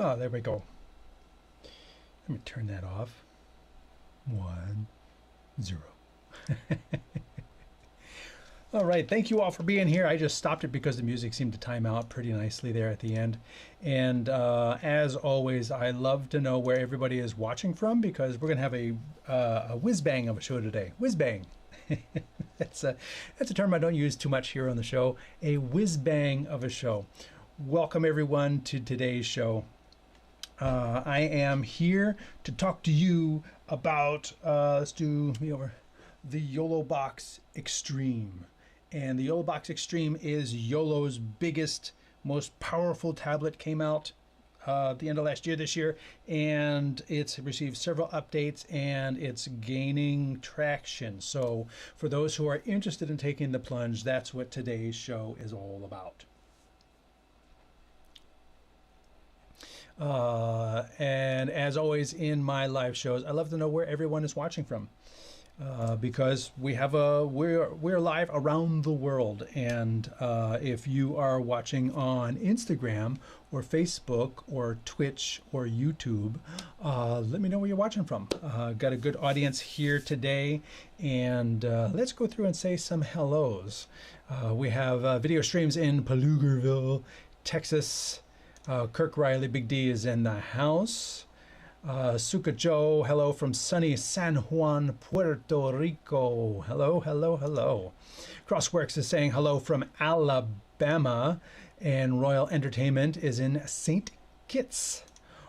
Oh, there we go. Let me turn that off. 1, 0. All right, thank you all for being here. I just stopped it because the music seemed to time out pretty nicely there at the end. And as always, I love to know where everybody is watching from, because we're going to have a whiz-bang of a show today. Whiz-bang. That's a term I don't use too much here on the show. A whiz-bang of a show. Welcome, everyone, to today's show. I am here to talk to you about, let's do me over, the YoloBox Extreme. And the YoloBox Extreme is YOLO's biggest, most powerful tablet. Came out at the end of last year, this year, and it's received several updates and it's gaining traction. So for those who are interested in taking the plunge, that's what today's show is all about. And as always in my live shows, I love to know where everyone is watching from. Because we're live around the world, and if you are watching on Instagram or Facebook or Twitch or YouTube, let me know where you're watching from. Got a good audience here today, and let's go through and say some hellos. We have video streams in Pflugerville, Texas. Kirk Riley, Big D, is in the house. Suka Joe, hello from sunny San Juan, Puerto Rico. Hello, hello, hello. Crossworks is saying hello from Alabama, and Royal Entertainment is in St. Kitts.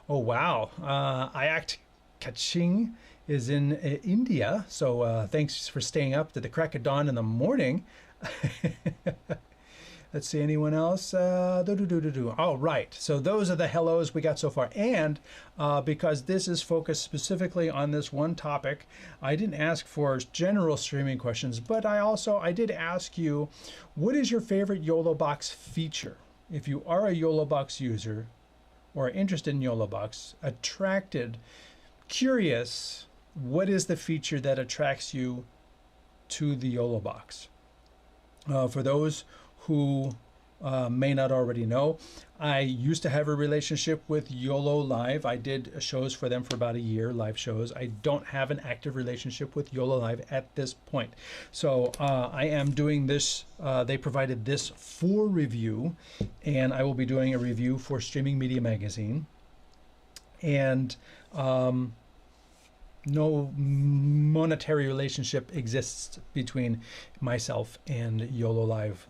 Oh, wow. Ayakt Kaching is in India, so thanks for staying up to the crack of dawn in the morning. Let's see, anyone else? Oh, right. So those are the hellos we got so far. And because this is focused specifically on this one topic, I didn't ask for general streaming questions, but I did ask you, what is your favorite YoloBox feature? If you are a YoloBox user or interested in YoloBox, attracted, curious, what is the feature that attracts you to the YoloBox? For those who may not already know, I used to have a relationship with YOLO Live. I did shows for them for about a year, live shows. I don't have an active relationship with YOLO Live at this point. So I am doing this, they provided this for review, and I will be doing a review for Streaming Media Magazine. And no monetary relationship exists between myself and YOLO Live.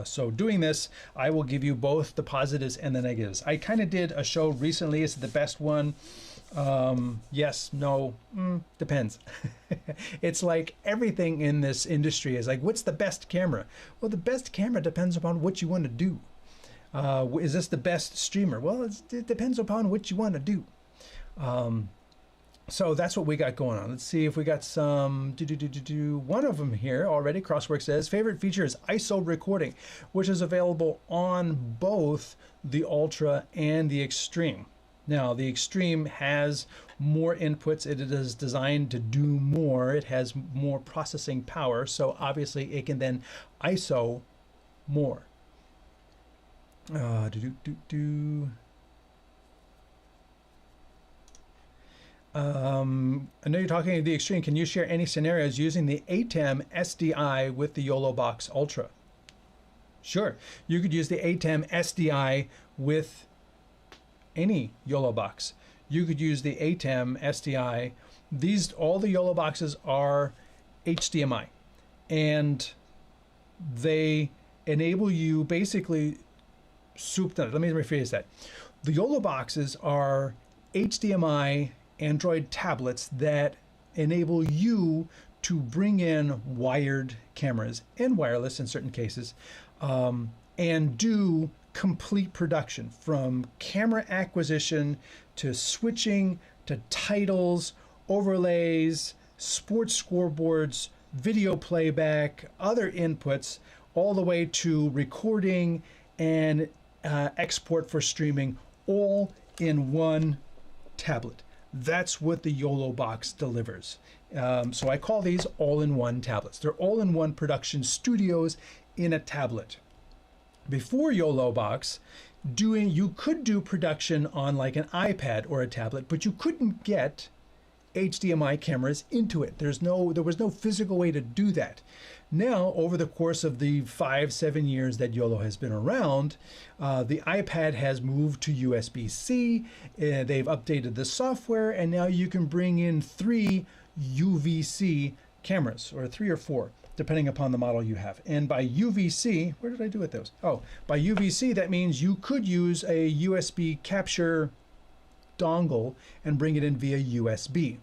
So doing this, I will give you both the positives and the negatives. I kind of did a show recently. Is it the best one? Yes, no, depends. It's like everything in this industry is like, what's the best camera? Well, the best camera depends upon what you want to do. Is this the best streamer? Well, it depends upon what you want to do. So that's what we got going on. Let's see if we got some. One of them here already. Crosswork says favorite feature is ISO recording, which is available on both the Ultra and the Extreme. Now the Extreme has more inputs. It is designed to do more. It has more processing power, so obviously it can then ISO more. I know you're talking of the Extreme. Can you share any scenarios using the ATEM SDI with the YoloBox Ultra? Sure. You could use the ATEM SDI with any YoloBox. You could use the ATEM SDI. All the YoloBoxes are HDMI, and they enable you basically souped up. Let me rephrase that. The YoloBoxes are HDMI Android tablets that enable you to bring in wired cameras and wireless in certain cases, and do complete production from camera acquisition to switching to titles, overlays, sports scoreboards, video playback, other inputs, all the way to recording and export for streaming, all in one tablet. That's what the YoloBox delivers. So I call these all-in-one tablets. They're all-in-one production studios in a tablet. Before YoloBox, you could do production on like an iPad or a tablet, but you couldn't get HDMI cameras into it. There was no physical way to do that. Now, over the course of the 5-7 years that YOLO has been around, the iPad has moved to USB-C. They've updated the software, and now you can bring in 3 UVC cameras, or 3 or 4, depending upon the model you have. And by UVC, where did I do with those? Oh, by UVC, that means you could use a USB capture dongle and bring it in via USB.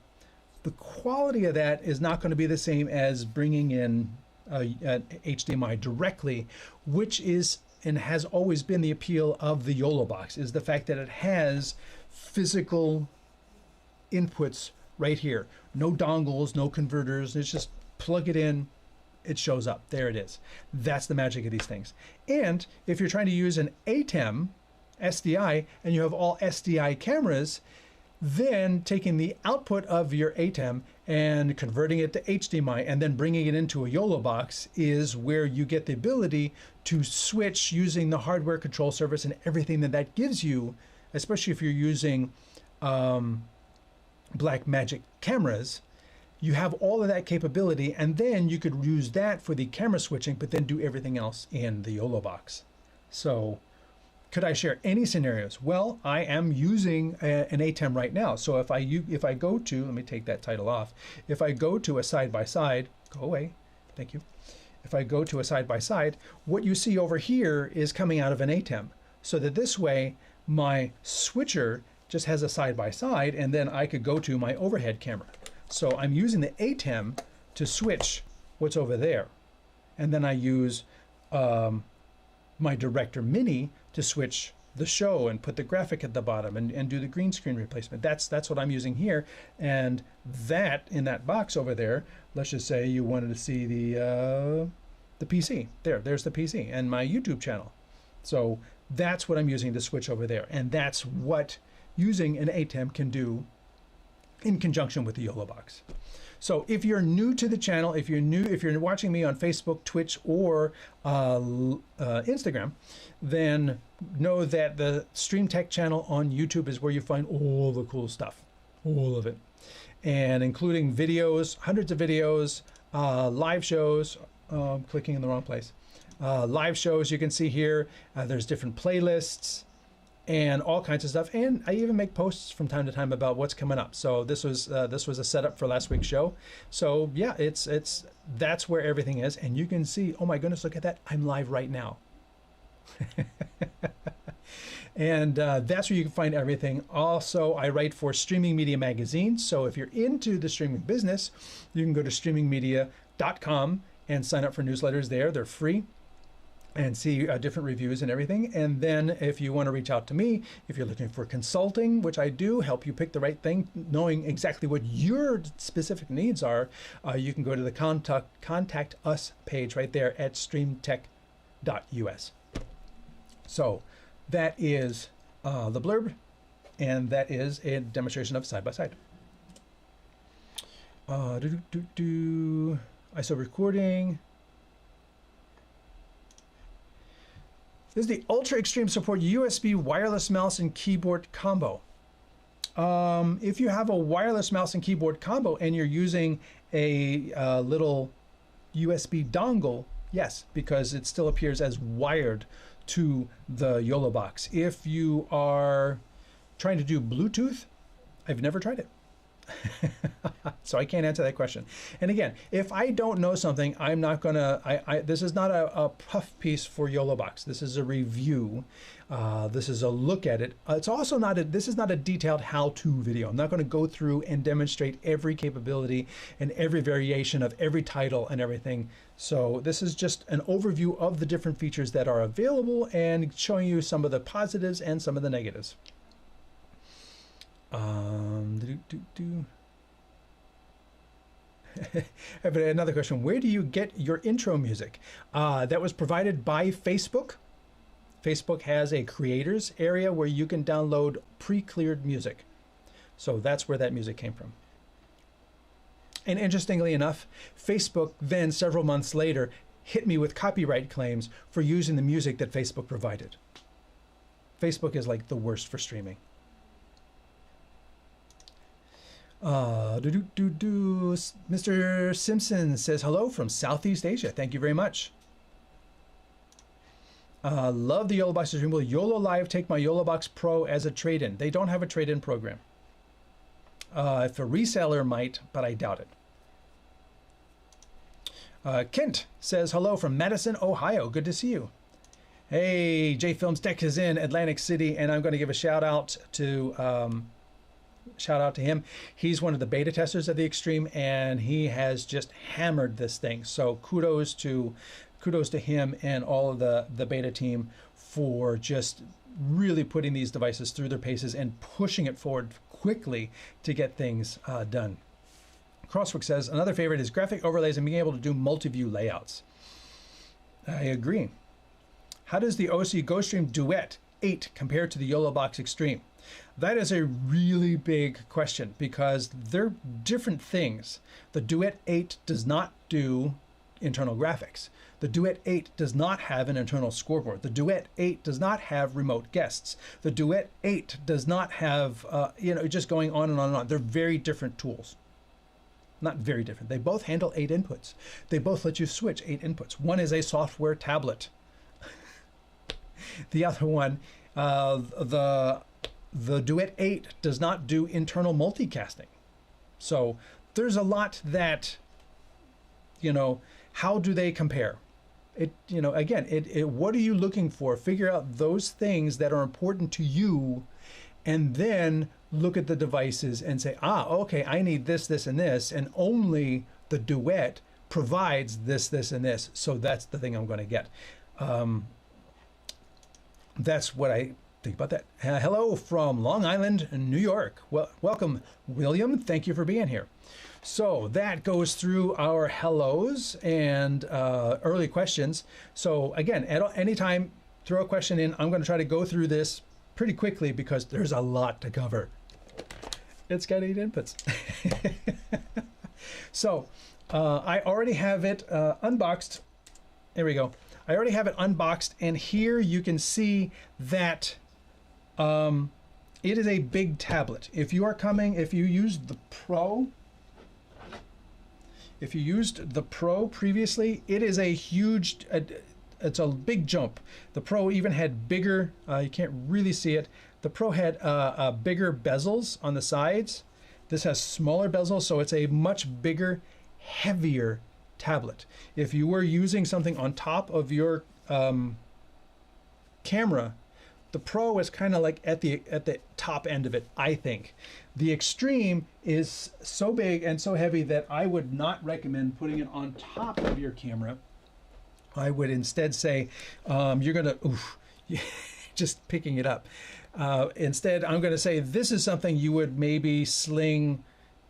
The quality of that is not going to be the same as bringing in HDMI directly, which is and has always been the appeal of the YoloBox, is the fact that it has physical inputs right here. No dongles, no converters. It's just plug it in, it shows up. There it is. That's the magic of these things. And if you're trying to use an ATEM SDI and you have all SDI cameras, then taking the output of your ATEM and converting it to HDMI and then bringing it into a YoloBox is where you get the ability to switch using the hardware control surface and everything that that gives you, especially if you're using Blackmagic cameras. You have all of that capability, and then you could use that for the camera switching, but then do everything else in the YoloBox. So could I share any scenarios? Well, I am using an ATEM right now. So if I go to, let me take that title off. If I go to a side-by-side, go away, thank you. If I go to a side-by-side, what you see over here is coming out of an ATEM. So that this way, my switcher just has a side-by-side, and then I could go to my overhead camera. So I'm using the ATEM to switch what's over there. And then I use my Director Mini to switch the show and put the graphic at the bottom and do the green screen replacement. That's what I'm using here. And that, in that box over there, let's just say you wanted to see the PC. There's the PC and my YouTube channel. So that's what I'm using to switch over there. And that's what using an ATEM can do in conjunction with the YoloBox. So if you're new to the channel, if you're watching me on Facebook, Twitch, or Instagram, then know that the StreamTek channel on YouTube is where you find all the cool stuff, all of it, and including videos, hundreds of videos, live shows. Clicking in the wrong place. Live shows you can see here. There's different playlists and all kinds of stuff, and I even make posts from time to time about what's coming up. So this was a setup for last week's show. So yeah, that's where everything is, and you can see. Oh my goodness, look at that! I'm live right now, and that's where you can find everything. Also, I write for Streaming Media Magazine. So if you're into the streaming business, you can go to streamingmedia.com and sign up for newsletters there. They're free. And see different reviews and everything. And then if you want to reach out to me, if you're looking for consulting, which I do, help you pick the right thing, knowing exactly what your specific needs are, you can go to the contact us page right there at streamtek.us. So that is the blurb, and that is a demonstration of side-by-side. ISO recording. This is the Ultra Extreme Support USB wireless mouse and keyboard combo. If you have a wireless mouse and keyboard combo and you're using a little USB dongle, yes, because it still appears as wired to the YoloBox. If you are trying to do Bluetooth, I've never tried it. So I can't answer that question. And again, if I don't know something, I'm not gonna, this is not a puff piece for YoloBox. This is a review. This is a look at it. It's also not this is not a detailed how-to video. I'm not gonna go through and demonstrate every capability and every variation of every title and everything. So this is just an overview of the different features that are available and showing you some of the positives and some of the negatives. But another question, where do you get your intro music? That was provided by Facebook. Facebook has a creators area where you can download pre-cleared music. So that's where that music came from. And interestingly enough, Facebook then several months later hit me with copyright claims for using the music that Facebook provided. Facebook is like the worst for streaming. Mr. Simpson says hello from Southeast Asia. Thank you very much. Love the YoloBox Extreme. Will YOLO Live take my YoloBox Pro as a trade-in? They don't have a trade-in program. If a reseller might, but I doubt it. Kent says hello from Madison, Ohio. Good to see you. Hey, J Films Tech is in Atlantic City, and I'm going to give a shout out to him. He's one of the beta testers of the Extreme, and he has just hammered this thing. So kudos to him and all of the beta team for just really putting these devices through their paces and pushing it forward quickly to get things done. Crosswork says another favorite is graphic overlays and being able to do multi-view layouts. I agree. How does the OC GoStream Duet 8 compare to the YoloBox Extreme? That is a really big question because they're different things. The Duet 8 does not do internal graphics. The Duet 8 does not have an internal scoreboard. The Duet 8 does not have remote guests. The Duet 8 does not have, just going on and on and on. They're very different tools. Not very different. They both handle 8 inputs. They both let you switch 8 inputs. One is a software tablet. The other one, the Duet 8 does not do internal multicasting. So there's a lot that, how do they compare? What are you looking for? Figure out those things that are important to you, and then look at the devices and say, okay, I need this, this, and this, and only the Duet provides this, this, and this. So that's the thing I'm going to get. That's what I think about that. Hello from Long Island, New York. Well, welcome, William. Thank you for being here. So that goes through our hellos and early questions. So again, at any time, throw a question in. I'm going to try to go through this pretty quickly because there's a lot to cover. It's got 8 inputs. So I already have it unboxed. There we go. I already have it unboxed, and here you can see that it is a big tablet. If you used the Pro, previously, it is a huge, it's a big jump. The Pro even had bigger, you can't really see it. The Pro had bigger bezels on the sides. This has smaller bezels, so it's a much bigger, heavier tablet. If you were using something on top of your camera, the Pro is kind of like at the top end of it, I think. The Extreme is so big and so heavy that I would not recommend putting it on top of your camera. I would instead say you're gonna just picking it up. Instead, I'm going to say this is something you would maybe sling.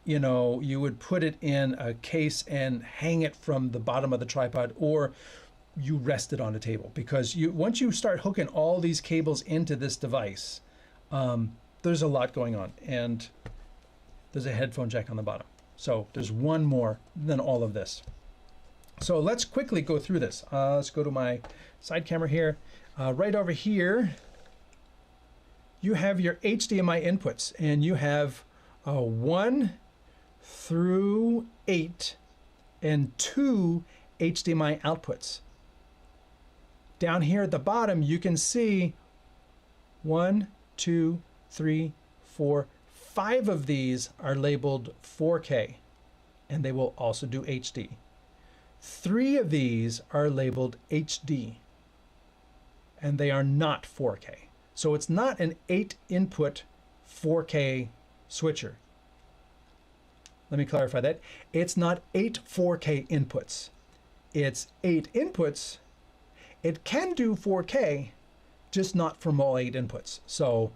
You would put it in a case and hang it from the bottom of the tripod, or you rest it on a table, because once you start hooking all these cables into this device, there's a lot going on, and there's a headphone jack on the bottom. So there's one more than all of this. So let's quickly go through this. Let's go to my side camera here. Right over here, you have your HDMI inputs, and you have 1 through 8 and 2 HDMI outputs. Down here at the bottom, you can see 1, 2, 3, 4, 5 of these are labeled 4K, and they will also do HD. 3 of these are labeled HD, and they are not 4K. So it's not an 8-input 4K switcher. Let me clarify that. It's not 8 4K inputs. It's 8 inputs. It can do 4K, just not from all 8 inputs. So,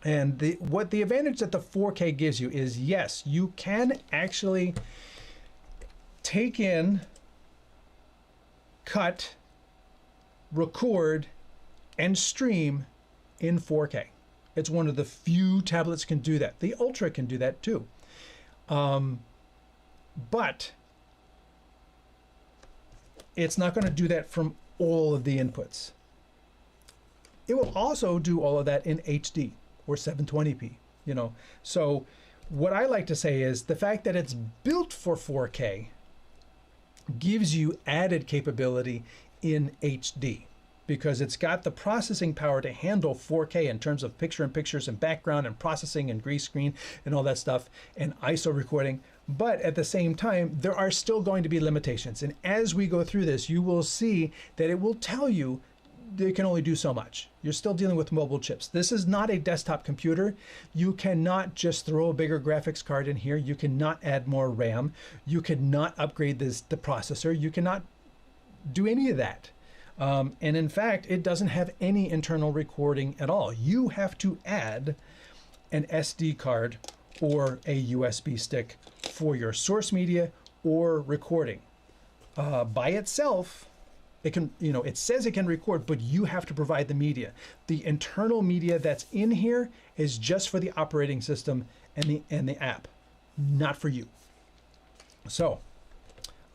and what the advantage that the 4K gives you is, yes, you can actually take in, cut, record, and stream in 4K. It's one of the few tablets can do that. The Ultra can do that too. But it's not going to do that from all of the inputs. it will also do all of that in HD or 720p, you know. So what I like to say is the fact that it's built for 4K gives you added capability in HD, because it's got the processing power to handle 4K in terms of pictures and background and processing and green screen and all that stuff and ISO recording. But at the same time, there are still going to be limitations. And as we go through this, you will see that it will tell you they can only do so much. You're still dealing with mobile chips. This is not a desktop computer. You cannot just throw a bigger graphics card in here. You cannot add more RAM. You cannot upgrade the processor. You cannot do any of that. And in fact, it doesn't have any internal recording at all. You have to add an SD card or a USB stick for your source media or recording. By itself, it can, you know, it says it can record, but you have to provide the media. The internal media that's in here is just for the operating system and the app, not for you. So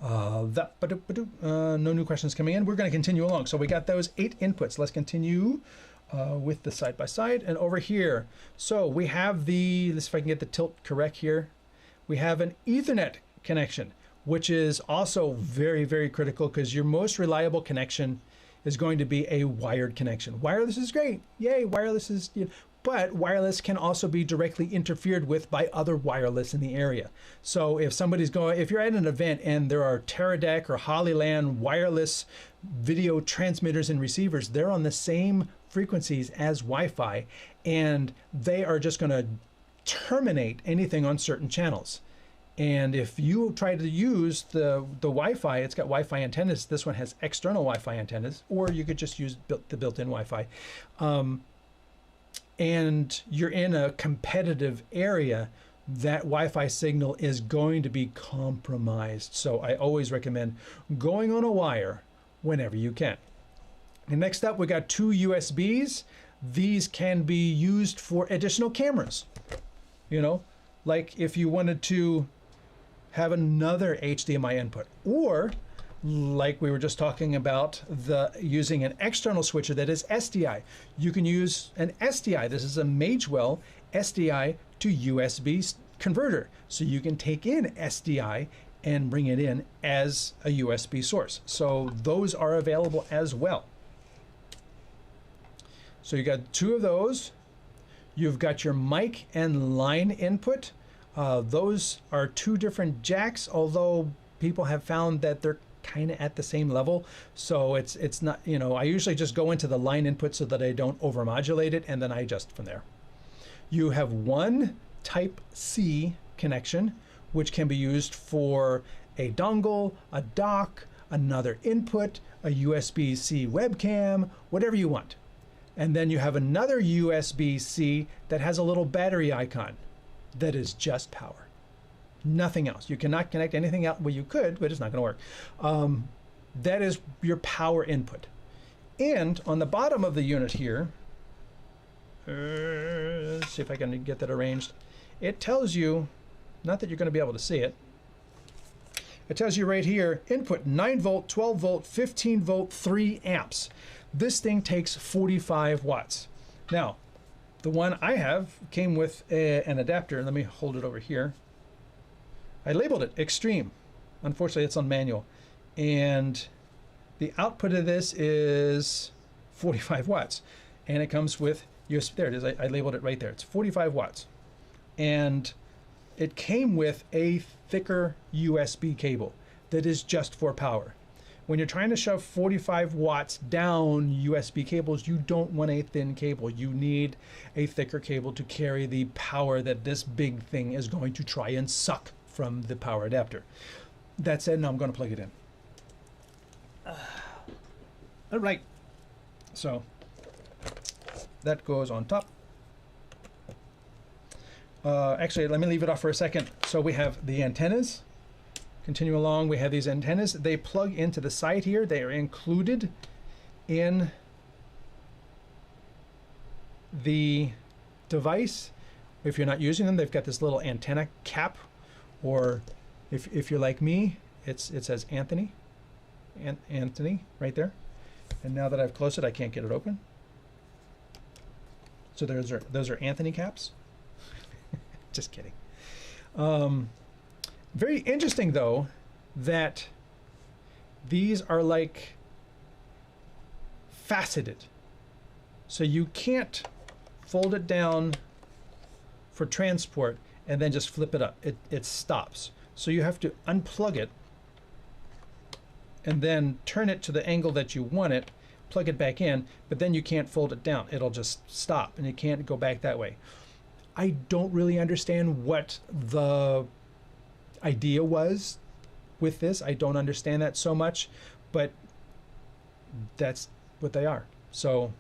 no new questions coming in. We're going to continue along. So we got those 8 inputs. Let's continue with the side by side and over here. So we have the, let's see if I can get the tilt correct here. We have an Ethernet connection, which is also very, very critical, because your most reliable connection is going to be a wired connection. Wireless is great. Yay, wireless is, you know, but wireless can also be directly interfered with by other wireless in the area. So if somebody's going, if you're at an event and there are Teradek or Hollyland wireless video transmitters and receivers, they're on the same frequencies as Wi-Fi, and they are just going to terminate anything on certain channels. And if you try to use the Wi-Fi, it's got Wi-Fi antennas. This one has external Wi-Fi antennas, or you could just use the built-in Wi-Fi. And you're in a competitive area, that Wi-Fi signal is going to be compromised. So I always recommend going on a wire whenever you can. And next up, we got 2 USBs. These can be used for additional cameras. You know, like if you wanted to have another HDMI input, or like we were just talking about, using an external switcher that is SDI. You can use an SDI. This is a Magewell SDI to USB converter. So you can take in SDI and bring it in as a USB source. So those are available as well. So you got 2 of those. You've got your mic and line input. Those are 2 different jacks, although people have found that they're kind of at the same level. So it's not, you know, I usually just go into the line input so that I don't overmodulate it, and then I adjust from there. You have 1 type C connection, which can be used for a dongle, a dock, another input, a USB-C webcam, whatever you want. And then you have another USB-C that has a little battery icon that is just power. Nothing else. You cannot connect anything else. Well, you could, but it's not going to work. That is your power input. And on the bottom of the unit here, let's see if I can get that arranged. It tells you, not that you're going to be able to see it, it tells you right here, input 9 volt, 12 volt, 15 volt, 3 amps. This thing takes 45 watts. Now, the one I have came with an adapter. Let me hold it over here. I labeled it Extreme. Unfortunately, it's on manual. And the output of this is 45 watts. And it comes with USB. There it is. I labeled it right there. It's 45 watts. And it came with a thicker USB cable that is just for power. When you're trying to shove 45 watts down USB cables, you don't want a thin cable. You need a thicker cable to carry the power that this big thing is going to try and suck from the power adapter. That said, now I'm going to plug it in. All right. So that goes on top. Actually, let me leave it off for a second. So we have the antennas. Continue along, we have these antennas. They plug into the side here. They are included in the device. If you're not using them, they've got this little antenna cap, or if you're like me, it says Anthony. Anthony right there. And now that I've closed it, I can't get it open. So those are Anthony caps. Just kidding. Very interesting though that these are like faceted. So you can't fold it down for transport and then just flip it up. It stops. So you have to unplug it and then turn it to the angle that you want it, plug it back in, but then you can't fold it down. It'll just stop and it can't go back that way. I don't really understand what the idea was with this. I don't understand that so much, but that's what they are. So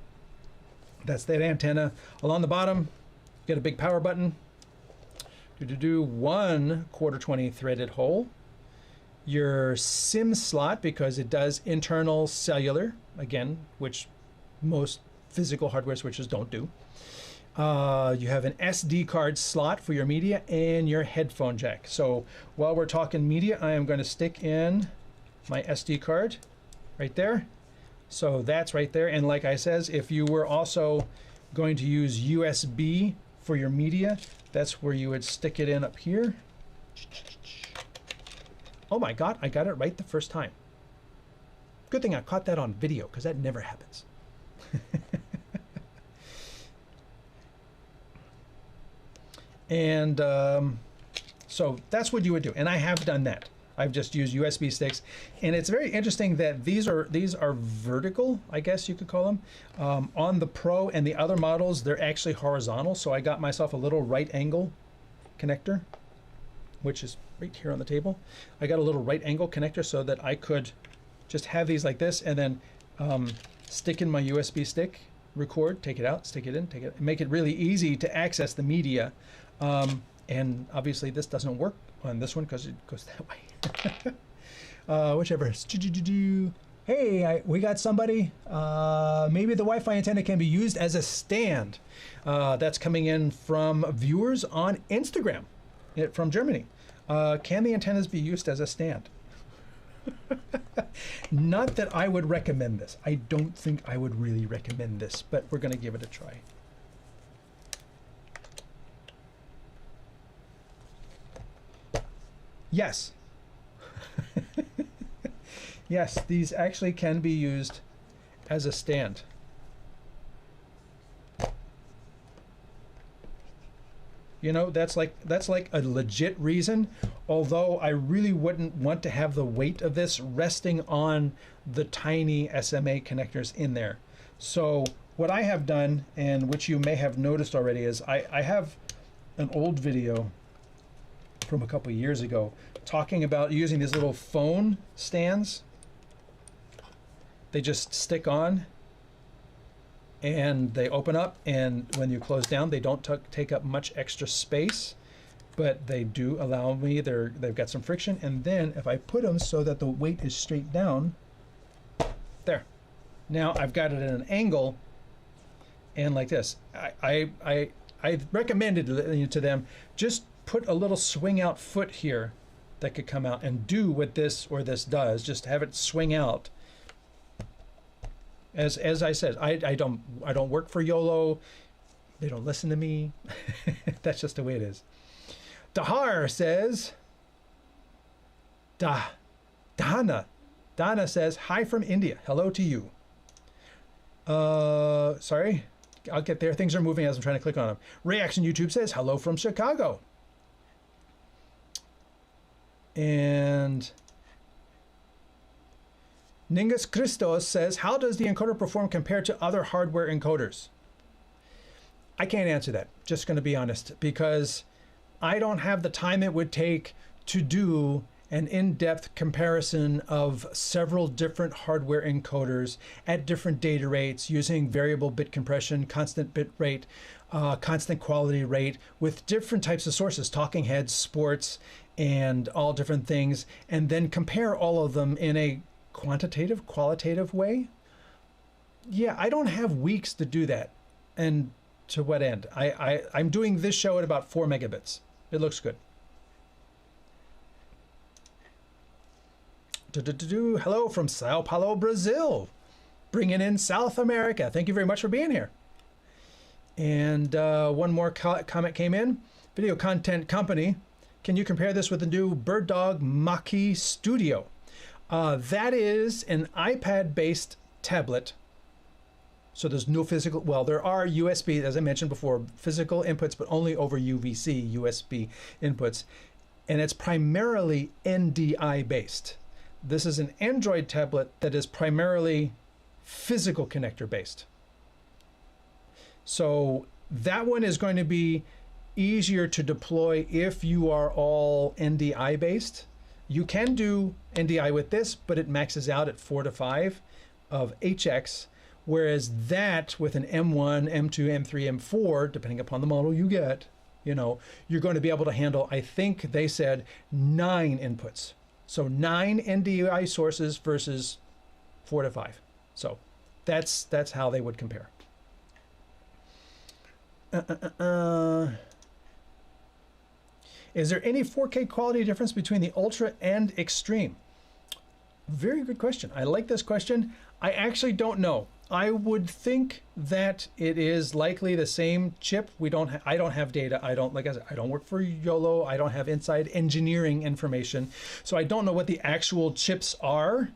that's that antenna. Along the bottom, get a big power button. One 1/4-20 threaded hole. Your SIM slot, because it does internal cellular, again, which most physical hardware switches don't do. You have an SD card slot for your media and your headphone jack. So while we're talking media, I am going to stick in my SD card right there. So that's right there. And like I says, if you were also going to use USB for your media, that's where you would stick it in up here. Oh my God, I got it right the first time. Good thing I caught that on video, because that never happens. And so that's what you would do. And I have done that. I've just used USB sticks. And it's very interesting that these are vertical, I guess you could call them. On the Pro and the other models, they're actually horizontal. So I got myself a little right angle connector, which is right here on the table. I got a little right angle connector so that I could just have these like this and then stick in my USB stick, record, take it out, stick it in, take it, make it really easy to access the media. And obviously this doesn't work on this one because it goes that way. Whichever. Hey, we got somebody. Maybe the Wi-Fi antenna can be used as a stand. That's coming in from viewers on Instagram from Germany. Can the antennas be used as a stand? Not that I would recommend this. I don't think I would really recommend this, but we're going to give it a try. Yes. Yes, these actually can be used as a stand. You know, that's like a legit reason, although I really wouldn't want to have the weight of this resting on the tiny SMA connectors in there. So what I have done, and which you may have noticed already, is I have an old video from a couple years ago talking about using these little phone stands. They just stick on and they open up, and when you close down, they don't take up much extra space, but they do allow me, they've got some friction. And then if I put them so that the weight is straight down, there. Now I've got it at an angle, and like this. I recommended to them, just put a little swing out foot here that could come out and do what this or this does, just have it swing out. As I said, I don't work for YOLO. They don't listen to me. That's just the way it is. Dahar says, Dana says, hi from India. Hello to you. Sorry, I'll get there. Things are moving as I'm trying to click on them. Reaction YouTube says, hello from Chicago. And Ningus Christos says, how does the encoder perform compared to other hardware encoders? I can't answer that, just going to be honest, because I don't have the time it would take to do an in-depth comparison of several different hardware encoders at different data rates using variable bit compression, constant bit rate, constant quality rate with different types of sources, talking heads, sports, and all different things, and then compare all of them in a quantitative, qualitative way. Yeah, I don't have weeks to do that. And to what end? I'm doing this show at about 4 megabits. It looks good. Hello from Sao Paulo, Brazil. Bringing in South America. Thank you very much for being here. And one more comment came in. Video content company. Can you compare this with the new BirdDog Maki Studio? That is an iPad-based tablet. So there's no physical, well, there are USB, as I mentioned before, physical inputs, but only over UVC, USB inputs. And it's primarily NDI based. This is an Android tablet that is primarily physical connector based. So that one is going to be easier to deploy if you are all NDI based. You can do NDI with this, but it maxes out at 4 to 5 of HX, whereas that with an M1, M2, M3, M4, depending upon the model you get, you know, you're going to be able to handle, I think they said 9 inputs. So 9 NDI sources versus 4 to 5. So that's how they would compare. Is there any 4K quality difference between the Ultra and Extreme? Very good question. I like this question. I actually don't know. I would think that it is likely the same chip. I don't have data. Like I said, I don't work for YOLO. I don't have inside engineering information. So I don't know what the actual chips are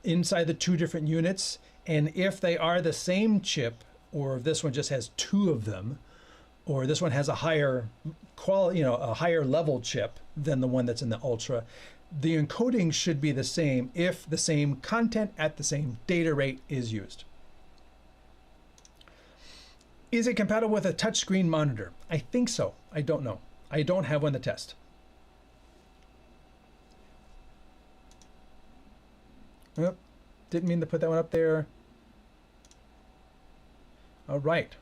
inside the 2 different units. And if they are the same chip, or if this one just has 2 of them, or this one has a higher quality, a higher level chip than the one that's in the Ultra, the encoding should be the same if the same content at the same data rate is used. Is it compatible with a touchscreen monitor? I think so. I don't know. I don't have one to test. Yep. Didn't mean to put that one up there. All right.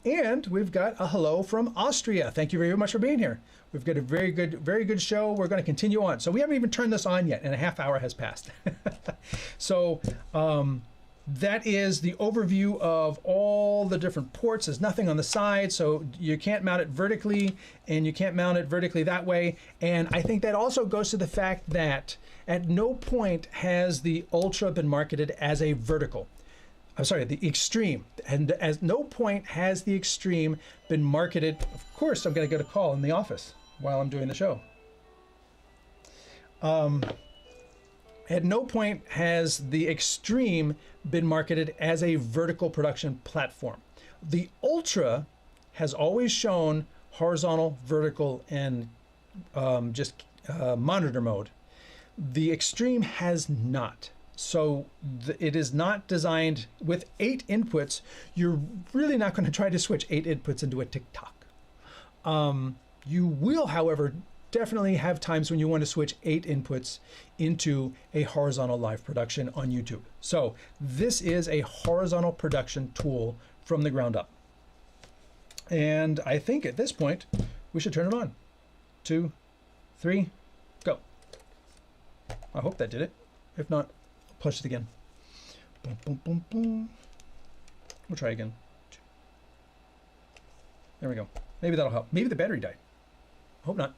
And we've got a hello from Austria. Thank you very much for being here. We've got a very good show. We're going to continue on. So we haven't even turned this on yet, and a half hour has passed. So that is the overview of all the different ports. There's nothing on the side, so you can't mount it vertically, and you can't mount it vertically that way. And I think that also goes to the fact that at no point has the Ultra been marketed as a vertical. I'm sorry, the Extreme. And at no point has the Extreme been marketed. Of course, I'm going to get a call in the office while I'm doing the show. At no point has the Extreme been marketed as a vertical production platform. The Ultra has always shown horizontal, vertical, and just monitor mode. The Extreme has not. So it is not designed with 8 inputs. You're really not going to try to switch 8 inputs into a TikTok. You will, however, definitely have times when you want to switch 8 inputs into a horizontal live production on YouTube. So this is a horizontal production tool from the ground up. And I think at this point, we should turn it on. 2, 3, go. I hope that did it. If not, push it again. Boom, boom, boom, boom. We'll try again. There we go. Maybe that'll help. Maybe the battery died. Hope not.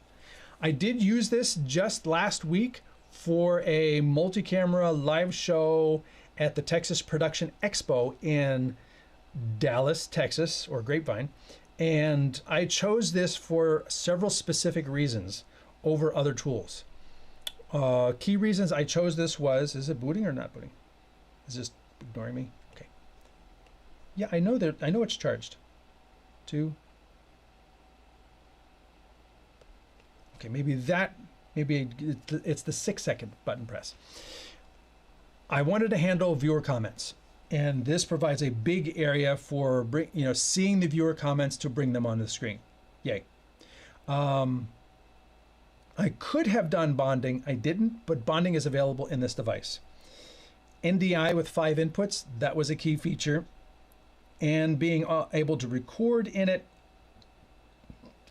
I did use this just last week for a multi-camera live show at the Texas Production Expo in Dallas, Texas, or Grapevine. And I chose this for several specific reasons over other tools. Key reasons I chose this was, is it booting or not booting? Is this ignoring me? Okay. Yeah, I know it's charged. 2. Okay, maybe it's the 6-second button press. I wanted to handle viewer comments, and this provides a big area for seeing the viewer comments to bring them on the screen. Yay. I could have done bonding. I didn't, but bonding is available in this device. NDI with 5 inputs, that was a key feature. And being able to record in it,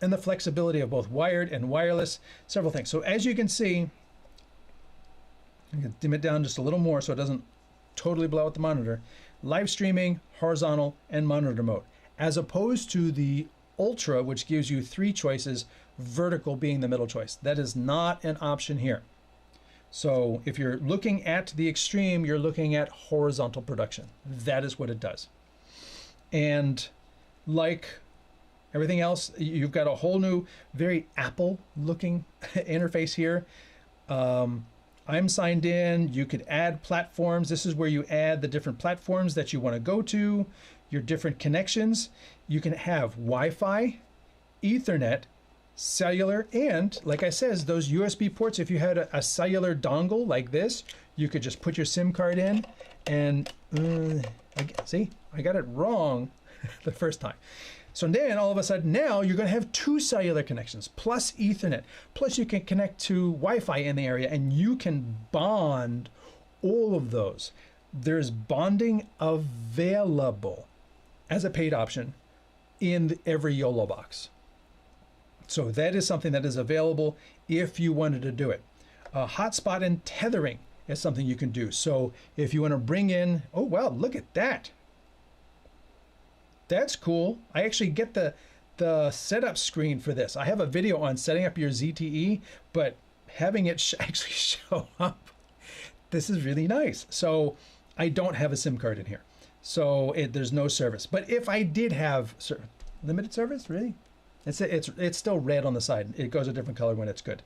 and the flexibility of both wired and wireless, several things. So as you can see, I'm going to dim it down just a little more so it doesn't totally blow out the monitor. Live streaming, horizontal, and monitor mode. As opposed to the Ultra, which gives you 3 choices, vertical being the middle choice. That is not an option here. So if you're looking at the Extreme, you're looking at horizontal production. That is what it does. And like everything else, you've got a whole new, very Apple looking interface here. I'm signed in. You could add platforms. This is where you add the different platforms that you want to go to, your different connections. You can have Wi-Fi, Ethernet, cellular, and like I says, those USB ports. If you had a cellular dongle like this, you could just put your SIM card in and see, I got it wrong the first time. So then all of a sudden now you're going to have 2 cellular connections plus Ethernet. Plus you can connect to Wi-Fi in the area and you can bond all of those. There's bonding available as a paid option in every YoloBox. So that is something that is available if you wanted to do it. Hotspot and tethering is something you can do. So if you want to bring in, oh wow, look at that. That's cool. I actually get the setup screen for this. I have a video on setting up your ZTE, but having it actually show up, this is really nice. So I don't have a SIM card in here. So there's no service. But if I did have limited service, really? It's still red on the side. It goes a different color when it's good.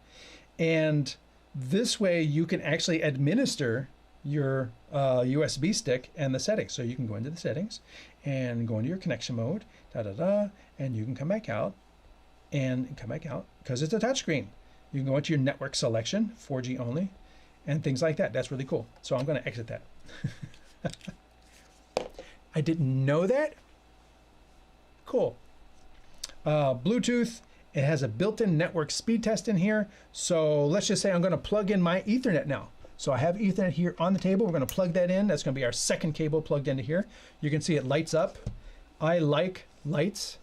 And this way you can actually administer your USB stick and the settings. So you can go into the settings and go into your connection mode, and you can come back out and come back out because it's a touchscreen. You can go into your network selection, 4G only, and things like that. That's really cool. So I'm going to exit that. I didn't know that. Cool. Bluetooth. It has a built-in network speed test in here. So let's just say I'm going to plug in my Ethernet now. So I have Ethernet here on the table. We're going to plug that in. That's going to be our second cable plugged into here. You can see it lights up. I like lights.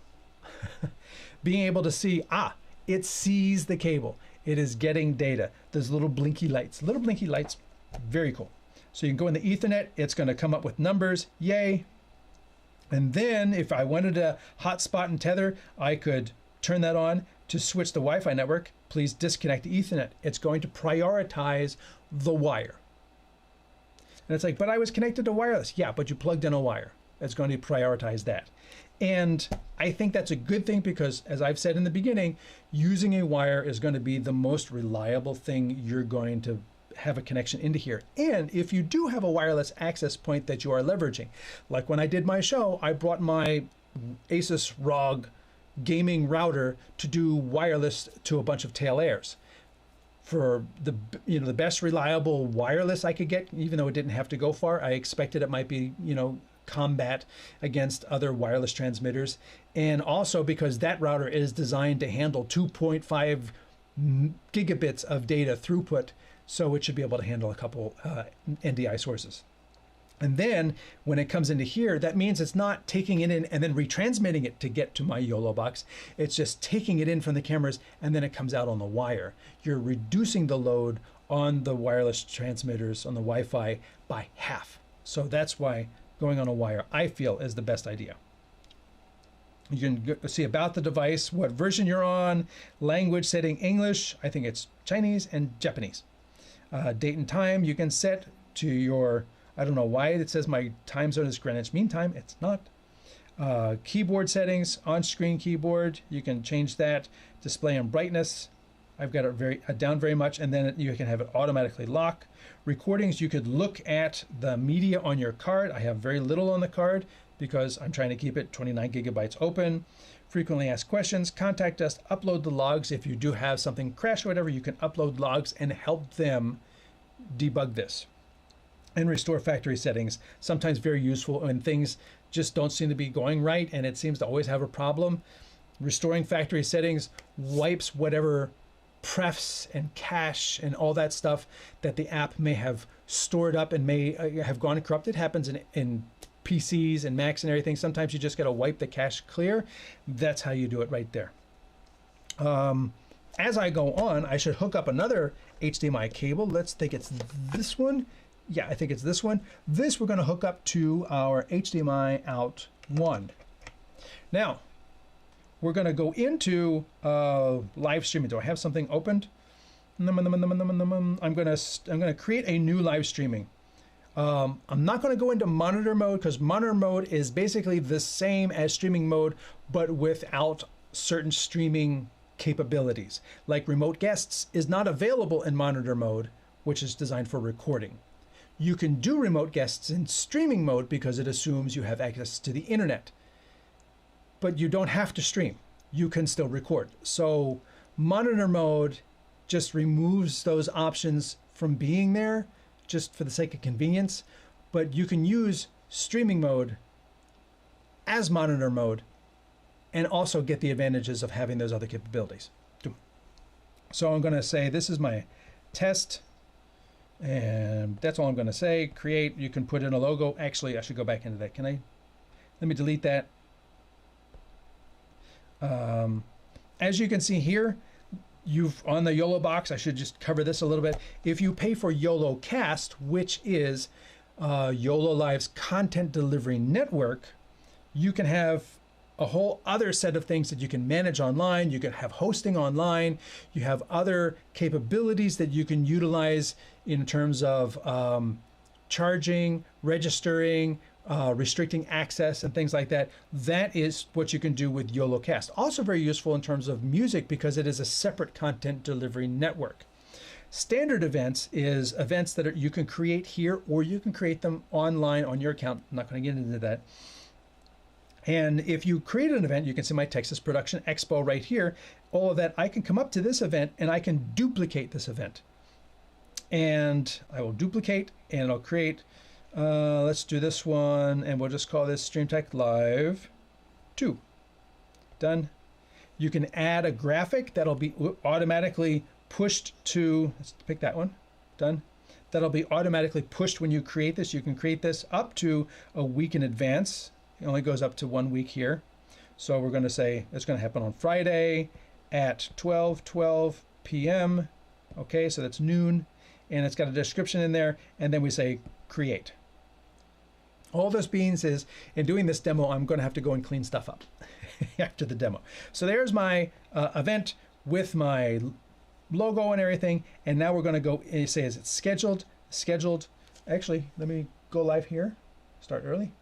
Being able to see, it sees the cable. It is getting data. There's little blinky lights. Little blinky lights. Very cool. So you can go in the Ethernet. It's going to come up with numbers. Yay. And then if I wanted to hotspot and tether, I could turn that on to switch the Wi-Fi network. Please disconnect the Ethernet. It's going to prioritize the wire. And it's like, but I was connected to wireless. Yeah, but you plugged in a wire. It's going to prioritize that. And I think that's a good thing because, as I've said in the beginning, using a wire is going to be the most reliable thing you're going to have a connection into here. And if you do have a wireless access point that you are leveraging, like when I did my show, I brought my Asus ROG gaming router to do wireless to a bunch of tail airs. For the the best reliable wireless I could get, even though it didn't have to go far, I expected it might be combat against other wireless transmitters, and also because that router is designed to handle 2.5 gigabits of data throughput, so it should be able to handle a couple NDI sources. And then when it comes into here, that means it's not taking it in and then retransmitting it to get to my YoloBox. It's just taking it in from the cameras and then it comes out on the wire. You're reducing the load on the wireless transmitters on the Wi-Fi by half. So that's why going on a wire, I feel, is the best idea. You can see about the device, what version you're on, language setting English, I think it's Chinese and Japanese. Date and time you can set to your, I don't know why it says my time zone is Greenwich Mean Time. It's not. Keyboard settings, on-screen keyboard, you can change that. Display and brightness, I've got it down very much, and then you can have it automatically lock. Recordings, you could look at the media on your card. I have very little on the card because I'm trying to keep it 29 gigabytes open. Frequently asked questions, contact us, upload the logs. If you do have something crash or whatever, you can upload logs and help them debug this. And restore factory settings, sometimes very useful when things just don't seem to be going right and it seems to always have a problem. Restoring factory settings wipes whatever prefs and cache and all that stuff that the app may have stored up and may have gone corrupted. It happens in PCs and Macs and everything. Sometimes you just got to wipe the cache clear. That's how you do it right there. As I go on, I should hook up another HDMI cable. Let's think it's this one. Yeah, I think it's this one. This we're going to hook up to our HDMI out 1. Now, we're going to go into live streaming. Do I have something opened? I'm going to create a new live streaming. I'm not going to go into monitor mode because monitor mode is basically the same as streaming mode, but without certain streaming capabilities. Like remote guests is not available in monitor mode, which is designed for recording. You can do remote guests in streaming mode because it assumes you have access to the internet, but you don't have to stream. You can still record. So monitor mode just removes those options from being there just for the sake of convenience, but you can use streaming mode as monitor mode and also get the advantages of having those other capabilities. So I'm going to say this is my test, and that's all I'm going to say. Create, you can put in a logo. Actually, I should go back into that. Can I? Let me delete that. As you can see here, you've on the YoloBox, I should just cover this a little bit. If you pay for YoloCast, which is YoloLive's content delivery network, you can have a whole other set of things that you can manage online. You can have hosting online. You have other capabilities that you can utilize in terms of charging, registering, restricting access and things like that. That is what you can do with YoloCast. Also very useful in terms of music because it is a separate content delivery network. Standard events is events that you can create here or you can create them online on your account. I'm not going to get into that. And if you create an event, you can see my Texas Production Expo right here. All of that, I can come up to this event and I can duplicate this event. And I will duplicate and I'll create, let's do this one and we'll just call this StreamTek Live 2. Done. You can add a graphic that'll be automatically pushed to, let's pick that one. Done. That'll be automatically pushed when you create this. You can create this up to a week in advance. It only goes up to 1 week here. So we're going to say it's going to happen on Friday at 12:12 p.m. Okay, so that's noon. And it's got a description in there. And then we say create. All this means is in doing this demo, I'm going to have to go and clean stuff up after the demo. So there's my event with my logo and everything. And now we're going to go and say, is it scheduled? Scheduled. Actually, let me go live here. Start early.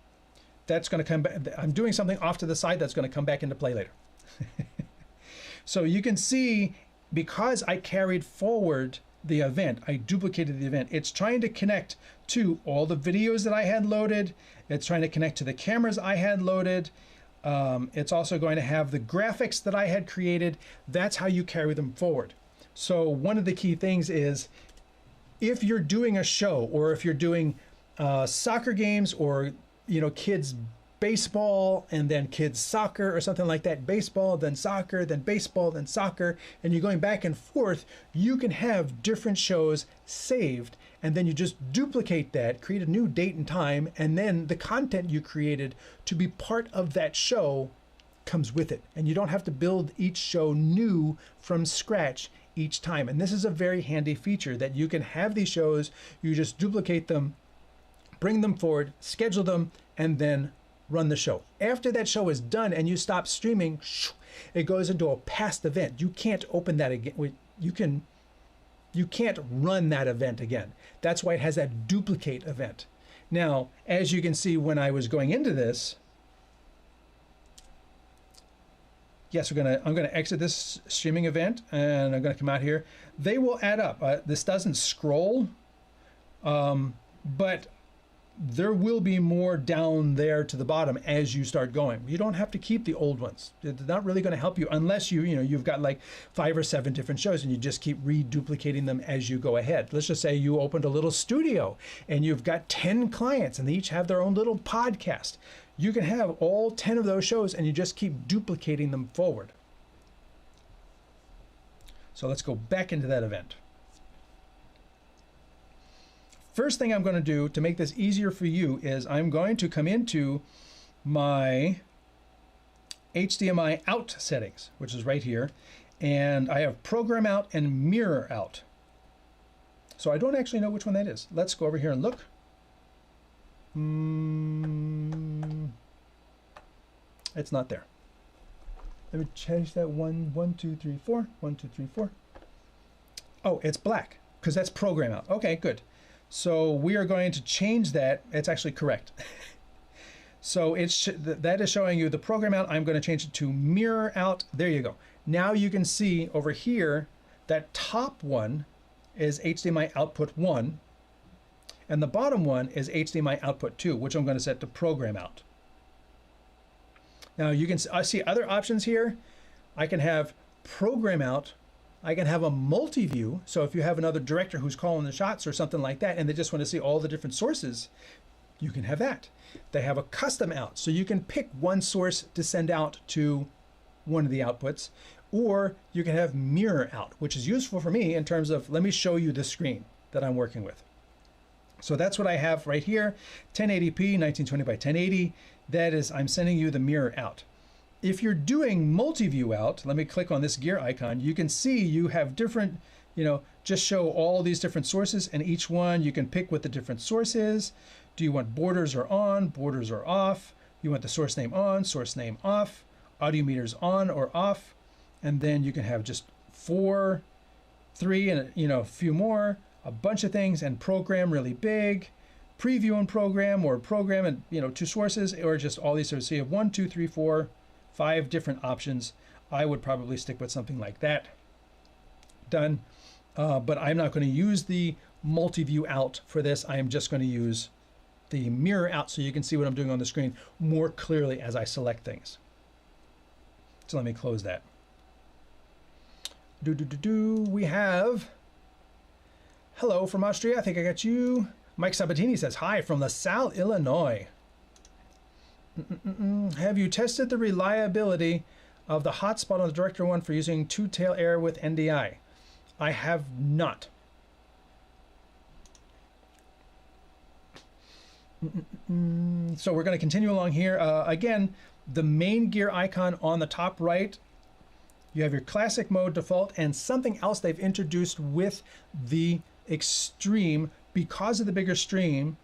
That's going to come back. I'm doing something off to the side that's going to come back into play later. So you can see, because I carried forward the event, I duplicated the event. It's trying to connect to all the videos that I had loaded. It's trying to connect to the cameras I had loaded. It's also going to have the graphics that I had created. That's how you carry them forward. So one of the key things is if you're doing a show or if you're doing soccer games or kids baseball and then kids soccer or something like that, baseball, then soccer, then baseball, then soccer, and you're going back and forth, you can have different shows saved and then you just duplicate that, create a new date and time, and then the content you created to be part of that show comes with it. And you don't have to build each show new from scratch each time. And this is a very handy feature that you can have these shows, you just duplicate them, bring them forward, schedule them, and then run the show. After that show is done and you stop streaming, it goes into a past event. You can't open that again. You can't run that event again. That's why it has that duplicate event. Now, as you can see, when I was going into this, yes, I'm gonna exit this streaming event and I'm gonna come out here. They will add up. This doesn't scroll, but there will be more down there to the bottom as you start going. You don't have to keep the old ones. They're not really going to help you unless you've got like 5 or 7 different shows and you just keep reduplicating them as you go ahead. Let's just say you opened a little studio and you've got 10 clients and they each have their own little podcast. You can have all 10 of those shows and you just keep duplicating them forward. So let's go back into that event. First thing I'm going to do to make this easier for you is I'm going to come into my HDMI out settings, which is right here, and I have program out and mirror out. So I don't actually know which one that is. Let's go over here and look. It's not there. Let me change that 1, 2, 3, 4. 1, 2, 3, 4. Oh, it's black because that's program out. Okay, good. So we are going to change that. It's actually correct. So that is showing you the program out. I'm going to change it to mirror out. There you go. Now you can see over here that top one is HDMI output 1, and the bottom one is HDMI output 2, which I'm going to set to program out. Now you can see other options here. I can have program out. I can have a multi-view. So if you have another director who's calling the shots or something like that, and they just want to see all the different sources, you can have that. They have a custom out. So you can pick one source to send out to one of the outputs, or you can have mirror out, which is useful for me in terms of, let me show you the screen that I'm working with. So that's what I have right here, 1080p, 1920 by 1080. That is, I'm sending you the mirror out. If you're doing multi-view out, let me click on this gear icon. You can see you have different, just show all these different sources, and each one you can pick what the different source is. Do you want borders are on, borders are off? You want the source name on, source name off, audio meters on or off, and then you can have just 4, 3, and a few more, a bunch of things, and program really big, preview and program, or program and 2 sources, or just all these. So you have 1, 2, 3, 4, 5 different options. I would probably stick with something like that. Done. But I'm not going to use the multi-view out for this. I am just going to use the mirror out so you can see what I'm doing on the screen more clearly as I select things. So let me close that. We have, hello from Austria. I think I got you. Mike Sabatini says, hi from LaSalle, Illinois. Have you tested the reliability of the hotspot on the Director One for using two-tail air with NDI? I have not. So we're going to continue along here. Again, the main gear icon on the top right, you have your classic mode default and something else they've introduced with the Extreme. Because of the bigger screen,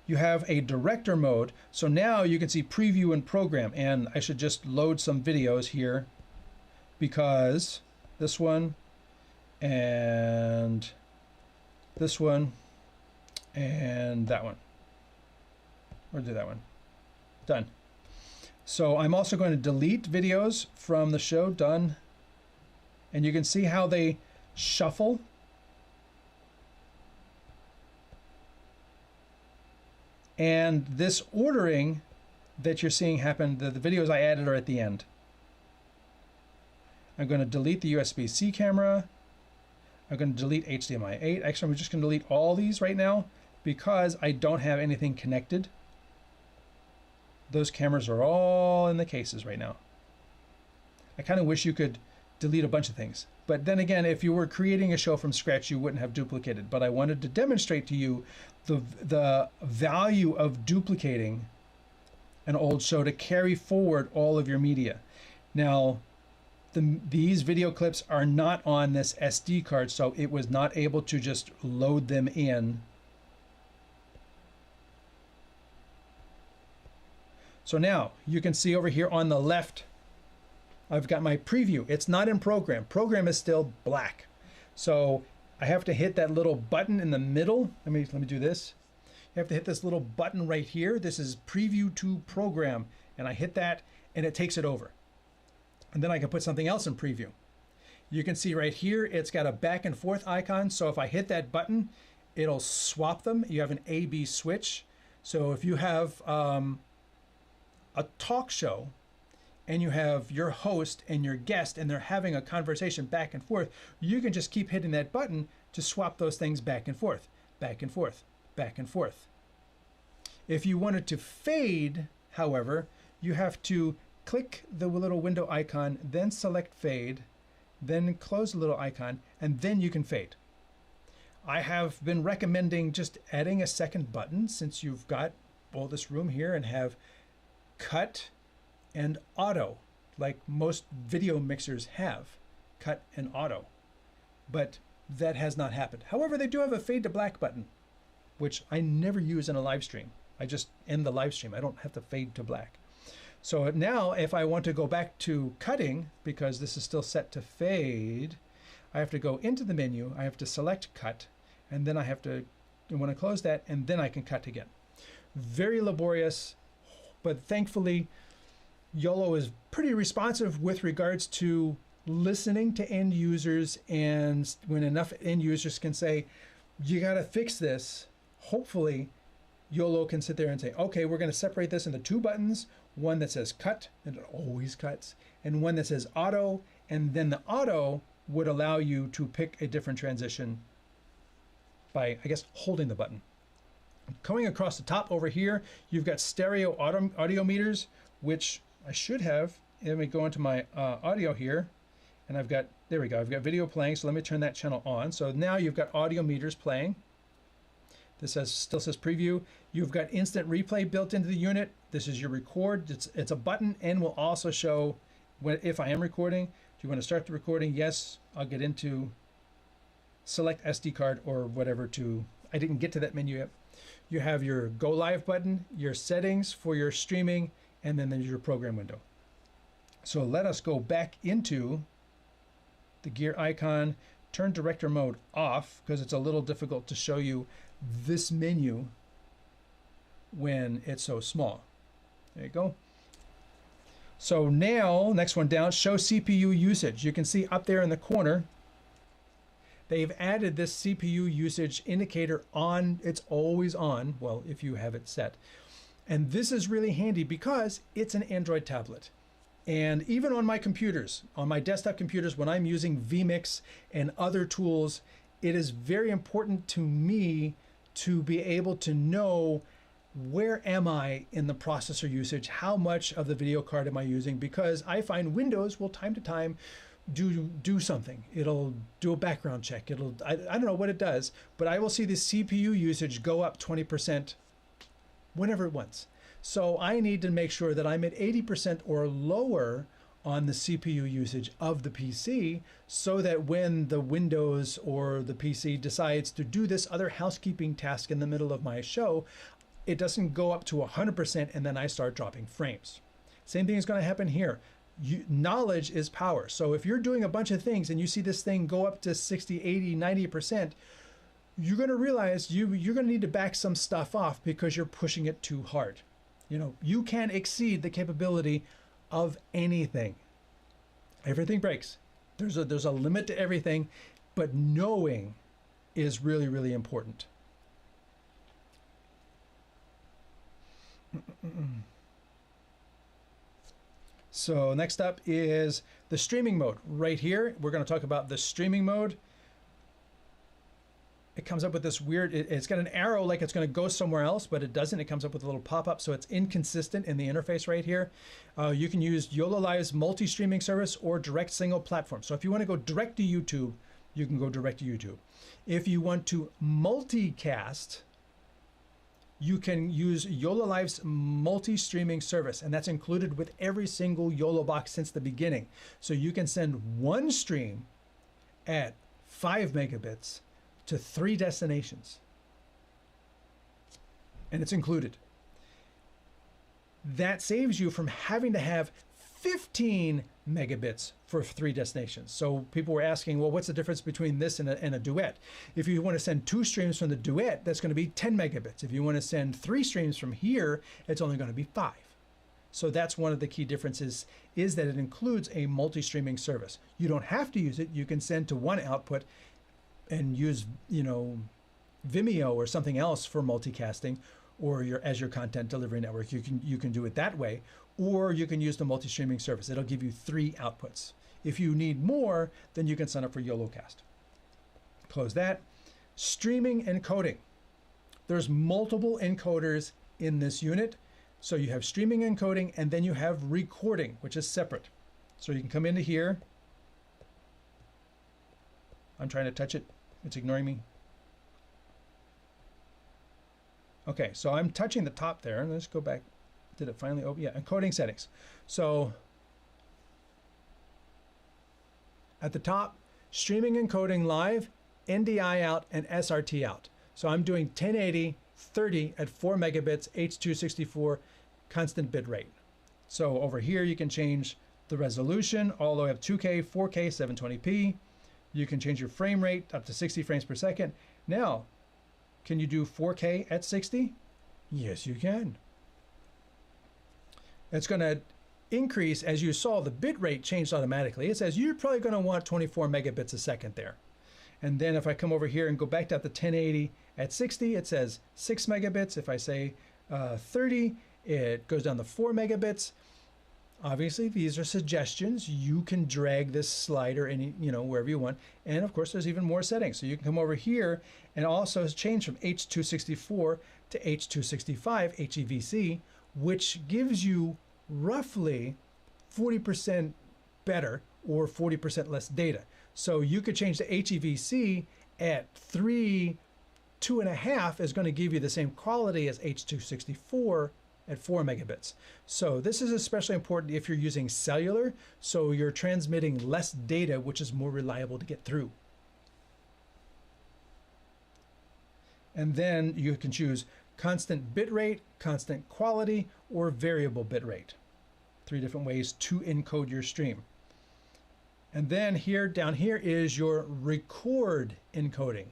you have a director mode. So now you can see preview and program, and I should just load some videos here because this one and this one and that one. Or do that one. Done. So I'm also going to delete videos from the show. Done. And you can see how they shuffle. And this ordering that you're seeing happen, the videos I added are at the end. I'm going to delete the USB-C camera. I'm going to delete HDMI 8. Actually, I'm just going to delete all these right now because I don't have anything connected. Those cameras are all in the cases right now. I kind of wish you could delete a bunch of things. But then again, if you were creating a show from scratch, you wouldn't have duplicated. But I wanted to demonstrate to you the value of duplicating an old show to carry forward all of your media. Now, these video clips are not on this SD card, so it was not able to just load them in. So now you can see over here on the left, I've got my preview. It's not in program. Program is still black. So I have to hit that little button in the middle. Let me do this. You have to hit this little button right here. This is preview to program. And I hit that and it takes it over. And then I can put something else in preview. You can see right here, it's got a back and forth icon. So if I hit that button, it'll swap them. You have an A/B switch. So if you have a talk show and you have your host and your guest and they're having a conversation back and forth, you can just keep hitting that button to swap those things back and forth, back and forth, back and forth. If you wanted to fade, however, you have to click the little window icon, then select fade, then close the little icon, and then you can fade. I have been recommending just adding a second button since you've got all this room here and have cut and auto, like most video mixers have, cut and auto. But that has not happened. However, they do have a fade to black button, which I never use in a live stream. I just end the live stream. I don't have to fade to black. So now if I want to go back to cutting, because this is still set to fade, I have to go into the menu, I have to select cut, and then I have to want to close that, and then I can cut again. Very laborious, but thankfully YOLO is pretty responsive with regards to listening to end users, and when enough end users can say, you got to fix this, hopefully YOLO can sit there and say, okay, we're going to separate this into two buttons, one that says cut, and it always cuts, and one that says auto, and then the auto would allow you to pick a different transition by, I guess, holding the button. Coming across the top over here, you've got stereo audio meters, which I should have. Let me go into my audio here, and I've got, there we go, I've got video playing, so let me turn that channel on. So now you've got audio meters playing. This still says preview. You've got instant replay built into the unit. This is your record. It's a button, and will also show if I am recording. Do you want to start the recording? Yes, I'll get into select SD card or whatever to, I didn't get to that menu yet. You have your go live button, your settings for your streaming, and then there's your program window. So let us go back into the gear icon, turn director mode off, because it's a little difficult to show you this menu when it's so small. There you go. So now, next one down, show CPU usage. You can see up there in the corner, they've added this CPU usage indicator on. It's always on, well, if you have it set. And this is really handy because it's an Android tablet. And even on my computers, on my desktop computers, when I'm using vMix and other tools, it is very important to me to be able to know where am I in the processor usage, how much of the video card am I using, because I find Windows will time to time do something. It'll do a background check. I don't know what it does, but I will see the CPU usage go up 20% whenever it wants. So I need to make sure that I'm at 80% or lower on the CPU usage of the PC, so that when the Windows or the PC decides to do this other housekeeping task in the middle of my show, it doesn't go up to 100% and then I start dropping frames. Same thing is going to happen here. Knowledge is power. So if you're doing a bunch of things and you see this thing go up to 60, 80, 90%, you're going to realize you're going to need to back some stuff off because you're pushing it too hard. You know, you can exceed the capability of anything. Everything breaks. There's a limit to everything, but knowing is really, really important. So next up is the streaming mode. Right here, we're going to talk about the streaming mode. It comes up with this weird, it's got an arrow like it's going to go somewhere else, but it doesn't. It comes up with a little pop-up, so it's inconsistent in the interface right here. You can use YoloLive's multi-streaming service or direct single platform. So if you want to go direct to YouTube, you can go direct to YouTube. If you want to multicast, you can use YoloLive's multi-streaming service, and that's included with every single YoloBox since the beginning. So you can send one stream at 5 megabits to 3 destinations, and it's included. That saves you from having to have 15 megabits for 3 destinations. So people were asking, well, what's the difference between this and a duet? If you want to send 2 streams from the duet, that's going to be 10 megabits. If you want to send 3 streams from here, it's only going to be 5. So that's one of the key differences, is that it includes a multi-streaming service. You don't have to use it. You can send to one output and use, you know, Vimeo or something else for multicasting, or as your content delivery network. You can do it that way, or you can use the multi-streaming service. It'll give you 3 outputs. If you need more, then you can sign up for YoloCast. Close that. Streaming encoding. There's multiple encoders in this unit. So you have streaming encoding, and then you have recording, which is separate. So you can come into here. I'm trying to touch it. It's ignoring me. Okay, so I'm touching the top there. Let's go back. Did it finally open? Yeah, encoding settings. So at the top, streaming encoding live, NDI out, and SRT out. So I'm doing 1080, 30 at 4 megabits, H.264, constant bit rate. So over here, you can change the resolution all the way up 2K, 4K, 720p. You can change your frame rate up to 60 frames per second. Now, Can you do 4K at 60? Yes, you can. It's going to increase, as you saw, the bit rate changed automatically. It says you're probably going to want 24 megabits a second there. And then if I come over here and go back down to 1080 at 60, it says 6 megabits. If I say 30, it goes down to 4 megabits. Obviously, these are suggestions. You can drag this slider any, wherever you want. And of course, there's even more settings. So you can come over here and also change from H.264 to H.265 HEVC, which gives you roughly 40% better or 40% less data. So you could change the HEVC at 3, 2.5 is going to give you the same quality as H.264 at 4 megabits. So this is especially important if you're using cellular, so you're transmitting less data, which is more reliable to get through. And then you can choose constant bit rate, constant quality, or variable bit rate. 3 different ways to encode your stream. And then down here is your record encoding.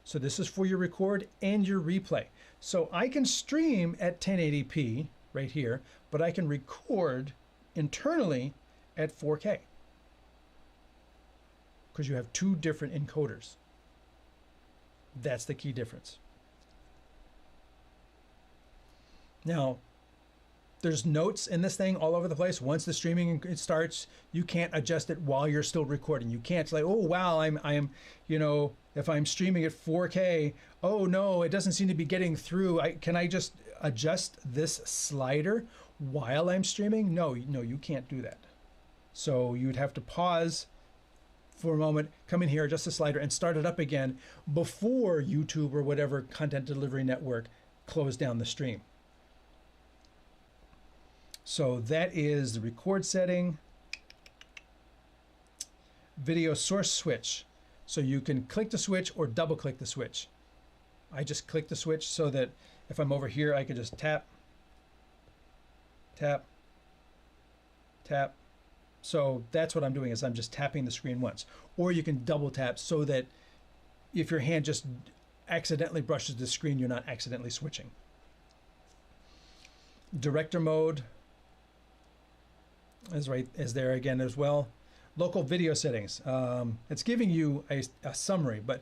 So this is for your record and your replay. So I can stream at 1080p right here, but I can record internally at 4K because you have 2 different encoders. That's the key difference. Now, there's notes in this thing all over the place. Once the streaming starts, you can't adjust it while you're still recording. You can't say, oh wow, I'm if I'm streaming at 4K, oh no, it doesn't seem to be getting through. Can I just adjust this slider while I'm streaming? No, you can't do that. So you'd have to pause for a moment, come in here, adjust the slider, and start it up again before YouTube or whatever content delivery network closed down the stream. So that is the record setting. Video source switch. So you can click the switch or double click the switch. I just click the switch so that if I'm over here, I can just tap, tap, tap. So that's what I'm doing, is I'm just tapping the screen once. Or you can double tap so that if your hand just accidentally brushes the screen, you're not accidentally switching. Director mode is there again as well. Local video settings. It's giving you a summary, but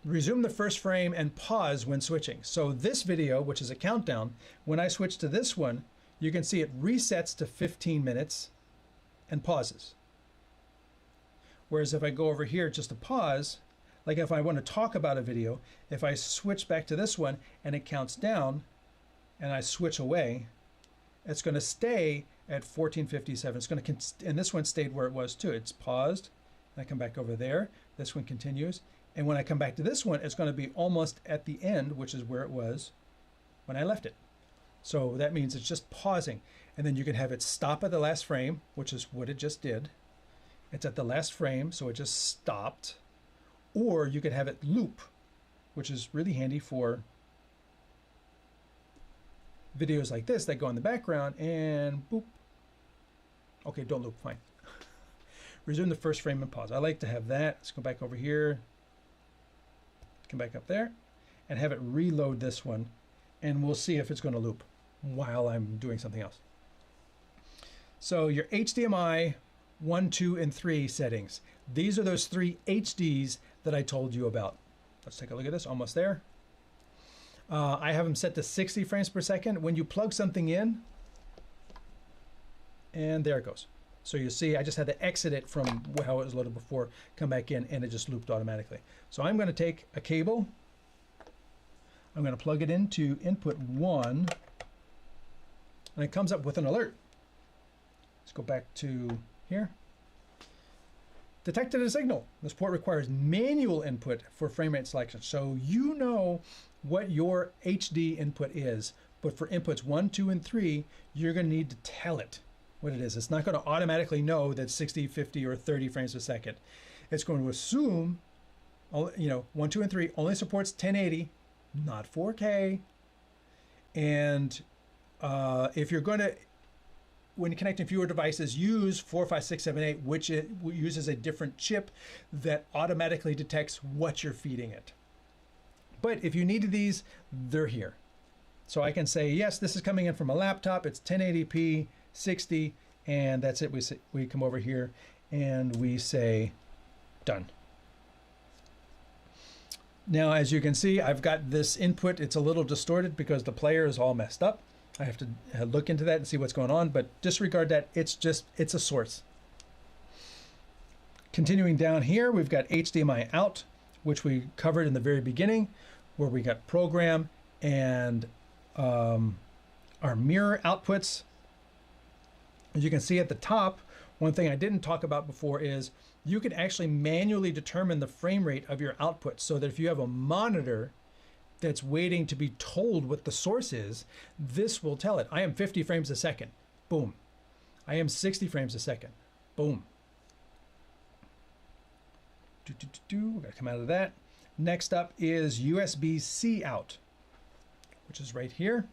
resume the first frame and pause when switching. So this video, which is a countdown, when I switch to this one, you can see it resets to 15 minutes and pauses. Whereas if I go over here just to pause, like if I want to talk about a video, if I switch back to this one and it counts down and I switch away, it's going to stay at 14:57. It's going to, and this one stayed where it was too. It's paused, and I come back over there. This one continues, and when I come back to this one, it's going to be almost at the end, which is where it was when I left it. So that means it's just pausing, and then you can have it stop at the last frame, which is what it just did. It's at the last frame, so it just stopped, or you could have it loop, which is really handy for videos like this that go in the background, and boop. Okay, don't loop, fine. Resume the first frame and pause. I like to have that. Let's go back over here, come back up there, and have it reload this one, and we'll see if it's going to loop while I'm doing something else. So your HDMI 1, 2, and 3 settings. These are those 3 HDs that I told you about. Let's take a look at this, almost there. I have them set to 60 frames per second. When you plug something in, and there it goes. So you see, I just had to exit it from how it was loaded before, come back in, and it just looped automatically. So I'm going to take a cable. I'm going to plug it into input 1, and it comes up with an alert. Let's go back to here. Detected a signal. This port requires manual input for frame rate selection. So you know what your HD input is, but for inputs 1, 2, and 3, you're going to need to tell it what it is. It's not going to automatically know that 60, 50, or 30 frames per second. It's going to assume, 1, 2, and 3 only supports 1080, not 4K. And if you're going to, when you're connecting fewer devices, use 4, 5, 6, 7, 8, which it uses a different chip that automatically detects what you're feeding it. But if you needed these, they're here. So I can say, yes, this is coming in from a laptop. It's 1080p, 60, and that's it. We come over here and we say done. Now, as you can see, I've got this input. It's a little distorted because the player is all messed up. I have to look into that and see what's going on, but disregard that. It's a source. Continuing down here, we've got HDMI out, which we covered in the very beginning, where we got program and our mirror outputs. As you can see at the top, one thing I didn't talk about before is you can actually manually determine the frame rate of your output, so that if you have a monitor that's waiting to be told what the source is, this will tell it. I am 50 frames a second. Boom. I am 60 frames a second. Boom. We're gonna come out of that. Next up is USB-C out, which is right here.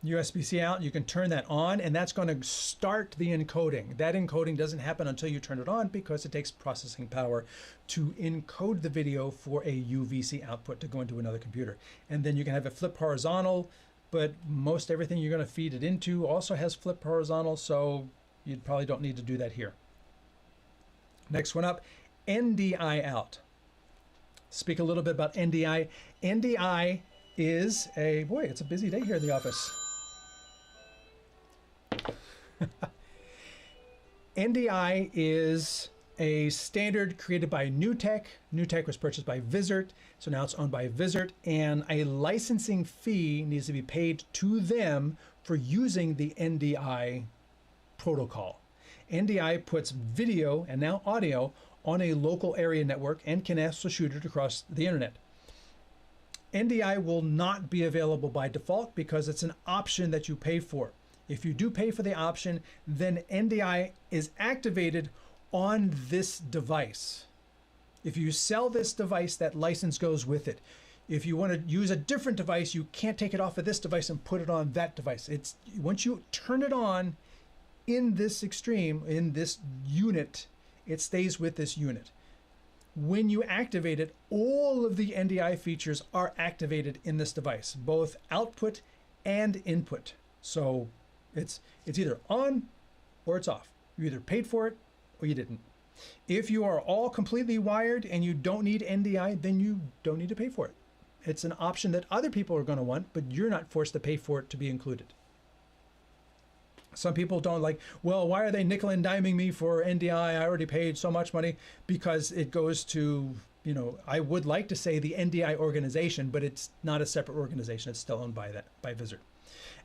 USB-C out, you can turn that on, and that's going to start the encoding. That encoding doesn't happen until you turn it on because it takes processing power to encode the video for a UVC output to go into another computer. And then you can have it flip horizontal, but most everything you're going to feed it into also has flip horizontal, so you probably don't need to do that here. Next one up, NDI out. Speak a little bit about NDI. NDI is boy, it's a busy day here in the office. NDI is a standard created by NewTek. NewTek was purchased by Vizert, so now it's owned by Vizert, and a licensing fee needs to be paid to them for using the NDI protocol. NDI puts video and now audio on a local area network and can also shoot it across the internet. NDI will not be available by default because it's an option that you pay for. If you do pay for the option, then NDI is activated on this device. If you sell this device, that license goes with it. If you want to use a different device, you can't take it off of this device and put it on that device. It's once you turn it on in this Extreme, in this unit, it stays with this unit. When you activate it, all of the NDI features are activated in this device, both output and input. So it's either on or it's off. You either paid for it or you didn't. If you are all completely wired and you don't need NDI, then you don't need to pay for it. It's an option that other people are going to want, but you're not forced to pay for it to be included. Some people don't like, well, why are they nickel and diming me for NDI? I already paid so much money, because it goes to, I would like to say the NDI organization, but it's not a separate organization. It's still owned by Vizert.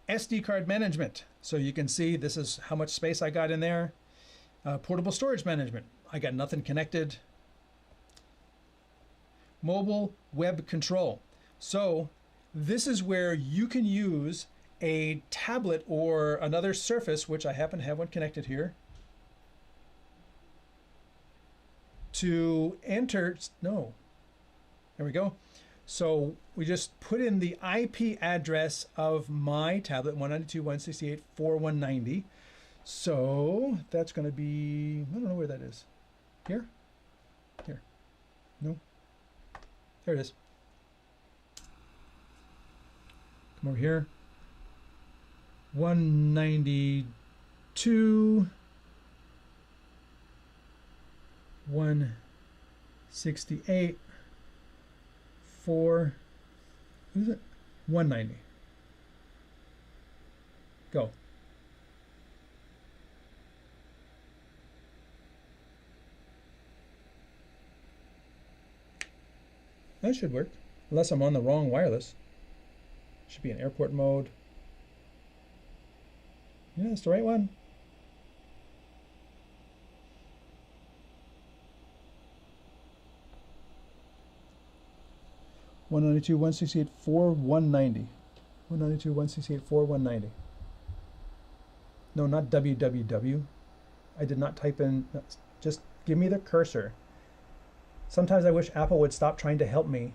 SD card management. So you can see this is how much space I got in there. Portable storage management. I got nothing connected. Mobile web control. So this is where you can use a tablet or another surface, which I happen to have one connected here, to enter, no, there we go. So we just put in the IP address of my tablet, 192.168.4.190. So that's going to be, I don't know where that is. Here? Here. No. There it is. Come over here. 192, 168, 4, what is it? 190. Go. That should work, unless I'm on the wrong wireless. Should be in airport mode. Yeah, it's the right one. One 192.168.4.190. 192.168.4.190. No, not www. I did not type in. Just give me the cursor. Sometimes I wish Apple would stop trying to help me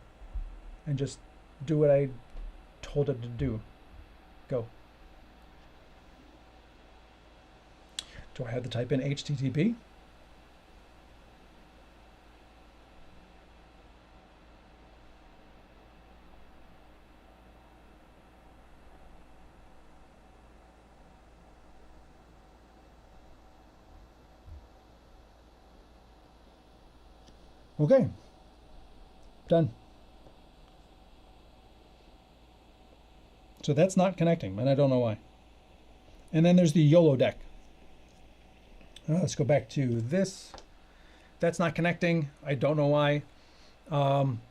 and just do what I told it to do. Go. Do I have to type in HTTP? Okay, done. So that's not connecting, and I don't know why. And then there's the YOLO deck. Let's go back to this. That's not connecting. I don't know why.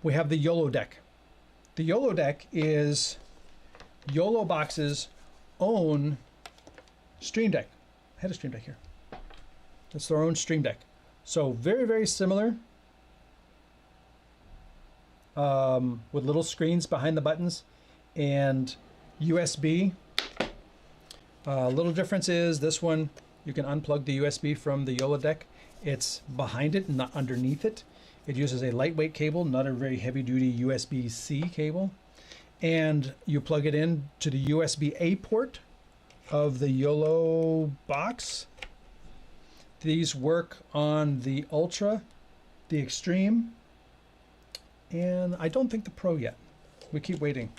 We have the YOLO deck. The YOLO deck is YoloBox's own StreamTek. I had a StreamTek here. It's their own StreamTek. So very, very similar. With little screens behind the buttons and USB. Little difference is this one, you can unplug the USB from the YOLO deck. It's behind it, not underneath it. It uses a lightweight cable, not a very heavy-duty USB-C cable. And you plug it in to the USB-A port of the YoloBox. These work on the Ultra, the Extreme, and I don't think the Pro yet. We keep waiting.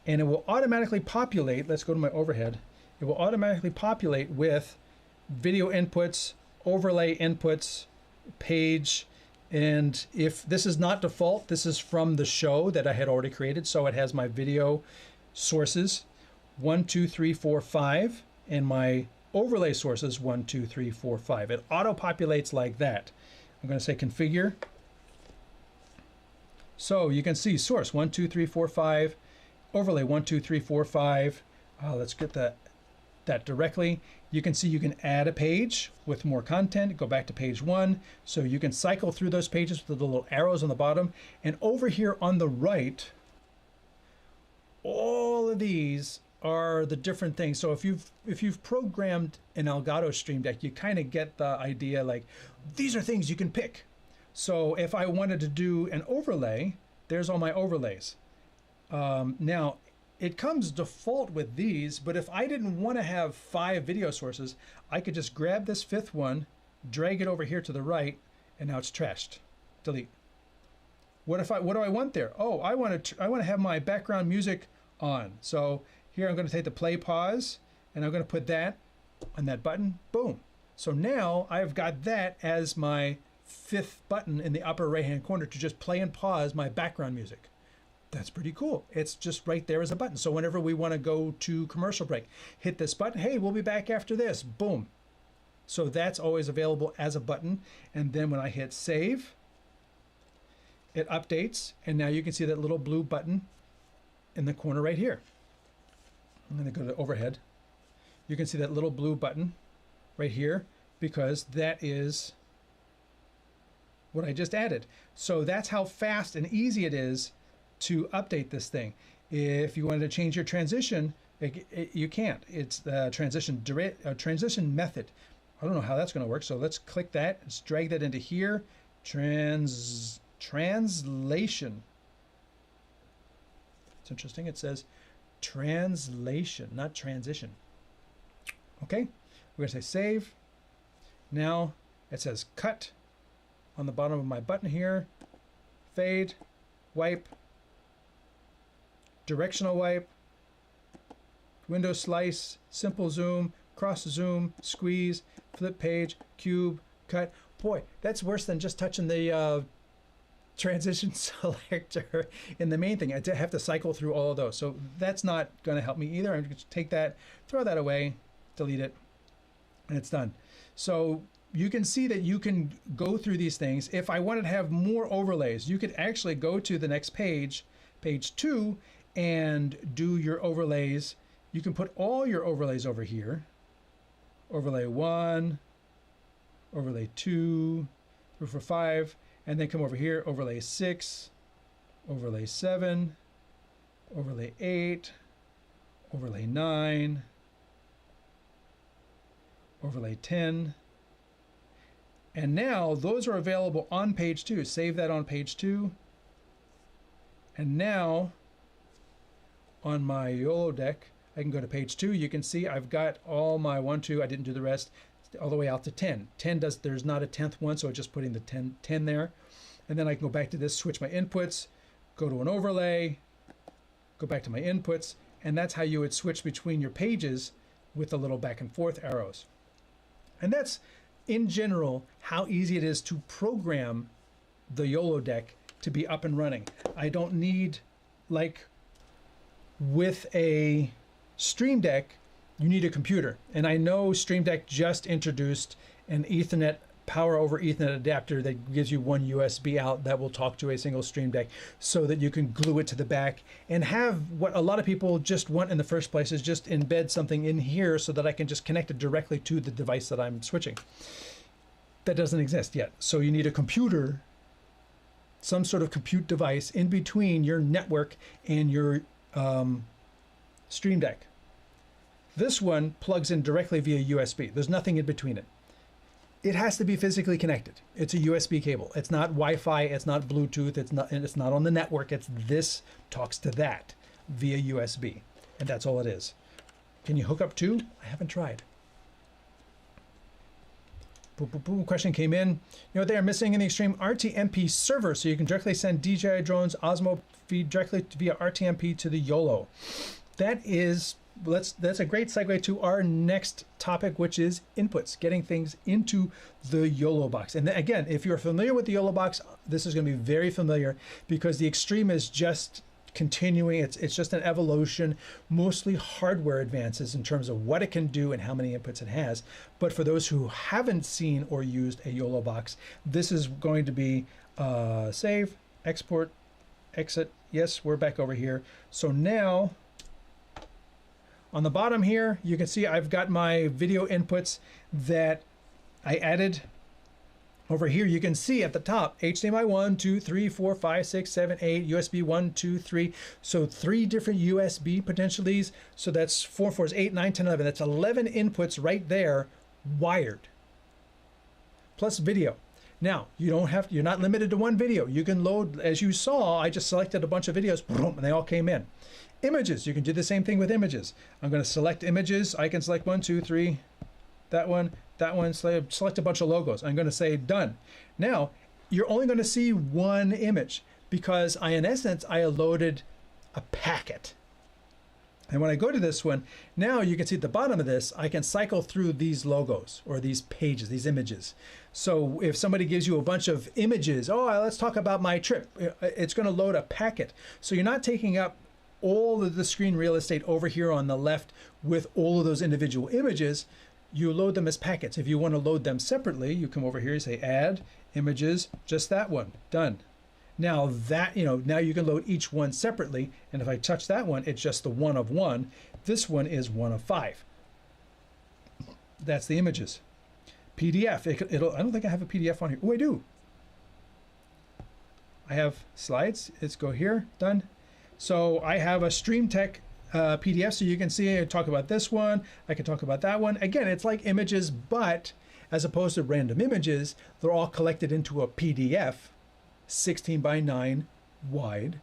And it will automatically populate, let's go to my overhead. It will automatically populate with video inputs, overlay inputs, page, and if this is not default, this is from the show that I had already created. So it has my video sources 1, 2, 3, 4, 5, and my overlay sources 1, 2, 3, 4, 5. It auto populates like that. I'm going to say configure. So you can see source 1, 2, 3, 4, 5, overlay 1, 2, 3, 4, 5. Let's get that directly. You can see you can add a page with more content, go back to page 1. So you can cycle through those pages with the little arrows on the bottom. And over here on the right, all of these are the different things. So if you've programmed an Elgato Stream Deck, you kind of get the idea, like these are things you can pick. So if I wanted to do an overlay, there's all my overlays. Now, it comes default with these, but if I didn't want to have 5 video sources, I could just grab this 5th one, drag it over here to the right, and now it's trashed. Delete. What do I want there? Oh, I want to have my background music on. So here I'm going to take the play pause, and I'm going to put that on that button. Boom. So now I've got that as my 5th button in the upper right hand corner to just play and pause my background music. That's pretty cool. It's just right there as a button. So whenever we want to go to commercial break, hit this button. Hey, we'll be back after this. Boom. So that's always available as a button. And then when I hit save, it updates. And now you can see that little blue button in the corner right here. I'm going to go to overhead. You can see that little blue button right here because that is what I just added. So that's how fast and easy it is to update this thing. If you wanted to change your transition, you can't. It's the transition method. I don't know how that's going to work. So let's click that. Let's drag that into here. Translation. It's interesting. It says translation, not transition. Okay. We're going to say save. Now it says cut on the bottom of my button here. Fade, wipe, directional wipe, window slice, simple zoom, cross zoom, squeeze, flip page, cube, cut. Boy, that's worse than just touching the transition selector in the main thing. I have to cycle through all of those. So that's not going to help me either. I'm going to take that, throw that away, delete it, and it's done. So you can see that you can go through these things. If I wanted to have more overlays, you could actually go to the next page, page 2, and do your overlays. You can put all your overlays over here. Overlay 1, overlay 2, 3, 4, 5, and then come over here, overlay 6, overlay 7, overlay 8, overlay 9, overlay 10. And now those are available on page 2. Save that on page 2. And now on my YOLO deck, I can go to page 2. You can see I've got all my 1, 2. I didn't do the rest all the way out to 10. 10 does, there's not a 10th one, so I'm just putting the 10 there. And then I can go back to this, switch my inputs, go to an overlay, go back to my inputs, and that's how you would switch between your pages with the little back and forth arrows. And that's, in general, how easy it is to program the YOLO deck to be up and running. I don't need, like with a StreamTek, you need a computer. And I know StreamTek just introduced an Ethernet, power over Ethernet adapter that gives you one USB out that will talk to a single StreamTek so that you can glue it to the back and have what a lot of people just want in the first place is just embed something in here so that I can just connect it directly to the device that I'm switching. That doesn't exist yet. So you need a computer, some sort of compute device in between your network and your StreamTek. This one plugs in directly via USB. There's nothing in between it. It has to be physically connected. It's a USB cable. It's not Wi-Fi. It's not Bluetooth. It's not on the network. It's this talks to that via USB, and that's all it is. Can you hook up two? I haven't tried. Boom, boom, boom. Question came in. You know what they are missing in the Extreme? RTMP server, so you can directly send DJI drones Osmo feed directly via RTMP to the YOLO. That is. That's a great segue to our next topic, which is inputs, getting things into the YoloBox. And then, again, if you're familiar with the YoloBox, this is going to be very familiar because the Extreme is just continuing. It's just an evolution, mostly hardware advances in terms of what it can do and how many inputs it has. But for those who haven't seen or used a YoloBox, this is going to be save, export, exit. Yes, we're back over here. So now, on the bottom here, you can see I've got my video inputs that I added. Over here, you can see at the top, HDMI 1, 2, 3, 4, 5, 6, 7, 8, USB 1, 2, 3. So 3 different USB potentialities. So that's 4, 4 is 8, 9, 10, 11. That's 11 inputs right there, wired. Plus video. Now, you're not limited to one video. You can load, as you saw, I just selected a bunch of videos, boom, and they all came in. Images, you can do the same thing with images. I'm going to select images. I can select 1, 2, 3, that one, select a bunch of logos. I'm going to say done. Now, you're only going to see one image because in essence, I loaded a packet. And when I go to this one, now you can see at the bottom of this, I can cycle through these logos or these pages, these images. So if somebody gives you a bunch of images, oh, let's talk about my trip, it's going to load a packet. So you're not taking up all of the screen real estate over here on the left with all of those individual images. You load them as packets. If you want to load them separately, you come over here, you say add images, just that one, done. Now that, now you can load each one separately. And if I touch that one, it's just the one of one. This one is one of 5. That's the images. PDF, I don't think I have a PDF on here. Oh, I do. I have slides. Let's go here, done. So I have a StreamTek PDF, so you can see I talk about this one, I can talk about that one. Again, it's like images, but as opposed to random images, they're all collected into a PDF, 16 by 9 wide.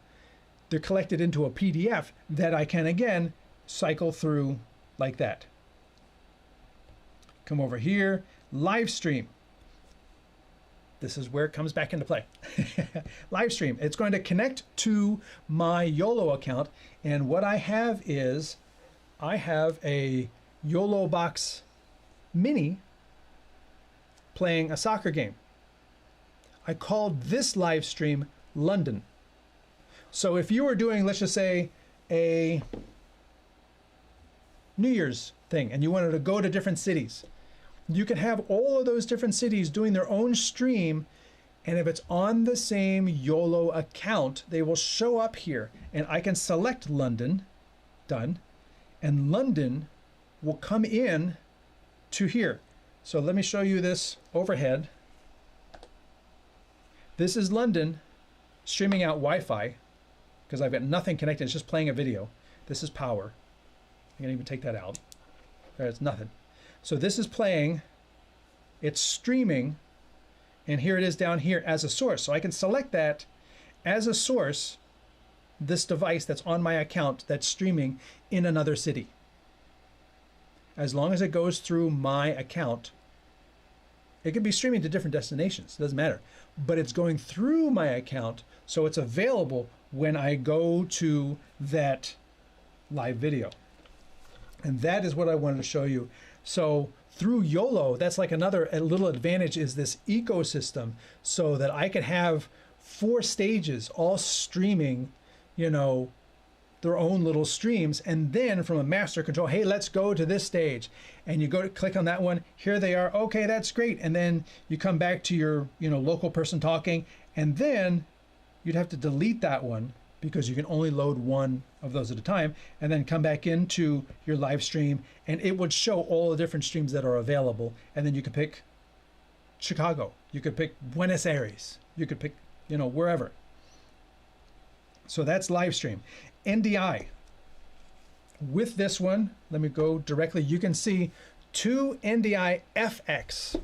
They're collected into a PDF that I can, again, cycle through like that. Come over here, live stream. This is where it comes back into play. Live stream. It's going to connect to my YOLO account. And what I have is, I have a YoloBox Mini playing a soccer game. I called this live stream London. So if you were doing, let's just say, a New Year's thing, and you wanted to go to different cities, you can have all of those different cities doing their own stream, and if it's on the same YOLO account, they will show up here, and I can select London, done, and London will come in to here. So let me show you this overhead. This is London streaming out Wi-Fi because I've got nothing connected, it's just playing a video. This is power. I can even take that out. There's nothing. So this is playing, it's streaming, and here it is down here as a source. So I can select that as a source, this device that's on my account that's streaming in another city. As long as it goes through my account, it could be streaming to different destinations, it doesn't matter. But it's going through my account, so it's available when I go to that live video. And that is what I wanted to show you. So through YOLO, that's like another a little advantage is this ecosystem, so that I could have 4 stages all streaming, you know, their own little streams, and then from a master control, hey, let's go to this stage, and you go to click on that one, here they are, okay, that's great, and then you come back to your, you know, local person talking, and then you'd have to delete that one because you can only load one of those at a time, and then come back into your live stream, and it would show all the different streams that are available, and then you could pick Chicago, you could pick Buenos Aires, you could pick, you know, wherever. So that's live stream. NDI. With this one, let me go directly. You can see 2 NDI FX.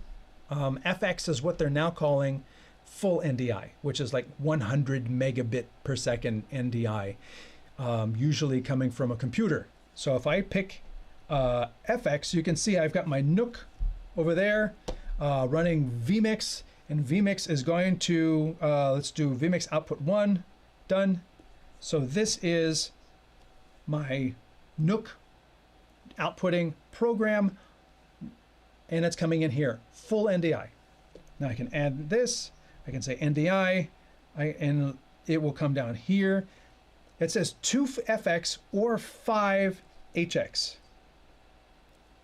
FX is what they're now calling full NDI, which is like 100 megabit per second NDI, usually coming from a computer. So if I pick FX, you can see I've got my Nook over there running vMix, and vMix is going to, let's do vMix output 1, done. So this is my Nook outputting program, and it's coming in here, full NDI. Now I can add this, I can say NDI, and it will come down here. It says 2 FX or 5 HX.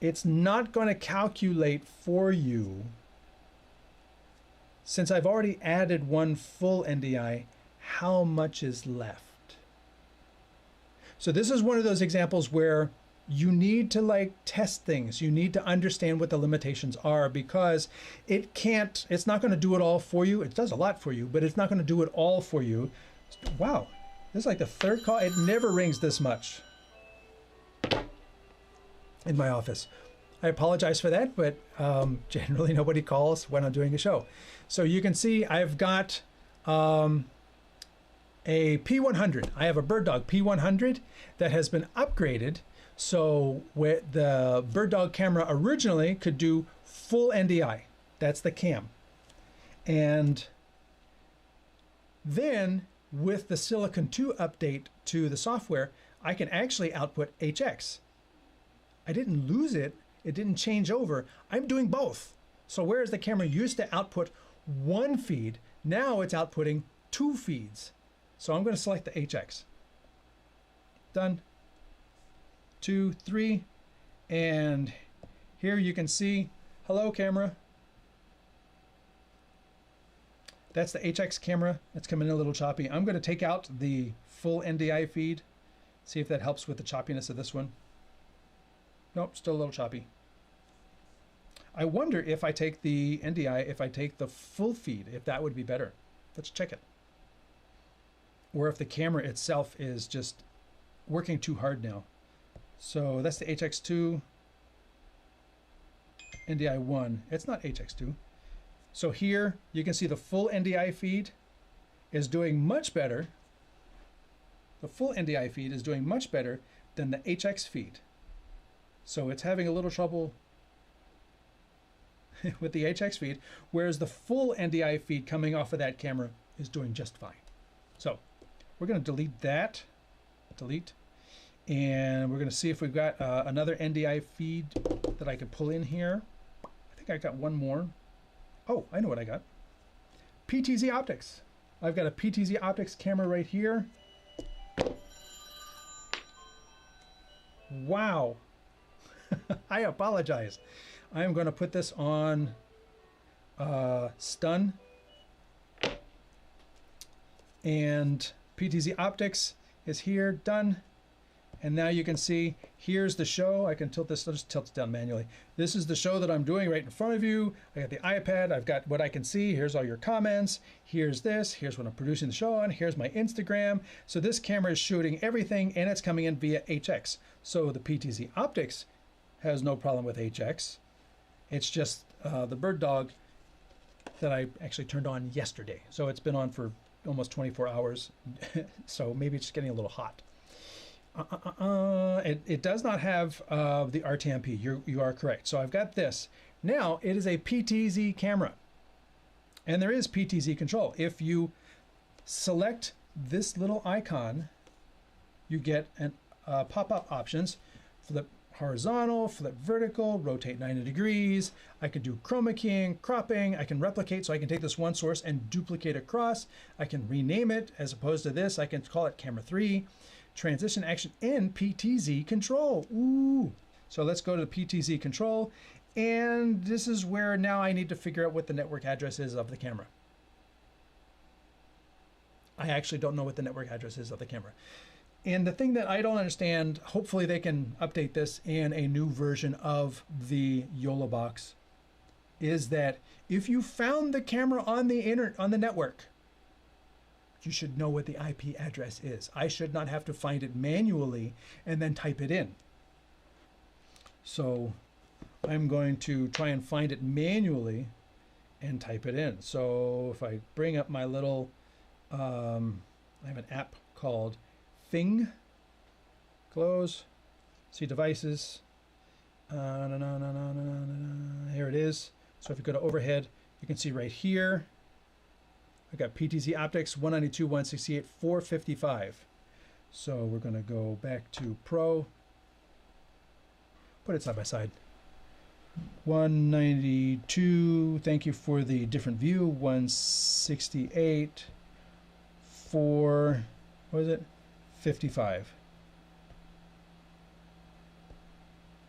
It's not going to calculate for you, since I've already added 1 full NDI, how much is left. So this is one of those examples where you need to like test things. You need to understand what the limitations are, because it's not going to do it all for you. It does a lot for you, but it's not going to do it all for you. Wow, this is like the 3rd call. It never rings this much in my office. I apologize for that, but generally nobody calls when I'm doing a show. So you can see I've got a P100. I have a BirdDog P100 that has been upgraded. So where the BirdDog camera originally could do full NDI. That's the cam. And then with the Silicon 2 update to the software, I can actually output HX. I didn't lose it. It didn't change over. I'm doing both. So whereas the camera used to output 1 feed, now it's outputting 2 feeds. So I'm going to select the HX. Done. 2, 3, and here you can see, hello camera. That's the HX camera. It's coming in a little choppy. I'm going to take out the full NDI feed. See if that helps with the choppiness of this one. Nope, still a little choppy. I wonder if I take the NDI, if I take the full feed, if that would be better. Let's check it. Or if the camera itself is just working too hard now. So that's the HX2, NDI 1. It's not HX2. So here you can see the full NDI feed is doing much better. The full NDI feed is doing much better than the HX feed. So it's having a little trouble with the HX feed, whereas the full NDI feed coming off of that camera is doing just fine. So we're going to delete that. Delete. And we're going to see if we've got another NDI feed that I could pull in here. I think I got one more. Oh, I know what I got. PTZ Optics. I've got a PTZ Optics camera right here. Wow. I apologize. I am going to put this on stun. And PTZ Optics is here, done. And now you can see, here's the show. I can tilt this, I'll just tilt it down manually. This is the show that I'm doing right in front of you. I got the iPad, I've got what I can see. Here's all your comments. Here's this, here's what I'm producing the show on. Here's my Instagram. So this camera is shooting everything and it's coming in via HX. So the PTZ Optics has no problem with HX. It's just the BirdDog that I actually turned on yesterday. So it's been on for almost 24 hours. So maybe it's getting a little hot. It does not have the RTMP. You are correct. So I've got this. Now it is a PTZ camera. And there is PTZ control. If you select this little icon, you get an pop-up options. horizontal, flip vertical, rotate 90 degrees. I can do chroma keying, cropping. I can replicate, so I can take this one source and duplicate across. I can rename it as opposed to this. I can call it camera 3. Transition action and PTZ control. Ooh. So let's go to the PTZ control. And this is where now I need to figure out what the network address is of the camera. I actually don't know what the network address is of the camera. And the thing that I don't understand, hopefully they can update this in a new version of the YoloBox, is that if you found the camera on the network, you should know what the IP address is. I should not have to find it manually and then type it in. So I'm going to try and find it manually and type it in. So if I bring up my little, I have an app called Thing, close, see devices, here it is. So if you go to overhead, you can see right here, I got PTZ optics 192, 168, 455. So we're going to go back to Pro, put it side by side. 192, thank you for the different view. 168, 4, what is it? 55.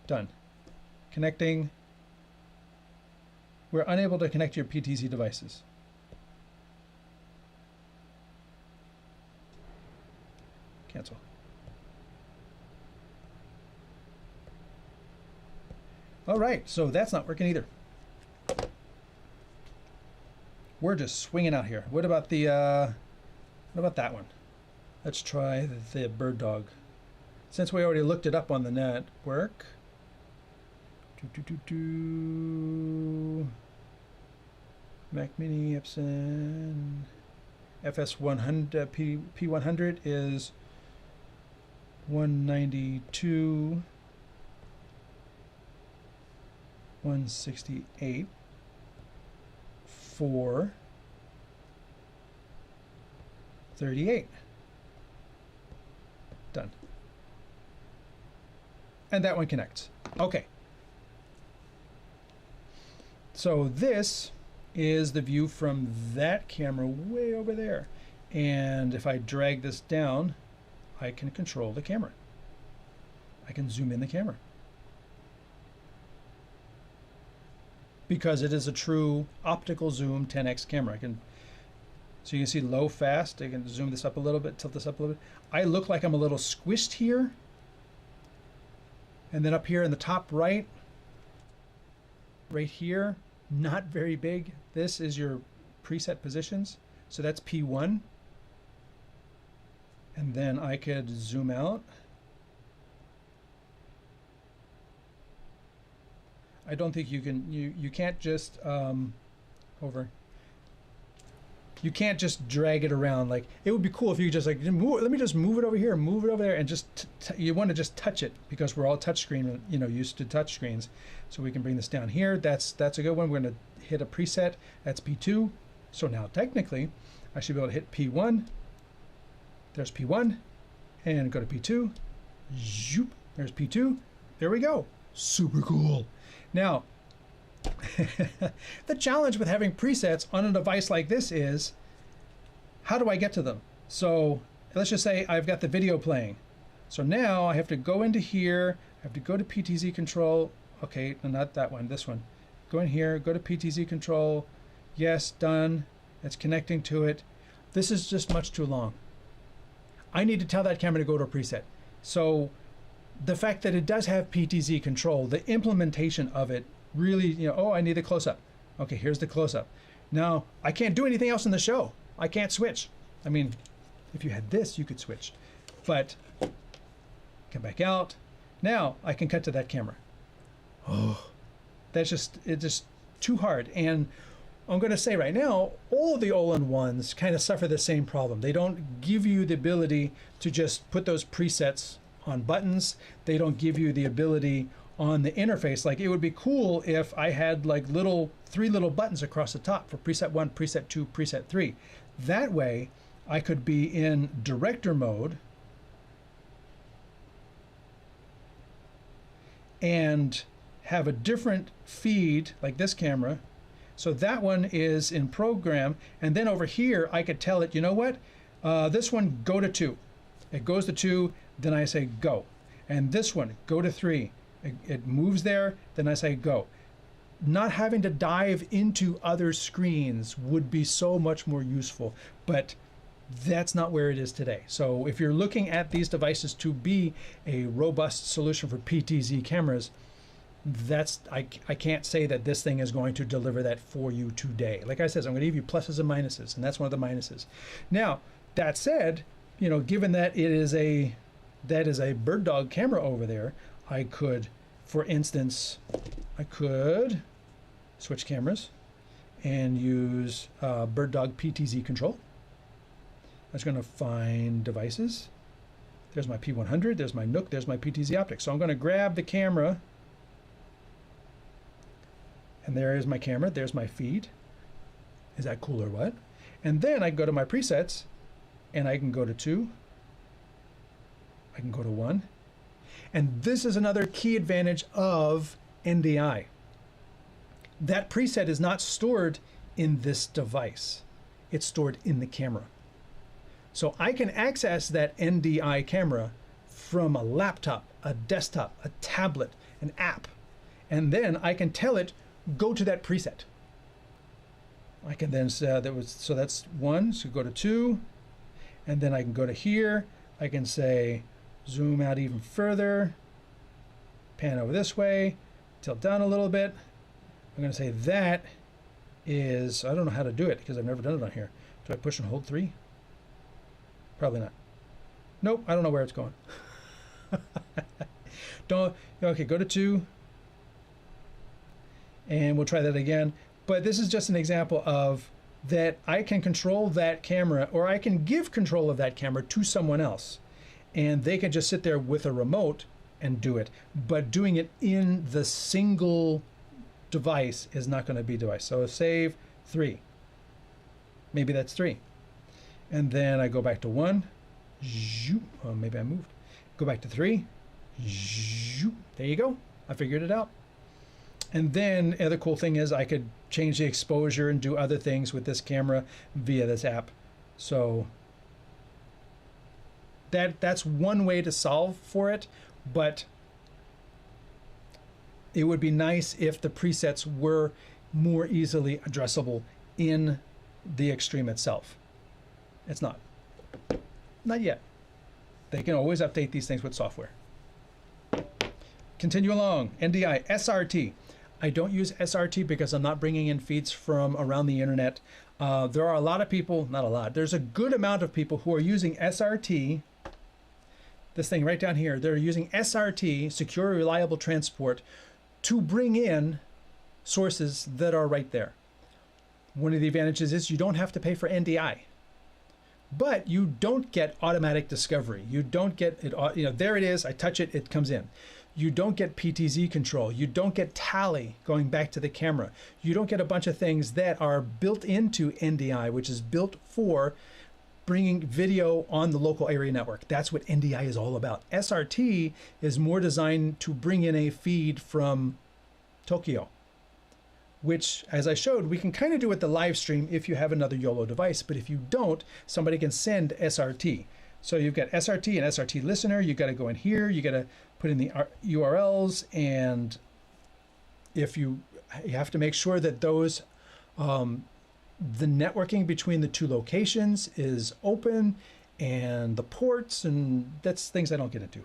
Done. Connecting. We're unable to connect your PTZ devices. Cancel. All right, so that's not working either. We're just swinging out here. What about the what about that one? Let's try the bird dog. Since we already looked it up on the network. Mac Mini, Epson, FS100, P100 is 192, 168, 4, 38. Done. And that one connects. Okay. So this is the view from that camera way over there. And if I drag this down, I can control the camera. I can zoom in the camera. Because it is a true optical zoom 10x camera. So you can see low, fast. I can zoom this up a little bit, tilt this up a little bit. I look like I'm a little squished here. And then up here in the top right here, not very big. This is your preset positions. So that's P1. And then I could zoom out. I don't think you can, you can't just, you can't just drag it around. Like, it would be cool if you just like, let me just move it over here, move it over there, and just, you want to just touch it because we're all touchscreen, used to touch screens. So we can bring this down here. That's a good one. We're going to hit a preset. That's P2. So now technically, I should be able to hit P1. There's P1. And go to P2. Zoop. There's P2. There we go. Super cool. Now, the challenge with having presets on a device like this is, how do I get to them? So let's just say I've got the video playing. So now I have to go into here, I have to go to PTZ control. Okay, no, not that one, this one. Go in here, go to PTZ control. Yes, done. It's connecting to it. This is just much too long. I need to tell that camera to go to a preset. So the fact that it does have PTZ control, the implementation of it really, oh, I need the close-up. Okay, here's the close-up. Now, I can't do anything else in the show. I can't switch. I mean, if you had this, you could switch. But, come back out. Now, I can cut to that camera. Oh, it's just too hard. And I'm going to say right now, all of the all-in-ones kind of suffer the same problem. They don't give you the ability to just put those presets on buttons. They don't give you the ability on the interface. Like, it would be cool if I had like three little buttons across the top for preset 1, preset 2, preset 3. That way I could be in director mode and have a different feed like this camera. So that one is in program, and then over here I could tell it, you know what, this one go to 2. It goes to 2, then I say go. And this one go to 3. It moves there, then I say go. Not having to dive into other screens would be so much more useful, but that's not where it is today. So if you're looking at these devices to be a robust solution for PTZ cameras, I can't say that this thing is going to deliver that for you today. Like I said, I'm going to give you pluses and minuses, and that's one of the minuses. Now, that said, you know, given that is a bird dog camera over there, I could, for instance, I could switch cameras and use bird dog PTZ control. I was going to find devices. There's my P100, there's my Nook, there's my PTZ optics. So I'm going to grab the camera, and there is my camera, there's my feed. Is that cool or what? And then I go to my presets, and I can go to 2. I can go to 1. And this is another key advantage of NDI. That preset is not stored in this device. It's stored in the camera. So I can access that NDI camera from a laptop, a desktop, a tablet, an app, and then I can tell it, go to that preset. I can then say so that's 1, so go to 2, and then I can go to here. I can say zoom out even further, pan over this way, tilt down a little bit. I'm going to say that is, I don't know how to do it because I've never done it on here. Do I push and hold 3? Probably not. Nope, I don't know where it's going. Okay, go to 2. And we'll try that again. But this is just an example of that I can control that camera, or I can give control of that camera to someone else. And they can just sit there with a remote and do it. But doing it in the single device is not going to be device. So save 3. Maybe that's 3. And then I go back to 1. Oh, maybe I moved. Go back to 3. There you go. I figured it out. And then the other cool thing is I could change the exposure and do other things with this camera via this app. So that's one way to solve for it, but it would be nice if the presets were more easily addressable in the Extreme itself. It's not. Not yet. They can always update these things with software. Continue along. NDI, SRT. I don't use SRT because I'm not bringing in feeds from around the internet. There are a lot of people, not a lot, there's a good amount of people who are using SRT, this thing right down here, they're using SRT, Secure Reliable Transport, to bring in sources that are right there. One of the advantages is you don't have to pay for NDI. But you don't get automatic discovery. You don't get it, you know, there it is, I touch it, it comes in. You don't get PTZ control. You don't get tally going back to the camera. You don't get a bunch of things that are built into NDI, which is built for bringing video on the local area network. That's what NDI is all about. SRT is more designed to bring in a feed from Tokyo, which, as I showed, we can kind of do with the live stream if you have another YOLO device, but if you don't, somebody can send SRT. So you've got SRT and SRT listener. You got to go in here. You got to put in the URLs, and if you have to make sure that those the networking between the two locations is open, and the ports, and that's things I don't get into.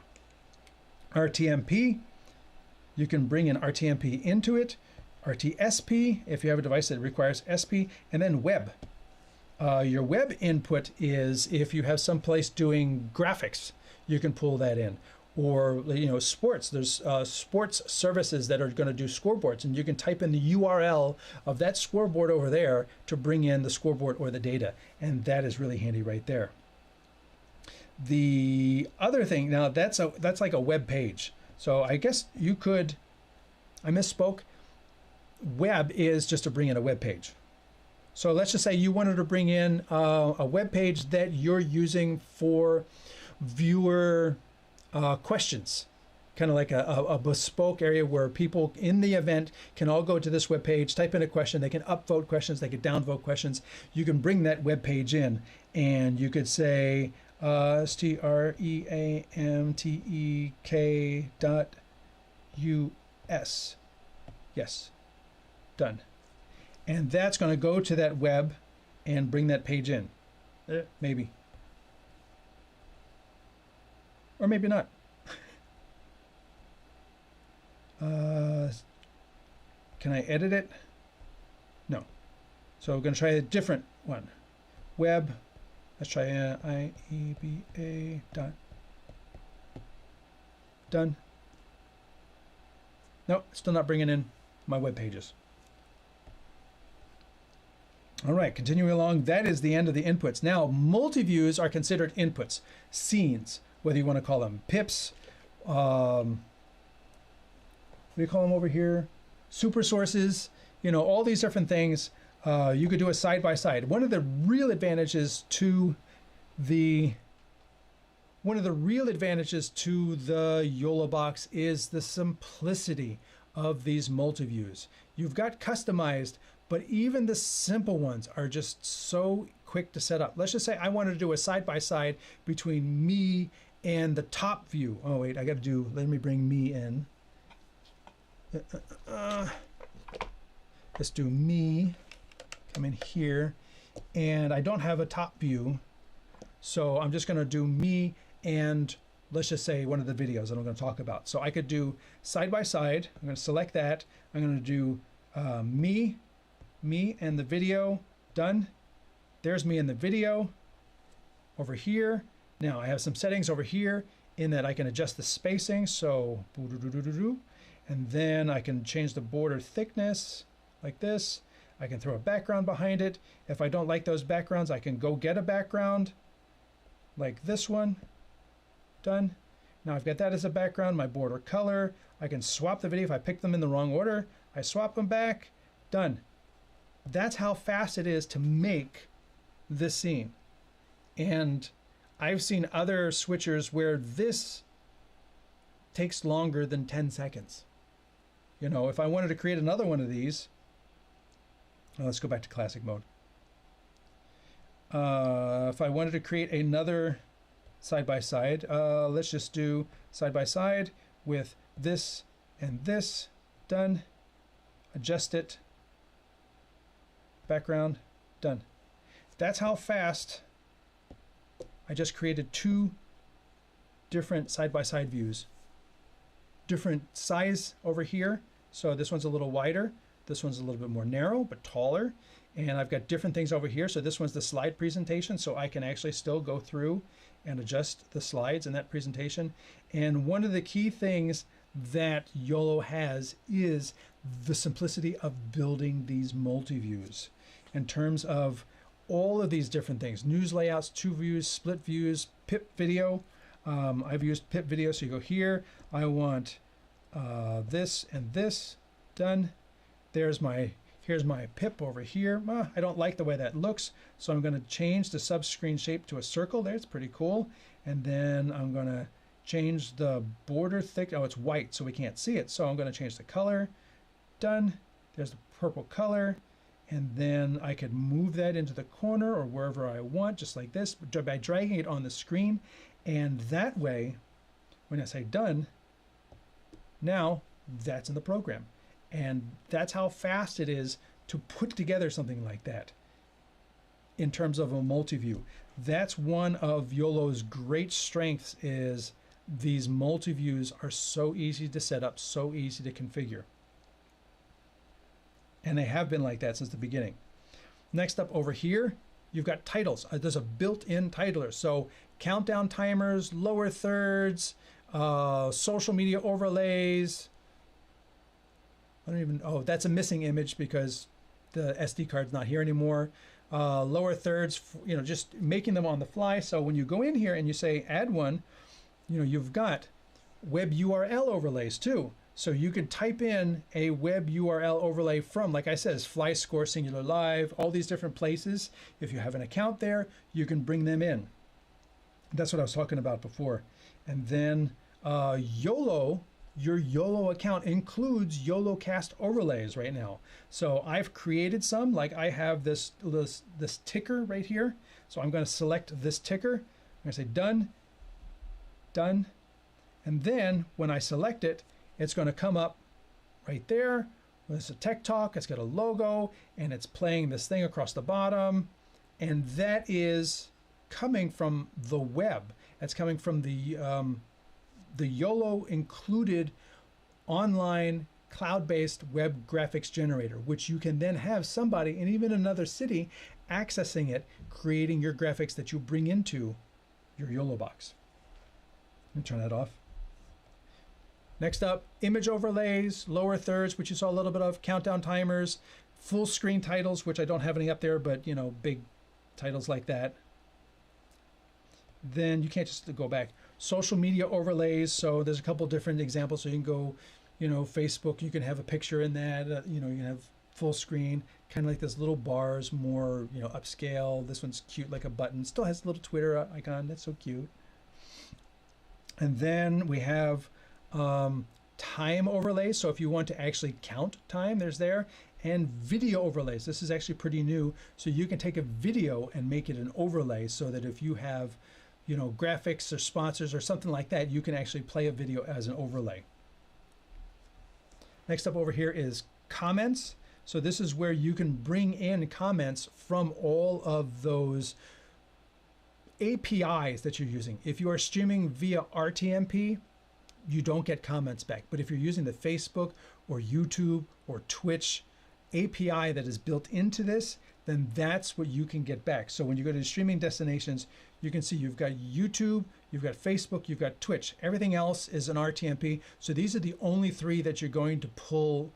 RTMP, you can bring in RTMP into it. RTSP, if you have a device that requires SP, and then web. Your web input is if you have some place doing graphics, you can pull that in. Or, you know, sports, there's sports services that are going to do scoreboards, and you can type in the URL of that scoreboard over there to bring in the scoreboard or the data, and that is really handy right there. The other thing, now that's like a web page. So I guess you could, I misspoke. Web is just to bring in a web page. So let's just say you wanted to bring in a web page that you're using for viewer questions. kind of like a bespoke area where people in the event can all go to this web page, type in a question, they can upvote questions, they can downvote questions. You can bring that web page in, and you could say streamtek.us. Yes, done. And that's going to go to that web and bring that page in. Maybe. Or maybe not. Can I edit it? No. So we're going to try a different one. Web. Let's try IEBA dot. Done. No, still not bringing in my web pages. All right, continuing along, that is the end of the inputs. Now, multi-views are considered inputs, scenes, whether you want to call them pips, what do you call them over here? Super sources, you know, all these different things. You could do a side-by-side. One of the real advantages to the YoloBox is the simplicity of these multi-views. You've got customized, but even the simple ones are just so quick to set up. Let's just say I wanted to do a side-by-side between me and the top view. Oh wait, I got to do, let me bring me in. Let's do me, come in here, and I don't have a top view, so I'm just going to do me and let's just say one of the videos that I'm going to talk about. So I could do side-by-side. I'm going to select that. I'm going to do me and the video, done. There's me in the video over here. Now I have some settings over here in that I can adjust the spacing. So, and then I can change the border thickness like this. I can throw a background behind it. If I don't like those backgrounds, I can go get a background like this one, done. Now I've got that as a background, my border color. I can swap the video. If I pick them in the wrong order, I swap them back, done. That's how fast it is to make this scene. And I've seen other switchers where this takes longer than 10 seconds. You know, if I wanted to create another one of these, let's go back to classic mode. If I wanted to create another side-by-side, let's just do side-by-side with this and this, done. Adjust it. Background, done. That's how fast I just created two different side-by-side views. Different size over here. So this one's a little wider. This one's a little bit more narrow, but taller. And I've got different things over here. So this one's the slide presentation. So I can actually still go through and adjust the slides in that presentation. And one of the key things that YOLO has is the simplicity of building these multi-views in terms of all of these different things. News layouts, two views, split views, pip video. I've used pip video, so you go here. I want this and this, done. Here's my pip over here. I don't like the way that looks, so I'm going to change the sub-screen shape to a circle there. It's pretty cool. And then I'm going to change the border thick. Oh, it's white, so we can't see it. So I'm going to change the color. Done. There's the purple color. And then I could move that into the corner or wherever I want, just like this, by dragging it on the screen. And that way, when I say done, now that's in the program. And that's how fast it is to put together something like that in terms of a multi-view. That's one of YOLO's great strengths, is these multi-views are so easy to set up, so easy to configure. And they have been like that since the beginning. Next up over here, you've got titles. There's a built-in titler. So countdown timers, lower thirds, social media overlays. I don't even, oh, that's a missing image because the SD card's not here anymore. Lower thirds, you know, just making them on the fly. So when you go in here and you say add one, you know, you've got web URL overlays too. So you could type in a web URL overlay from, like I said, it's Fly Score, Singular Live, all these different places. If you have an account there, you can bring them in. That's what I was talking about before. And then YOLO your YOLO account includes YOLOcast overlays right now. So I've created some, like I have this ticker right here. So I'm going to select this ticker. I'm going to say done, done. And then when I select it, it's going to come up right there. There's a Tech Talk, it's got a logo, and it's playing this thing across the bottom. And that is coming from the web. That's coming from the YOLO included online cloud-based web graphics generator, which you can then have somebody in even another city accessing it, creating your graphics that you bring into your YoloBox. Let me turn that off. Next up, image overlays, lower thirds, which you saw a little bit of, countdown timers, full screen titles, which I don't have any up there, but you know, big titles like that. Then you can't just go back. Social media overlays, so there's a couple different examples. So you can go, you know, Facebook, you can have a picture in that, you know, you can have full screen, kind of like this little bars, more, you know, upscale. This one's cute, like a button. Still has a little Twitter icon, that's so cute. And then we have time overlays, so if you want to actually count time, there's there. And video overlays, this is actually pretty new, so you can take a video and make it an overlay, so that if you have, you know, graphics or sponsors or something like that, you can actually play a video as an overlay. Next up over here is comments. So this is where you can bring in comments from all of those APIs that you're using. If you are streaming via RTMP, you don't get comments back. But if you're using the Facebook or YouTube or Twitch API that is built into this, then that's what you can get back. So when you go to the streaming destinations, you can see you've got YouTube, you've got Facebook, you've got Twitch. Everything else is an RTMP. So these are the only three that you're going to pull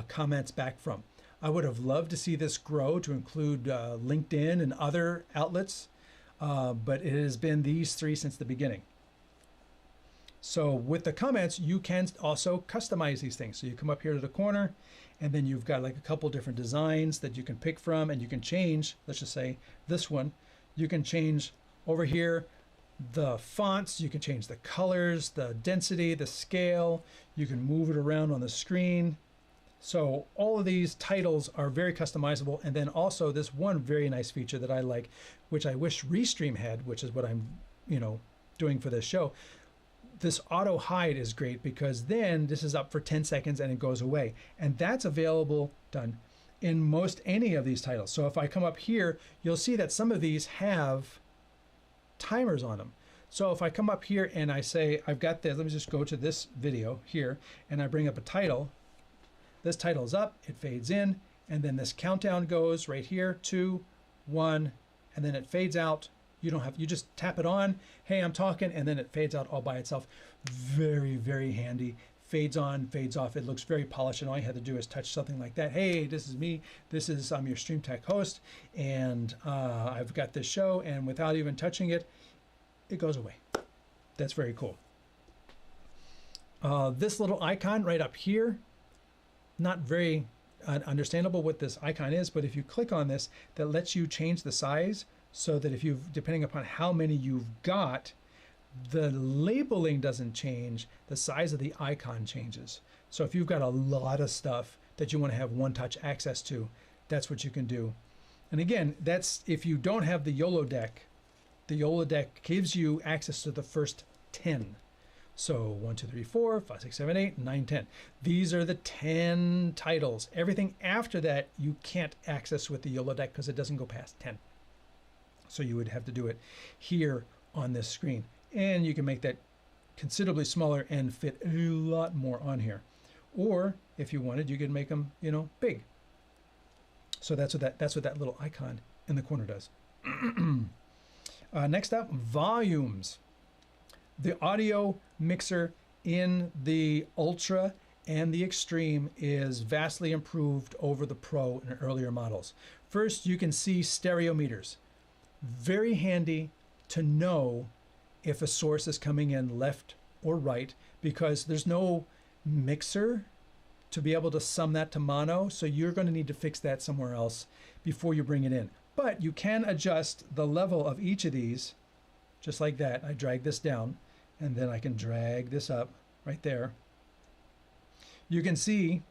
comments back from. I would have loved to see this grow to include LinkedIn and other outlets, but it has been these three since the beginning. So with the comments, you can also customize these things. So you come up here to the corner, and then you've got like a couple different designs that you can pick from, and you can change, let's just say this one, you can change over here the fonts, you can change the colors, the density, the scale, you can move it around on the screen. So all of these titles are very customizable. And then also this one very nice feature that I like, which I wish Restream had, which is what I'm, you know, doing for this show. This auto hide is great, because then this is up for 10 seconds and it goes away. And that's available, done, in most any of these titles. So if I come up here, you'll see that some of these have timers on them. So if I come up here and I say, I've got this, let me just go to this video here, and I bring up a title. This title is up, it fades in, and then this countdown goes right here, 2, 1, and then it fades out. You don't have, you just tap it on, hey, I'm talking, and then it fades out all by itself. Very, very handy. Fades on, fades off. It looks very polished, and all you had to do is touch something like that. Hey, this is me. I'm your StreamTek host, and I've got this show, and without even touching it, it goes away. That's very cool. This little icon right up here, not very understandable what this icon is, but if you click on this, that lets you change the size, so that if you've, depending upon how many you've got, the labeling doesn't change, the size of the icon changes. So if you've got a lot of stuff that you want to have one-touch access to, that's what you can do. And again, that's if you don't have the YOLO deck. The YOLO deck gives you access to the first 10. So 1, 2, 3, 4, 5, 6, 7, 8, 9, 10. These are the 10 titles. Everything after that you can't access with the YOLO deck because it doesn't go past 10. So you would have to do it here on this screen. And you can make that considerably smaller and fit a lot more on here. Or if you wanted, you could make them, you know, big. So that's what that little icon in the corner does. Next up, volumes. The audio mixer in the Ultra and the Extreme is vastly improved over the Pro and earlier models. First, you can see stereo meters. Very handy to know if a source is coming in left or right, because there's no mixer to be able to sum that to mono, so you're going to need to fix that somewhere else before you bring it in. But you can adjust the level of each of these just like that. I drag this down, and then I can drag this up right there, You can see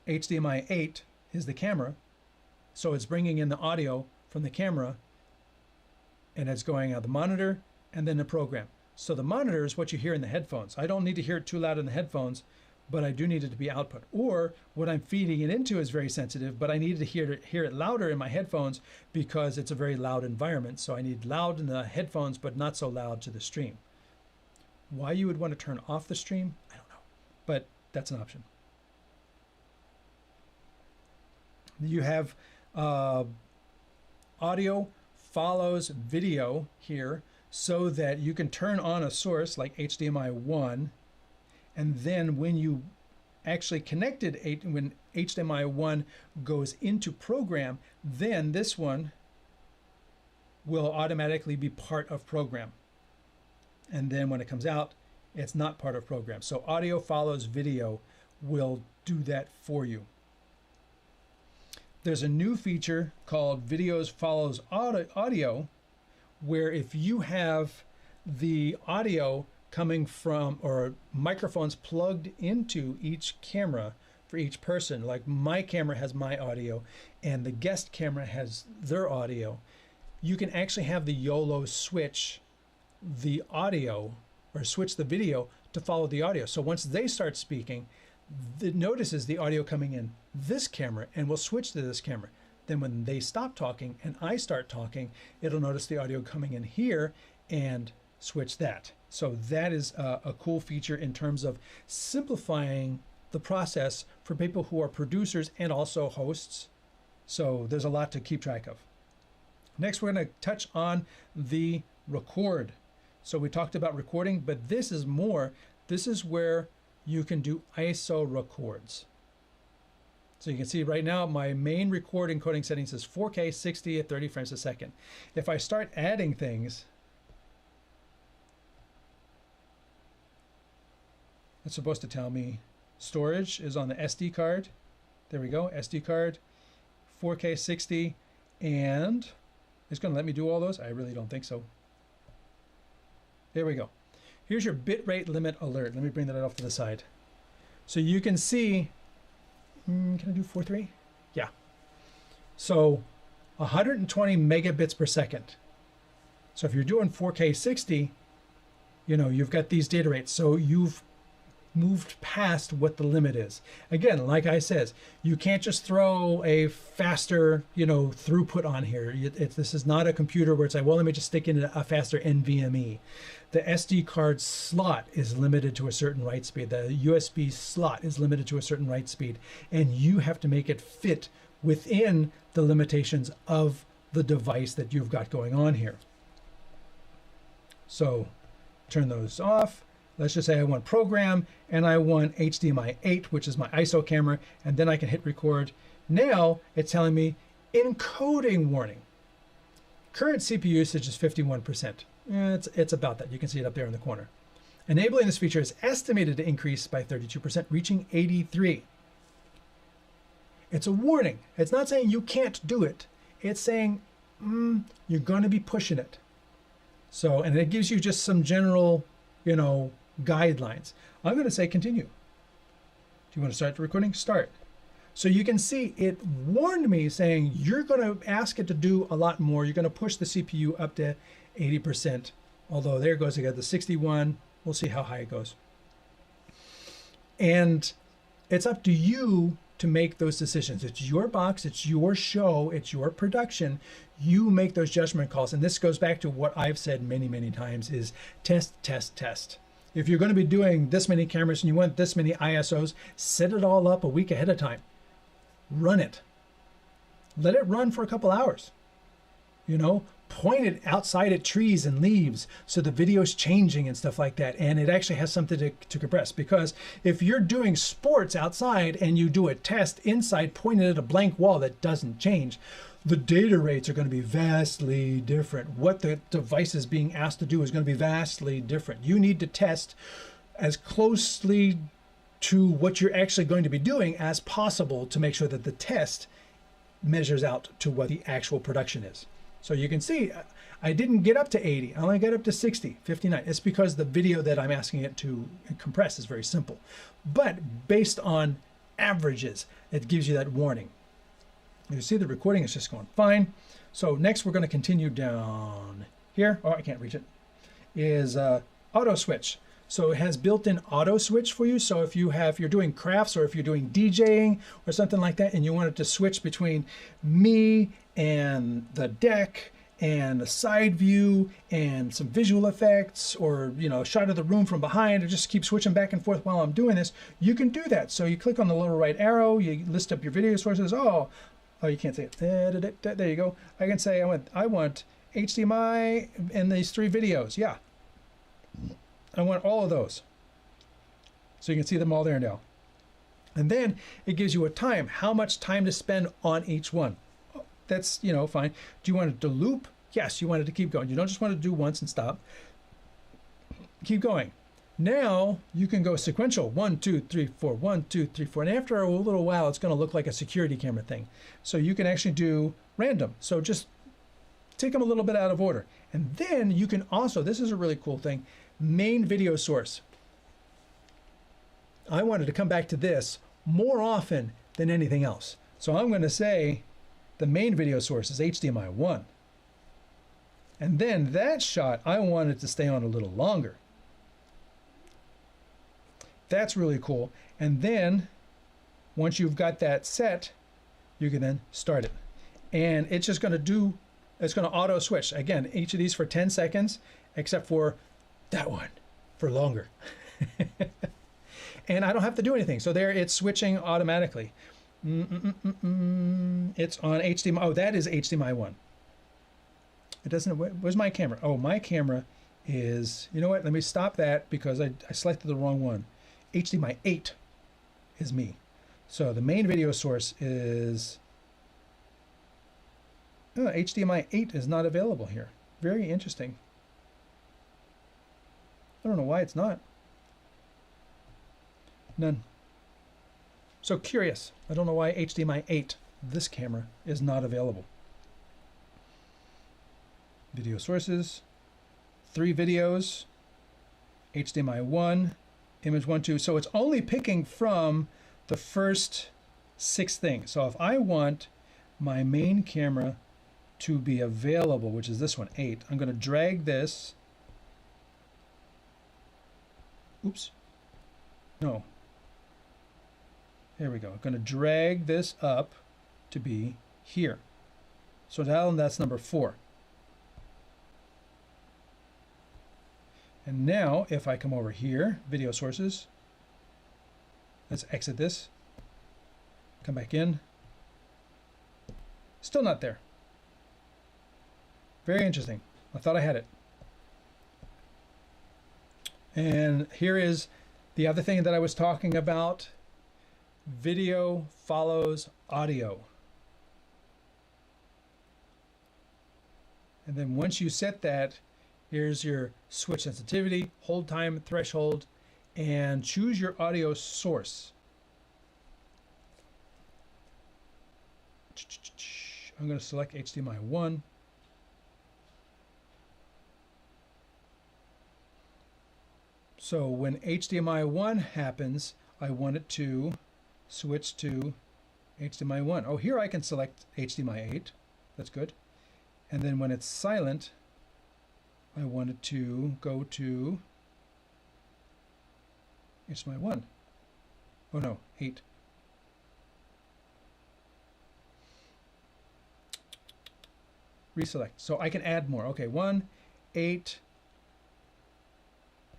HDMI 8 is the camera. So it's bringing in the audio from the camera and it's going out the monitor and then the program. So the monitor is what you hear in the headphones. I don't need to hear it too loud in the headphones, but I do need it to be output. Or what I'm feeding it into is very sensitive, but I need to hear it louder in my headphones because it's a very loud environment. So I need loud in the headphones, but not so loud to the stream. Why you would want to turn off the stream, I don't know, but that's an option. You have audio follows video here so that you can turn on a source like HDMI 1, and then when you actually connected, when HDMI 1 goes into program, then this one will automatically be part of program. And then when it comes out, it's not part of program. So audio follows video will do that for you. There's a new feature called Videos Follows Audio, where if you have the audio coming from, or microphones plugged into each camera for each person, like my camera has my audio and the guest camera has their audio, you can actually have the YOLO switch the audio or switch the video to follow the audio. So once they start speaking, it notices the audio coming in this camera and will switch to this camera. Then when they stop talking and I start talking, it'll notice the audio coming in here and switch that. So that is a cool feature in terms of simplifying the process for people who are producers and also hosts. So there's a lot to keep track of. Next, we're going to touch on the record. So we talked about recording, but this is more. This is where you can do ISO records. So you can see right now my main record encoding settings is 4K 60 at 30 frames a second. If I start adding things, it's supposed to tell me storage is on the SD card. There we go, SD card, 4K 60, and it's going to let me do all those? I really don't think so. There we go. Here's your bitrate limit alert. Let me bring that off to the side. So you can see, can I do 4.3? Yeah. So 120 megabits per second. So if you're doing 4K 60, you know, you've got these data rates. So you've moved past what the limit is. Again, like I says, you can't just throw a faster, you know, throughput on here. This is not a computer where it's like, well, let me just stick in a faster NVMe. The SD card slot is limited to a certain write speed. The USB slot is limited to a certain write speed, and you have to make it fit within the limitations of the device that you've got going on here. So turn those off. Let's just say I want program and I want HDMI 8, which is my ISO camera, and then I can hit record. Now it's telling me encoding warning. Current CPU usage is 51%. It's about that. You can see it up there in the corner. Enabling this feature is estimated to increase by 32%, reaching 83. It's a warning. It's not saying you can't do it. It's saying you're going to be pushing it. So, and it gives you just some general, you know, guidelines. I'm going to say continue. Do you want to start the recording? Start. So you can see it warned me saying you're going to ask it to do a lot more. You're going to push the CPU up to 80%. Although there it goes, I got the 61. We'll see how high it goes. And it's up to you to make those decisions. It's your box, it's your show, it's your production. You make those judgment calls. And this goes back to what I've said many, many times is test, test, test. If you're going to be doing this many cameras and you want this many ISOs, set it all up a week ahead of time. Run it. Let it run for a couple hours. You know, point it outside at trees and leaves so the video's changing and stuff like that. And it actually has something to compress. Because if you're doing sports outside and you do a test inside pointed at a blank wall that doesn't change, the data rates are going to be vastly different. What the device is being asked to do is going to be vastly different. You need to test as closely to what you're actually going to be doing as possible to make sure that the test measures out to what the actual production is. So you can see I didn't get up to 80. I only got up to 60, 59. It's because the video that I'm asking it to compress is very simple. But based on averages, it gives you that warning. You see the recording is just going fine. So next we're going to continue down here. Oh, I can't reach it. Is auto switch. So it has built-in auto switch for you. So if you're doing crafts or if you're doing DJing or something like that, and you want it to switch between me and the deck and the side view and some visual effects, or a shot of the room from behind, or just keep switching back and forth while I'm doing this, you can do that. So you click on the lower right arrow, you list up your video sources. Oh, you can't say it. There you go. I can say I want HDMI in these 3 videos. Yeah. I want all of those. So you can see them all there now. And then it gives you a time, how much time to spend on each one. That's, fine. Do you want it to loop? Yes, you want it to keep going. You don't just want to do once and stop. Keep going. Now you can go sequential. 1, 2, 3, 4, 1, 2, 3, 4. And after a little while, it's going to look like a security camera thing. So you can actually do random. So just take them a little bit out of order. And then you can also, this is a really cool thing, main video source. I wanted to come back to this more often than anything else. So I'm going to say the main video source is HDMI 1. And then that shot, I wanted to stay on a little longer. That's really cool. And then once you've got that set, you can then start it. And it's just going to it's going to auto switch. Again, each of these for 10 seconds, except for that one for longer. And I don't have to do anything. So there it's switching automatically. It's on HDMI. Oh, that is HDMI 1. It doesn't, where's my camera? Oh, my camera is, you know what? Let me stop that because I selected the wrong one. HDMI 8 is me. So the main video source is, HDMI 8 is not available here. Very interesting. I don't know why it's not. None. So curious. I don't know why HDMI 8, this camera, is not available. Video sources, 3 videos, HDMI 1, image 1, 2. So it's only picking from the first 6 things. So if I want my main camera to be available, which is this one, 8, I'm going to drag this. Oops. No. There we go. I'm going to drag this up to be here. So now that's number 4. And now if I come over here, video sources, let's exit this, come back in, still not there. Very interesting. I thought I had it. And here is the other thing that I was talking about. Video follows audio. And then once you set that, here's your switch sensitivity, hold time, threshold, and choose your audio source. I'm going to select HDMI 1. So when HDMI 1 happens, I want it to switch to HDMI 1. Oh, here I can select HDMI 8. That's good. And then when it's silent, I want it to go to HDMI 1. Oh no, 8. Reselect. So I can add more. Okay, 1, 8,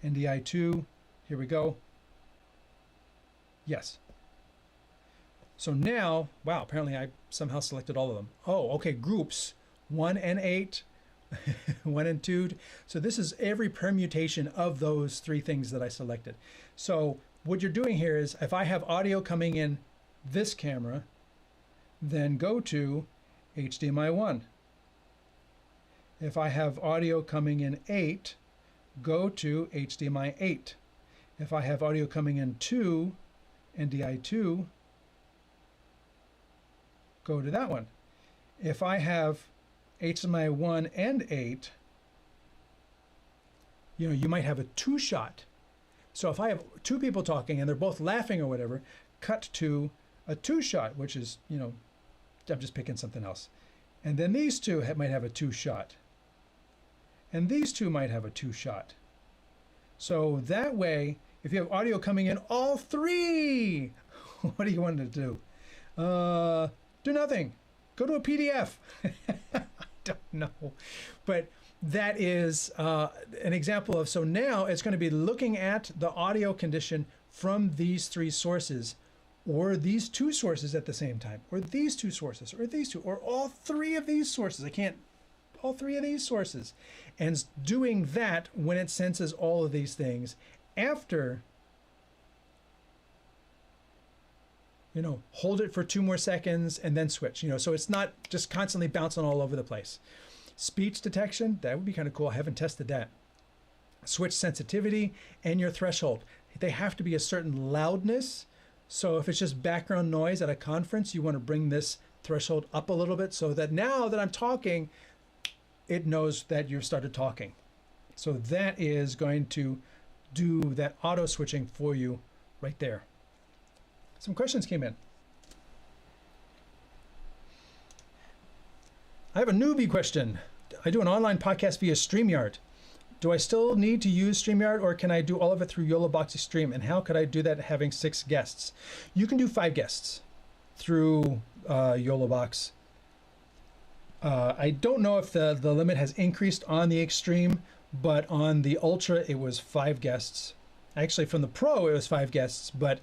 NDI 2. Here we go. Yes. So now, wow, apparently I somehow selected all of them. Oh, okay, groups, 1 and 8, 1 and 2. So this is every permutation of those 3 things that I selected. So what you're doing here is if I have audio coming in this camera, then go to HDMI 1. If I have audio coming in 8, go to HDMI 8. If I have audio coming in 2, NDI 2, go to that one. If I have HDMI 1 and 8, you know, you might have a two-shot. So if I have two people talking and they're both laughing or whatever, cut to a two-shot, which is, you know, I'm just picking something else. And then these two might have a two-shot. And these two might have a two-shot. So that way, if you have audio coming in, all three, what do you want to do? Do nothing. Go to a PDF. I don't know. But that is an example of, so now it's going to be looking at the audio condition from these three sources, or these two sources at the same time, or these two sources, or these two, or all three of these sources. All three of these sources. And doing that when it senses all of these things after, you know, hold it for 2 more seconds and then switch, you know, so it's not just constantly bouncing all over the place. Speech detection, that would be kind of cool. I haven't tested that. Switch sensitivity and your threshold. They have to be a certain loudness. So if it's just background noise at a conference, you want to bring this threshold up a little bit so that now that I'm talking, it knows that you've started talking. So that is going to do that auto switching for you right there. Some questions came in. I have a newbie question. I do an online podcast via StreamYard. Do I still need to use StreamYard, or can I do all of it through YoloBox Extreme? And how could I do that having 6 guests? You can do 5 guests through YoloBox. I don't know if the limit has increased on the Extreme, but on the Ultra it was 5 guests. Actually, from the Pro it was 5 guests, but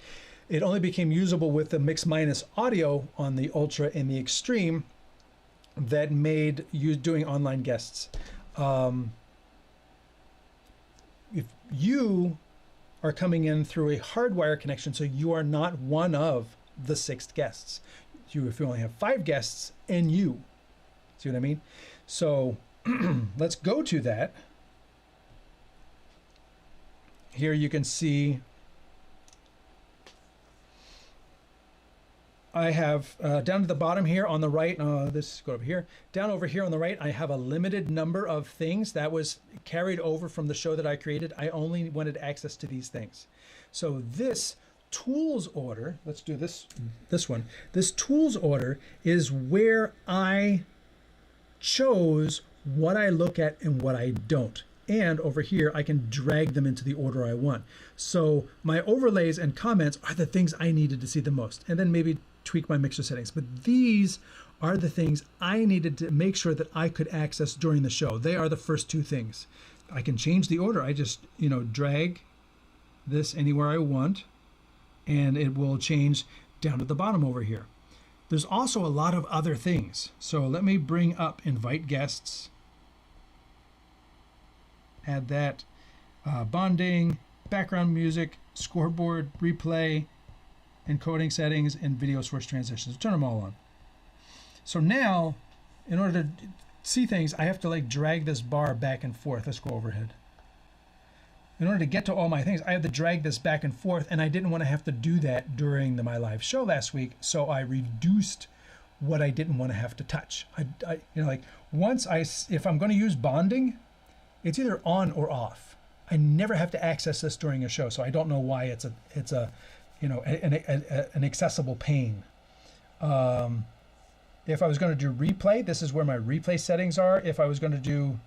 it only became usable with the mix minus audio on the Ultra and the Extreme that made you doing online guests. If you are coming in through a hardwire connection, so you are not one of the 6 guests. If you only have 5 guests and you, see what I mean? So let's go to that. Here you can see I have down to the bottom here on the right, this go over here, down over here on the right, I have a limited number of things that was carried over from the show that I created. I only wanted access to these things. So this tools order, let's do this one. This tools order is where I chose what I look at and what I don't. And over here, I can drag them into the order I want. So my overlays and comments are the things I needed to see the most. And then maybe tweak my mixer settings. But these are the things I needed to make sure that I could access during the show. They are the first 2 things. I can change the order. I just, you know, drag this anywhere I want, and it will change down to the bottom over here. There's also a lot of other things. So let me bring up invite guests. Add that, bonding, background music, scoreboard, replay, encoding settings, and video source transitions. Turn them all on. So now, in order to see things, I have to like drag this bar back and forth. Let's go overhead. In order to get to all my things, I have to drag this back and forth, and I didn't want to have to do that during my live show last week, so I reduced what I didn't want to have to touch. You know, like if I'm going to use bonding, it's either on or off. I never have to access this during a show, so I don't know why it's a you know, an accessible pain. If I was going to do replay, this is where my replay settings are. If I was going to do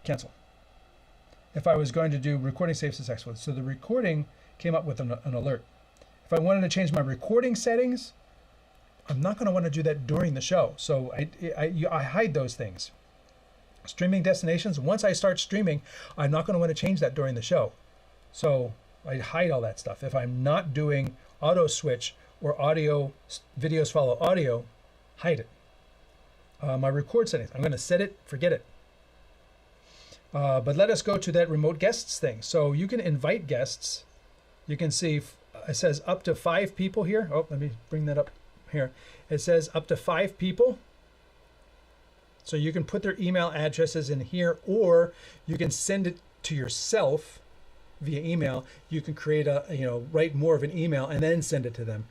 cancel. If I was going to do recording saves successfully, so the recording came up with an alert. If I wanted to change my recording settings, I'm not going to want to do that during the show, so I hide those things. Streaming destinations, once I start streaming, I'm not going to want to change that during the show. So I hide all that stuff. If I'm not doing auto switch or audio, videos follow audio, hide it. My record settings, I'm going to set it, forget it. But let us go to that remote guests thing. So you can invite guests. You can see it says up to 5 people here. Oh, let me bring that up here. It says up to 5 people. So you can put their email addresses in here, or you can send it to yourself via email, you can create a, write more of an email and then send it to them.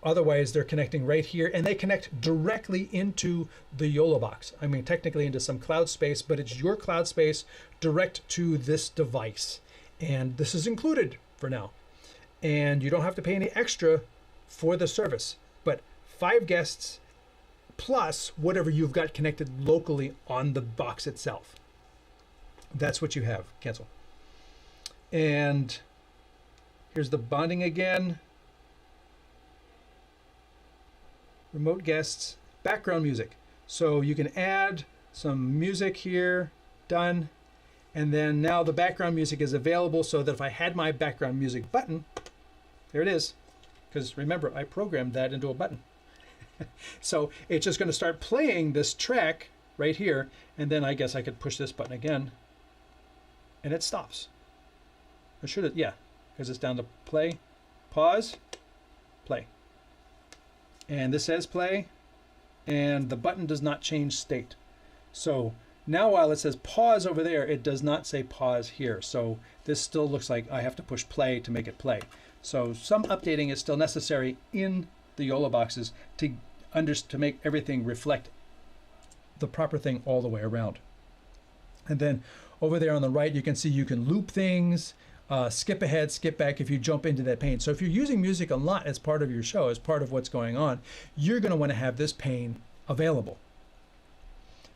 Otherwise, they're connecting right here, and they connect directly into the YoloBox. I mean, technically into some cloud space, but it's your cloud space direct to this device. And this is included for now. And you don't have to pay any extra for the service, but 5 guests plus whatever you've got connected locally on the box itself. That's what you have. Cancel. And here's the bonding again. Remote guests, background music. So you can add some music here, done. And then now the background music is available so that if I had my background music button, there it is. Because remember, I programmed that into a button. So it's just going to start playing this track right here. And then I guess I could push this button again. And it stops. Or should it? Yeah, because it's down to play, pause, play. And this says play, and the button does not change state. So now while it says pause over there, it does not say pause here. So this still looks like I have to push play to make it play. So some updating is still necessary in the YoloBoxes to make everything reflect the proper thing all the way around. And then over there on the right, you can see you can loop things, skip ahead, skip back if you jump into that pane. So if you're using music a lot as part of your show, as part of what's going on, you're going to want to have this pane available.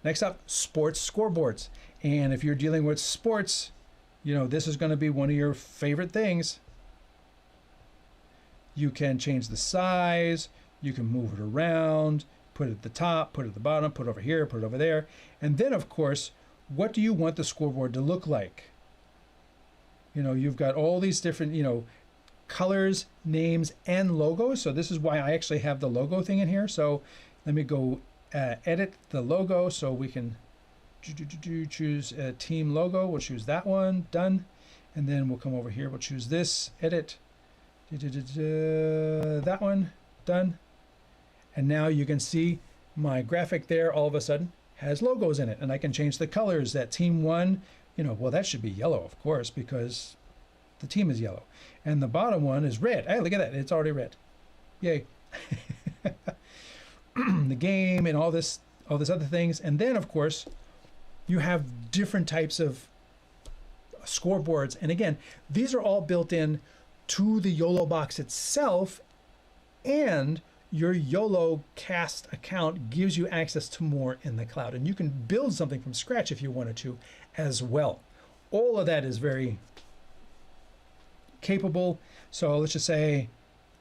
Next up, sports scoreboards. And if you're dealing with sports, this is going to be one of your favorite things. You can change the size, you can move it around, put it at the top, put it at the bottom, put it over here, put it over there. And then, of course, what do you want the scoreboard to look like? You've got all these different, colors, names, and logos. So this is why I actually have the logo thing in here. So let me go edit the logo so we can choose a team logo. We'll choose that one, done. And then we'll come over here, we'll choose this, edit, that one, done. And now you can see my graphic there all of a sudden has logos in it, and I can change the colors. That team 1, well, that should be yellow, of course, because the team is yellow. And the bottom one is red. Hey, look at that. It's already red. Yay. The game and all this other things. And then, of course, you have different types of scoreboards. And again, these are all built in to the YoloBox itself, and your YoloCast account gives you access to more in the cloud. And you can build something from scratch if you wanted to as well. All of that is very capable. So let's just say,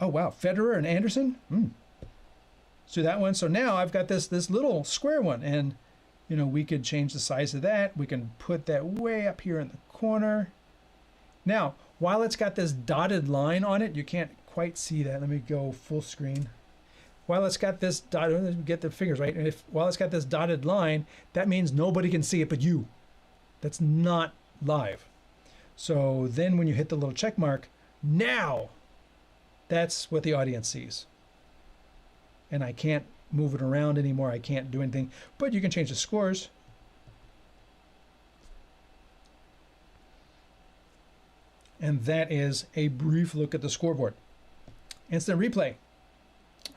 oh wow, Federer and Anderson. Let's do that one. So now I've got this little square one, and we could change the size of that. We can put that way up here in the corner. Now, while it's got this dotted line on it, you can't quite see that. Let me go full screen. While it's got this dotted, get the fingers right, and while it's got this dotted line, that means nobody can see it but you. That's not live. So then when you hit the little check mark, now that's what the audience sees. And I can't move it around anymore. I can't do anything, but you can change the scores. And that is a brief look at the scoreboard. Instant replay.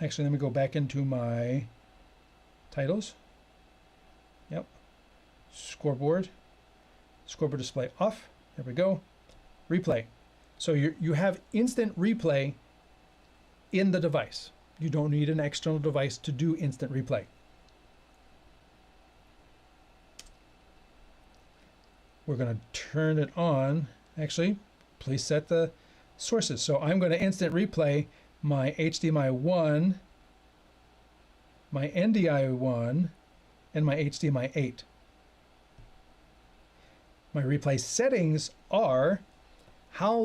Actually, let me go back into my titles. Yep. Scoreboard. Scoreboard display off. There we go. Replay. So you have instant replay in the device. You don't need an external device to do instant replay. We're going to turn it on. Actually, please set the sources. So I'm going to instant replay my HDMI 1, my NDI 1, and my HDMI 8. My replay settings are how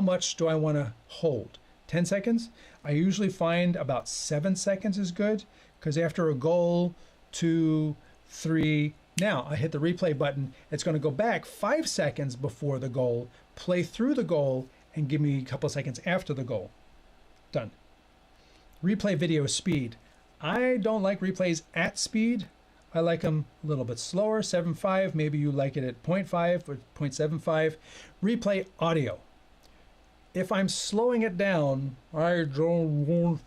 much do I want to hold? 10 seconds? I usually find about 7 seconds is good, because after a goal, 2, 3, now I hit the replay button, it's going to go back 5 seconds before the goal, play through the goal, and give me a couple seconds after the goal. Done. Replay video speed. I don't like replays at speed. I like them a little bit slower, 7.5. Maybe you like it at 0.5 or 0.75. Replay audio. If I'm slowing it down, I don't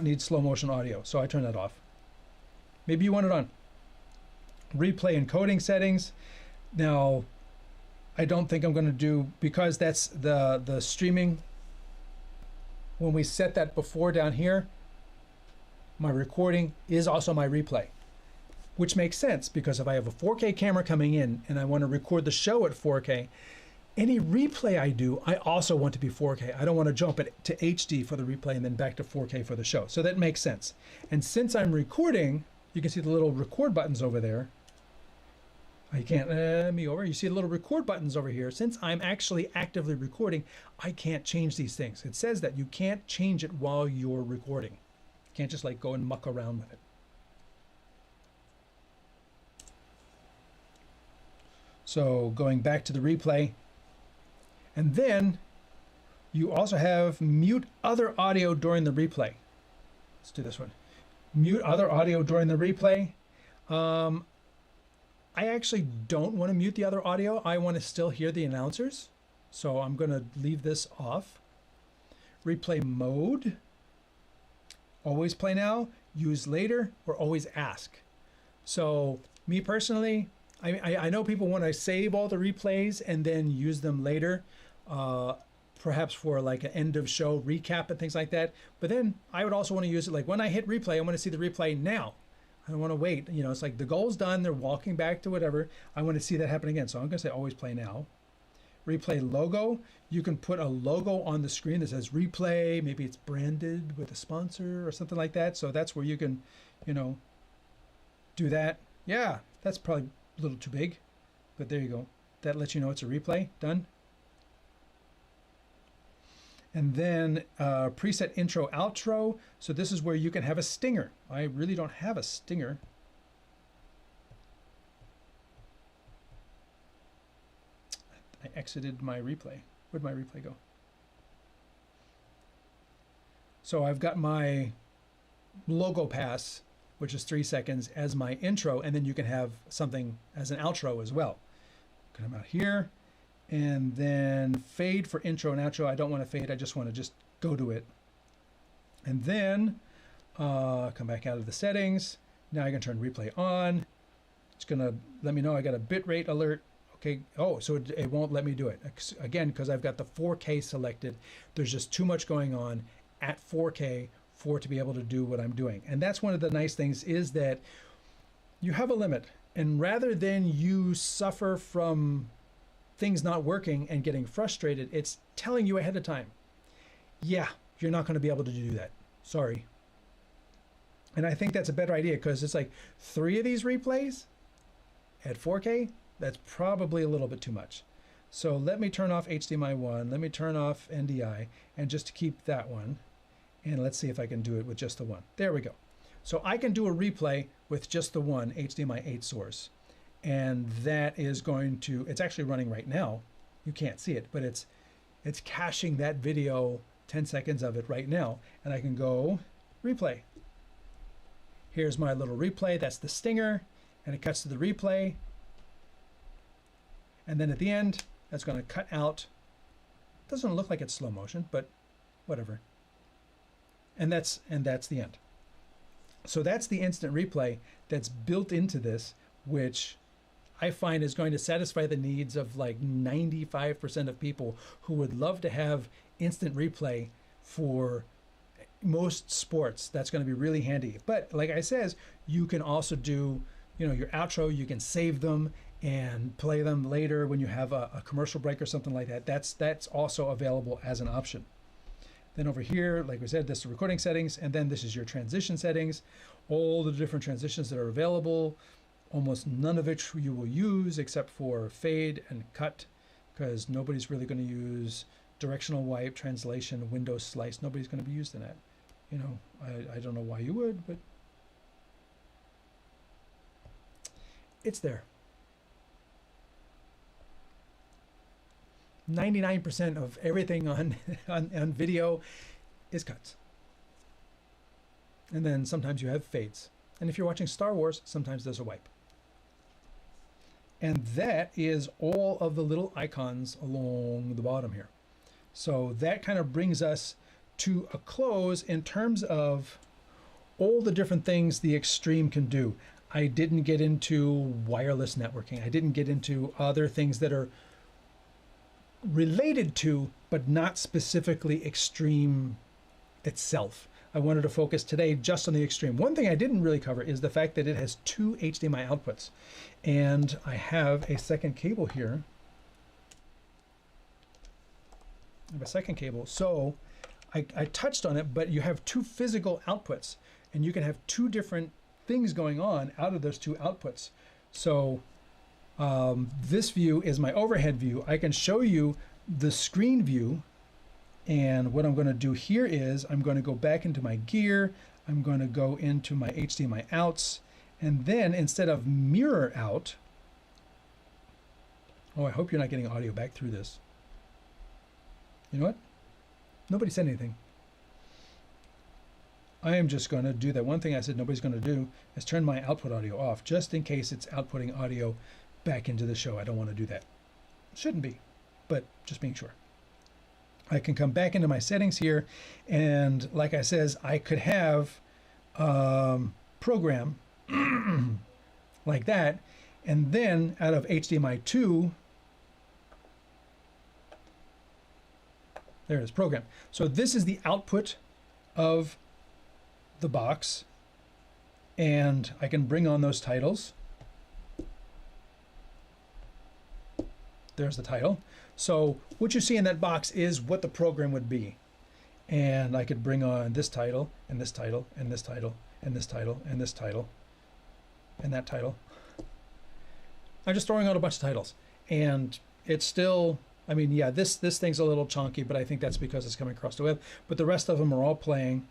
need slow motion audio, so I turn that off. Maybe you want it on. Replay encoding settings. Now, I don't think I'm going to do, because that's the streaming. When we set that before down here, my recording is also my replay, which makes sense because if I have a 4K camera coming in and I want to record the show at 4K, any replay I do, I also want to be 4K. I don't want to jump it to HD for the replay and then back to 4K for the show. So that makes sense. And since I'm recording, you can see the little record buttons over there. You can't me over. You see the little record buttons over here. Since I'm actually actively recording, I can't change these things. It says that you can't change it while you're recording. You can't just like go and muck around with it. So going back to the replay, and then you also have mute other audio during the replay. Let's do this one. Mute other audio during the replay. I actually don't want to mute the other audio. I want to still hear the announcers. So I'm going to leave this off. Replay mode. Always play now, use later, or always ask. So me personally, I know people want to save all the replays and then use them later, perhaps for like an end of show recap and things like that. But then I would also want to use it like when I hit replay, I want to see the replay now. I don't want to wait. You know, it's like the goal's done. They're walking back to whatever. I want to see that happen again. So I'm going to say always play now. Replay logo. You can put a logo on the screen that says replay. Maybe it's branded with a sponsor or something like that. So that's where you can, you know, do that. Yeah, that's probably a little too big, but there you go. That lets you know it's a replay. Done. And then preset intro outro. So this is where you can have a stinger. I really don't have a stinger. I exited my replay. Where'd my replay go? So I've got my logo pass, which is 3 seconds, as my intro, and then you can have something as an outro as well. Come out here. And then fade for intro and outro. I don't want to fade. I just want to just go to it. And then come back out of the settings. Now I can turn replay on. It's going to let me know I got a bitrate alert. Okay. Oh, so it won't let me do it. Again, because I've got the 4K selected. There's just too much going on at 4K for it to be able to do what I'm doing. And that's one of the nice things is that you have a limit. And rather than you suffer from things not working and getting frustrated, it's telling you ahead of time, yeah, you're not going to be able to do that. Sorry. And I think that's a better idea because it's like 3 of these replays at 4K, that's probably a little bit too much. So let me turn off HDMI 1, let me turn off NDI, and just to keep that one. And let's see if I can do it with just the one. There we go. So I can do a replay with just the one HDMI 8 source. And that is going to, it's actually running right now. You can't see it, but it's caching that video, 10 seconds of it right now. And I can go replay. Here's my little replay. That's the stinger. And it cuts to the replay. And then at the end, that's going to cut out. Doesn't look like it's slow motion, but whatever. And that's the end. So that's the instant replay that's built into this, which I find is going to satisfy the needs of like 95% of people who would love to have instant replay for most sports. That's going to be really handy. But like I says, you can also do, you know, your outro, you can save them and play them later when you have a commercial break or something like that. That's also available as an option. Then over here, like we said, this is the recording settings, and then this is your transition settings, all the different transitions that are available. Almost none of which you will use except for fade and cut, because nobody's really going to use directional wipe, translation, window slice. Nobody's going to be using that. You know, I don't know why you would, but it's there. 99% of everything on video is cuts. And then sometimes you have fades. And if you're watching Star Wars, sometimes there's a wipe. And that is all of the little icons along the bottom here. So that kind of brings us to a close in terms of all the different things the Extreme can do. I didn't get into wireless networking. I didn't get into other things that are related to, but not specifically Extreme itself. I wanted to focus today just on the Extreme. One thing I didn't really cover is the fact that it has 2 HDMI outputs. And I have a second cable here. I have a second cable. So I touched on it, but you have 2 physical outputs, and you can have 2 different things going on out of those 2 outputs. So this view is my overhead view. I can show you the screen view, and what I'm going to do here is I'm going to go back into my gear. I'm going to go into my HDMI outs, and then instead of mirror out, oh, I hope you're not getting audio back through this. You know what? Nobody said anything. I am just going to do that one thing I said nobody's going to do, is turn my output audio off, just in case it's outputting audio back into the show. I don't want to do that. Shouldn't be, but just being sure. I can come back into my settings here, and like I says, I could have program like that, and then out of HDMI 2, there it is, program. So this is the output of the box, and I can bring on those titles. There's the title. So what you see in that box is what the program would be. And I could bring on this title, and this title, and this title, and this title, and this title, and that title. I'm just throwing out a bunch of titles. And it's still, I mean, yeah, this thing's a little chunky, but I think that's because it's coming across the web. But the rest of them are all playing.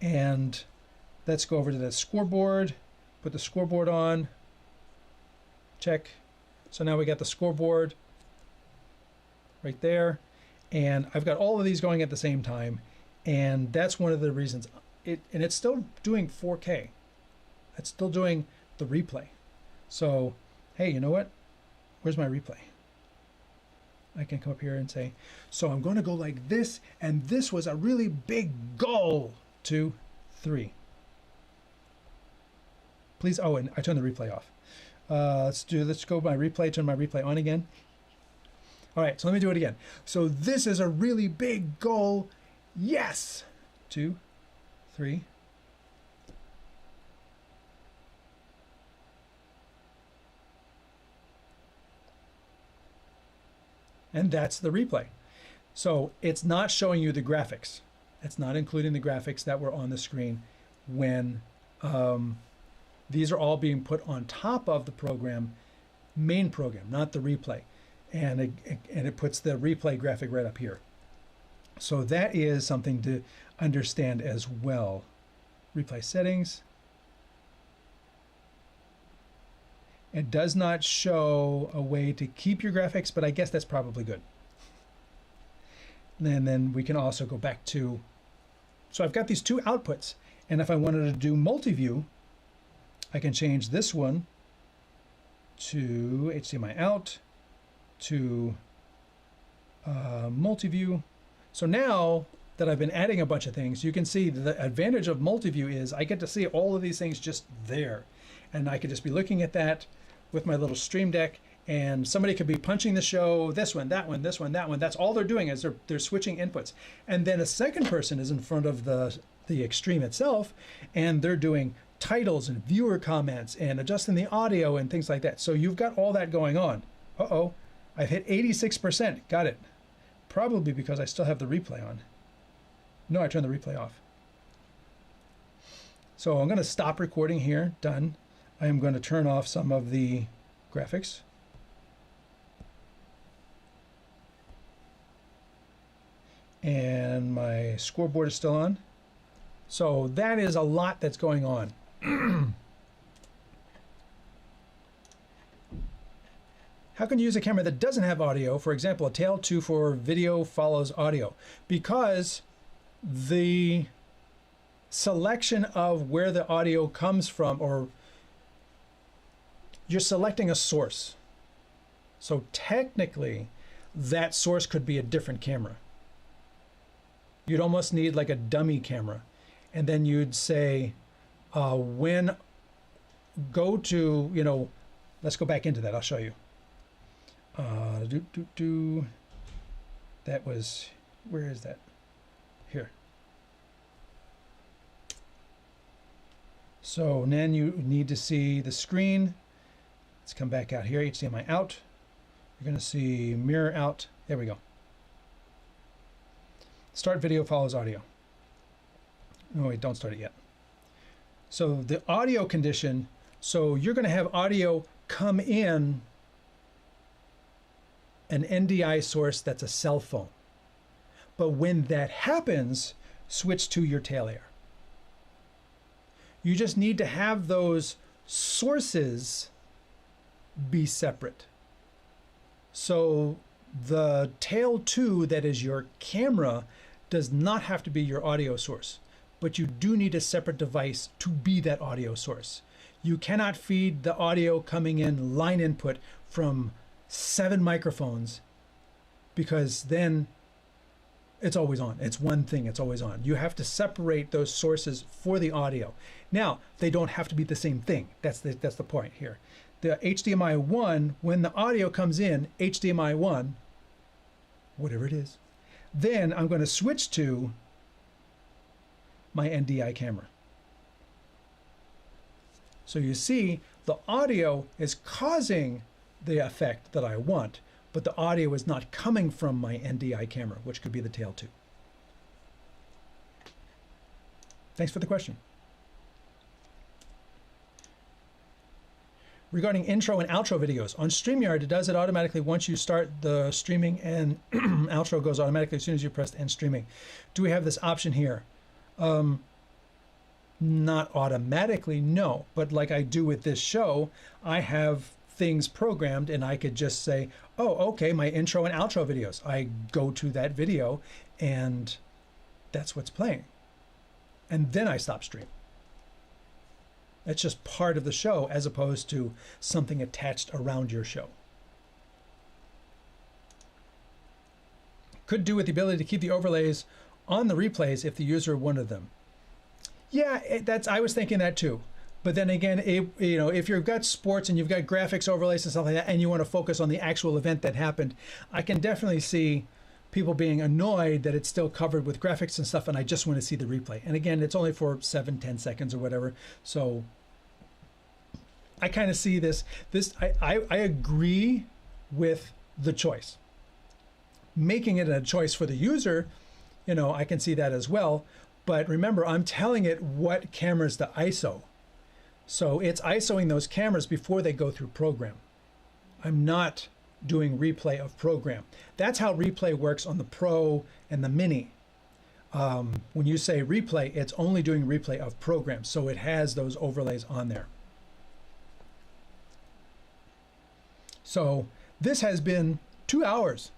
And let's go over to the scoreboard, put the scoreboard on, check. So now we got the scoreboard right there, and I've got all of these going at the same time, and that's one of the reasons. And it's still doing 4K. It's still doing the replay. So, hey, you know what? Where's my replay? I can come up here and say, so I'm going to go like this, and this was a really big goal. 2, 3. Please, oh, and I turned the replay off. Let's go my replay, turn my replay on again. All right, so let me do it again. So this is a really big goal. Yes. 2, 3. And that's the replay. So it's not showing you the graphics. It's not including the graphics that were on the screen when these are all being put on top of the program, main program, not the replay. And it puts the replay graphic right up here. So that is something to understand as well. Replay settings. It does not show a way to keep your graphics, but I guess that's probably good. And then we can also go back to, so I've got these 2 outputs, and if I wanted to do multi-view, I can change this one to HDMI out, to multi-view. So now that I've been adding a bunch of things, you can see the advantage of multi-view is I get to see all of these things just there. And I could just be looking at that with my little StreamTek, and somebody could be punching the show, this one, that one, this one, that one. That's all they're doing is they're switching inputs. And then a second person is in front of the Extreme itself, and they're doing titles and viewer comments and adjusting the audio and things like that. So you've got all that going on. Uh-oh. I've hit 86%. Got it. Probably because I still have the replay on. No, I turned the replay off. So I'm going to stop recording here. Done. I am going to turn off some of the graphics. And my scoreboard is still on. So that is a lot that's going on. How can you use a camera that doesn't have audio? For example, a tail 2 for video follows audio. Because the selection of where the audio comes from, or you're selecting a source. So technically, that source could be a different camera. You'd almost need like a dummy camera. And then you'd say, when go to, you know, let's go back into that. I'll show you. That was, where is that? Here. So then you need to see the screen. Let's come back out here, HDMI out. You're going to see mirror out. There we go. Start video follows audio. No, wait, don't start it yet. So the audio condition, so you're going to have audio come in an NDI source that's a cell phone. But when that happens, switch to your tail air. You just need to have those sources be separate. So the tail 2 that is your camera does not have to be your audio source, but you do need a separate device to be that audio source. You cannot feed the audio coming in line input from 7 microphones, because then it's always on. It's one thing, it's always on. You have to separate those sources for the audio. Now, they don't have to be the same thing. That's the point here. The HDMI 1, when the audio comes in, HDMI 1, whatever it is, then I'm going to switch to my NDI camera. So you see, the audio is causing the effect that I want, but the audio is not coming from my NDI camera, which could be the tail 2. Thanks for the question. Regarding intro and outro videos, on StreamYard, it does it automatically once you start the streaming, and outro goes automatically as soon as you press end streaming. Do we have this option here? Not automatically, no, but like I do with this show, I have things programmed, and I could just say, oh, okay, my intro and outro videos. I go to that video and that's what's playing. And then I stop stream. It's just part of the show as opposed to something attached around your show. Could do with the ability to keep the overlays on the replays if the user wanted them. Yeah, I was thinking that too. But then again, you know, if you've got sports and you've got graphics overlays and stuff like that, and you want to focus on the actual event that happened, I can definitely see people being annoyed that it's still covered with graphics and stuff, and I just want to see the replay. And again, it's only for 7-10 seconds or whatever. So I kind of see this. I agree with the choice. Making it a choice for the user, you know, I can see that as well. But remember, I'm telling it what cameras to ISO. So it's ISOing those cameras before they go through program. I'm not doing replay of program. That's how replay works on the Pro and the Mini. When you say replay, it's only doing replay of program. So it has those overlays on there. So this has been 2 hours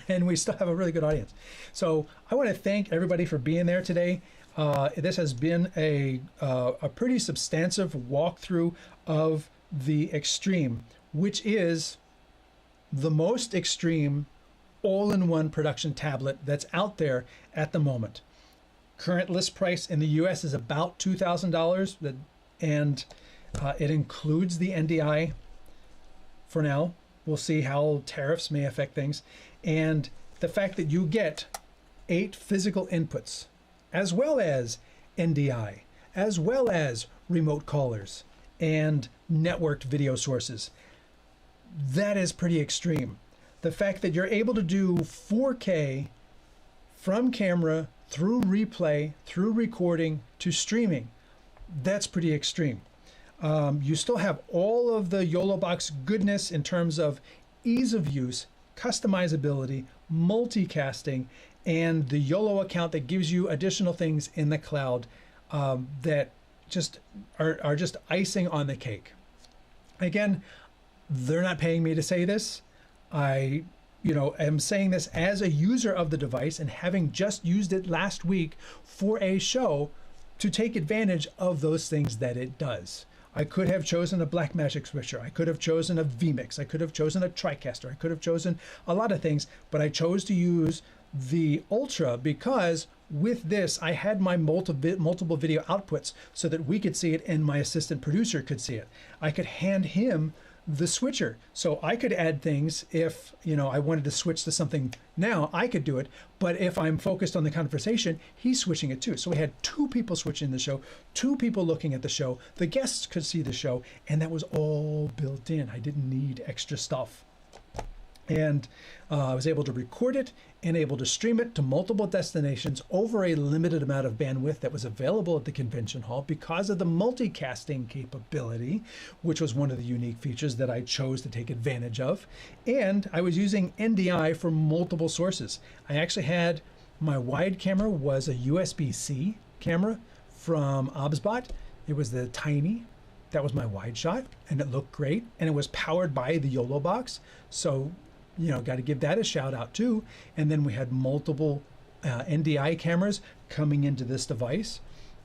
and we still have a really good audience. So I want to thank everybody for being there today. This has been a pretty substantive walkthrough of the Extreme, which is the most extreme all-in-one production tablet that's out there at the moment. Current list price in the US is about $2,000, and it includes the NDI for now. We'll see how tariffs may affect things. And the fact that you get 8 physical inputs, as well as NDI, as well as remote callers and networked video sources. That is pretty extreme. The fact that you're able to do 4K from camera through replay, through recording to streaming, that's pretty extreme. You still have all of the YoloBox goodness in terms of ease of use, customizability, multicasting, and the YOLO account that gives you additional things in the cloud that just are just icing on the cake. Again, they're not paying me to say this. I am saying this as a user of the device and having just used it last week for a show to take advantage of those things that it does. I could have chosen a Blackmagic switcher. I could have chosen a vMix. I could have chosen a TriCaster. I could have chosen a lot of things, but I chose to use the Ultra because with this, I had my multiple video outputs so that we could see it and my assistant producer could see it. I could hand him the switcher, so I could add things if, you know, I wanted to switch to something now, I could do it. But if I'm focused on the conversation, he's switching it too. So we had two people switching the show, two people looking at the show, the guests could see the show, and that was all built in. I didn't need extra stuff. And I was able to record it and able to stream it to multiple destinations over a limited amount of bandwidth that was available at the convention hall because of the multicasting capability, which was one of the unique features that I chose to take advantage of. And I was using NDI for multiple sources. I actually had my wide camera was a USB-C camera from Obsbot. It was the tiny. That was my wide shot, and it looked great, and it was powered by the YoloBox. So, you know, got to give that a shout out too. And then we had multiple NDI cameras coming into this device,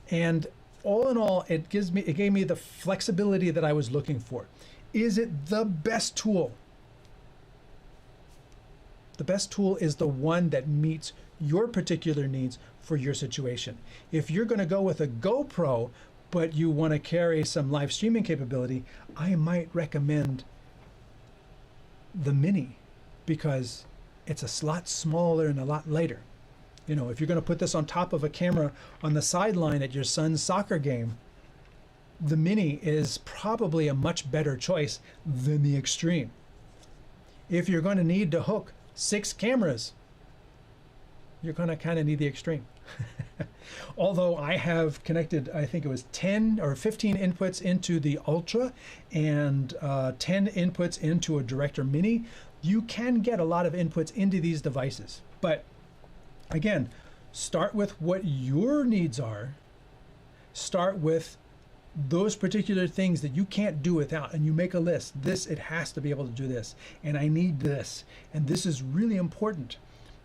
and all in all, it gave me the flexibility that I was looking for. Is it the best tool? The best tool is the one that meets your particular needs for your situation. If you're going to go with a GoPro, but you want to carry some live streaming capability, I might recommend the Mini because it's a lot smaller and a lot lighter. You know, if you're going to put this on top of a camera on the sideline at your son's soccer game, the Mini is probably a much better choice than the Extreme. If you're going to need to hook 6 cameras, you're going to kind of need the Extreme. Although I have connected, I think it was 10 or 15 inputs into the Ultra and 10 inputs into a Director Mini, you can get a lot of inputs into these devices. But again, start with what your needs are. Start with those particular things that you can't do without, and you make a list. It has to be able to do this, and I need this, and this is really important.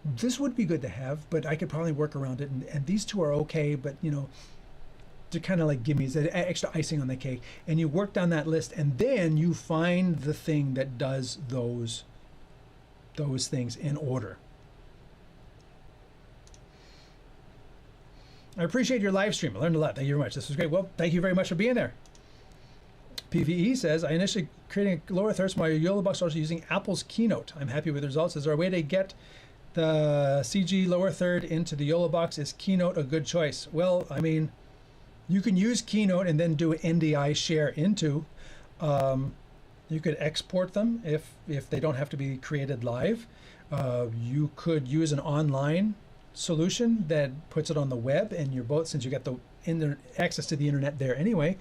This would be good to have, but I could probably work around it. And these two are okay, but you know, to kind of like give me extra icing on the cake. And you work down that list, and then you find the thing that does those things in order. I appreciate your live stream. I learned a lot. Thank you very much. This was great. Well, thank you very much for being there. PVE says, I initially created a lower thirst my YoloBox also using Apple's Keynote. I'm happy with the results. Is there a way to get the CG lower third into the YoloBox? Is Keynote a good choice? Well, I mean, you can use Keynote and then do an NDI share into. You could export them if they don't have to be created live. You could use an online solution that puts it on the web, and you're both, since you got the access to the internet there anyway,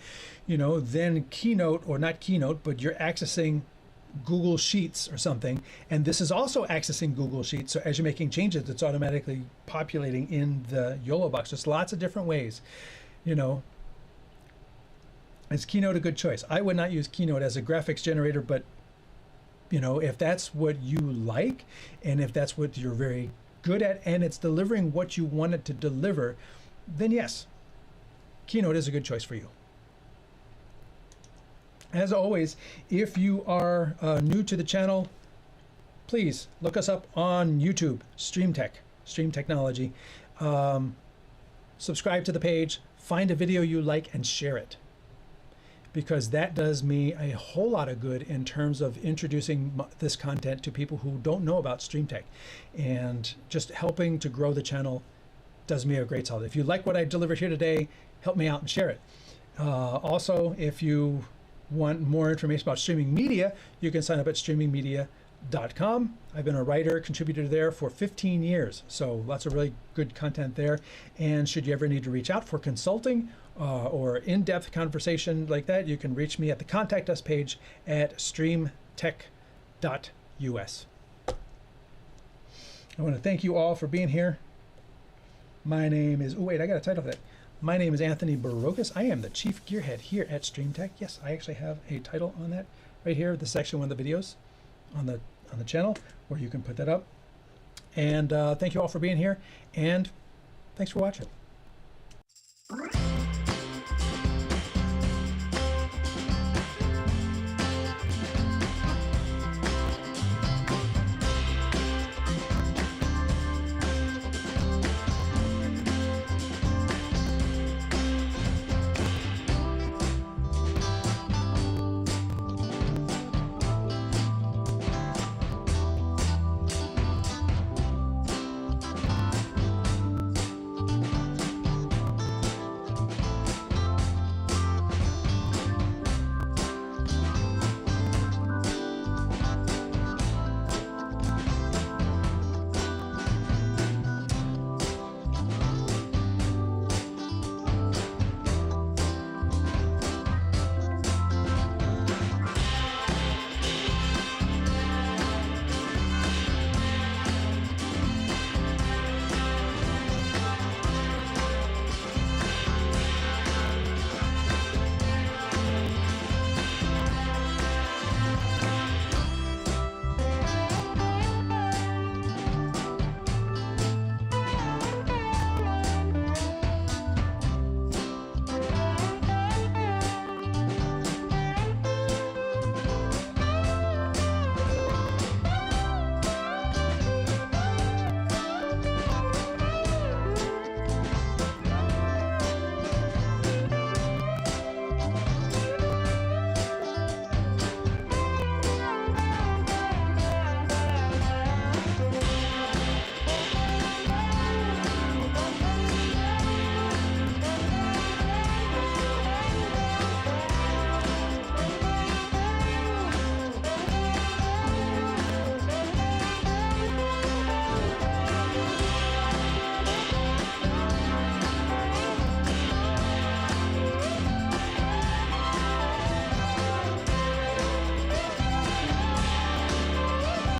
you know, then Keynote, or not Keynote, but you're accessing Google Sheets or something, and this is also accessing Google Sheets. So as you're making changes, it's automatically populating in the YoloBox. There's lots of different ways, you know. Is Keynote a good choice? I would not use Keynote as a graphics generator, but you know, if that's what you like, and if that's what you're very good at, and it's delivering what you want it to deliver, then yes, Keynote is a good choice for you. As always, if you are new to the channel, please look us up on YouTube, StreamTek, Stream Technology. Subscribe to the page, find a video you like, and share it, because that does me a whole lot of good in terms of introducing this content to people who don't know about StreamTek, and just helping to grow the channel does me a great solid. If you like what I delivered here today, help me out and share it. Also, if you want more information about streaming media, you can sign up at streamingmedia.com. I've been a writer, contributor there for 15 years, so lots of really good content there. And should you ever need to reach out for consulting or in-depth conversation like that, you can reach me at the Contact Us page at streamtek.us. I want to thank you all for being here. My name is, oh wait, I got a title for that. My name is Anthony Barocas. I am the Chief Gearhead here at StreamTek. Yes, I actually have a title on that right here. This is actually one of the videos on the channel where you can put that up. And thank you all for being here, and thanks for watching.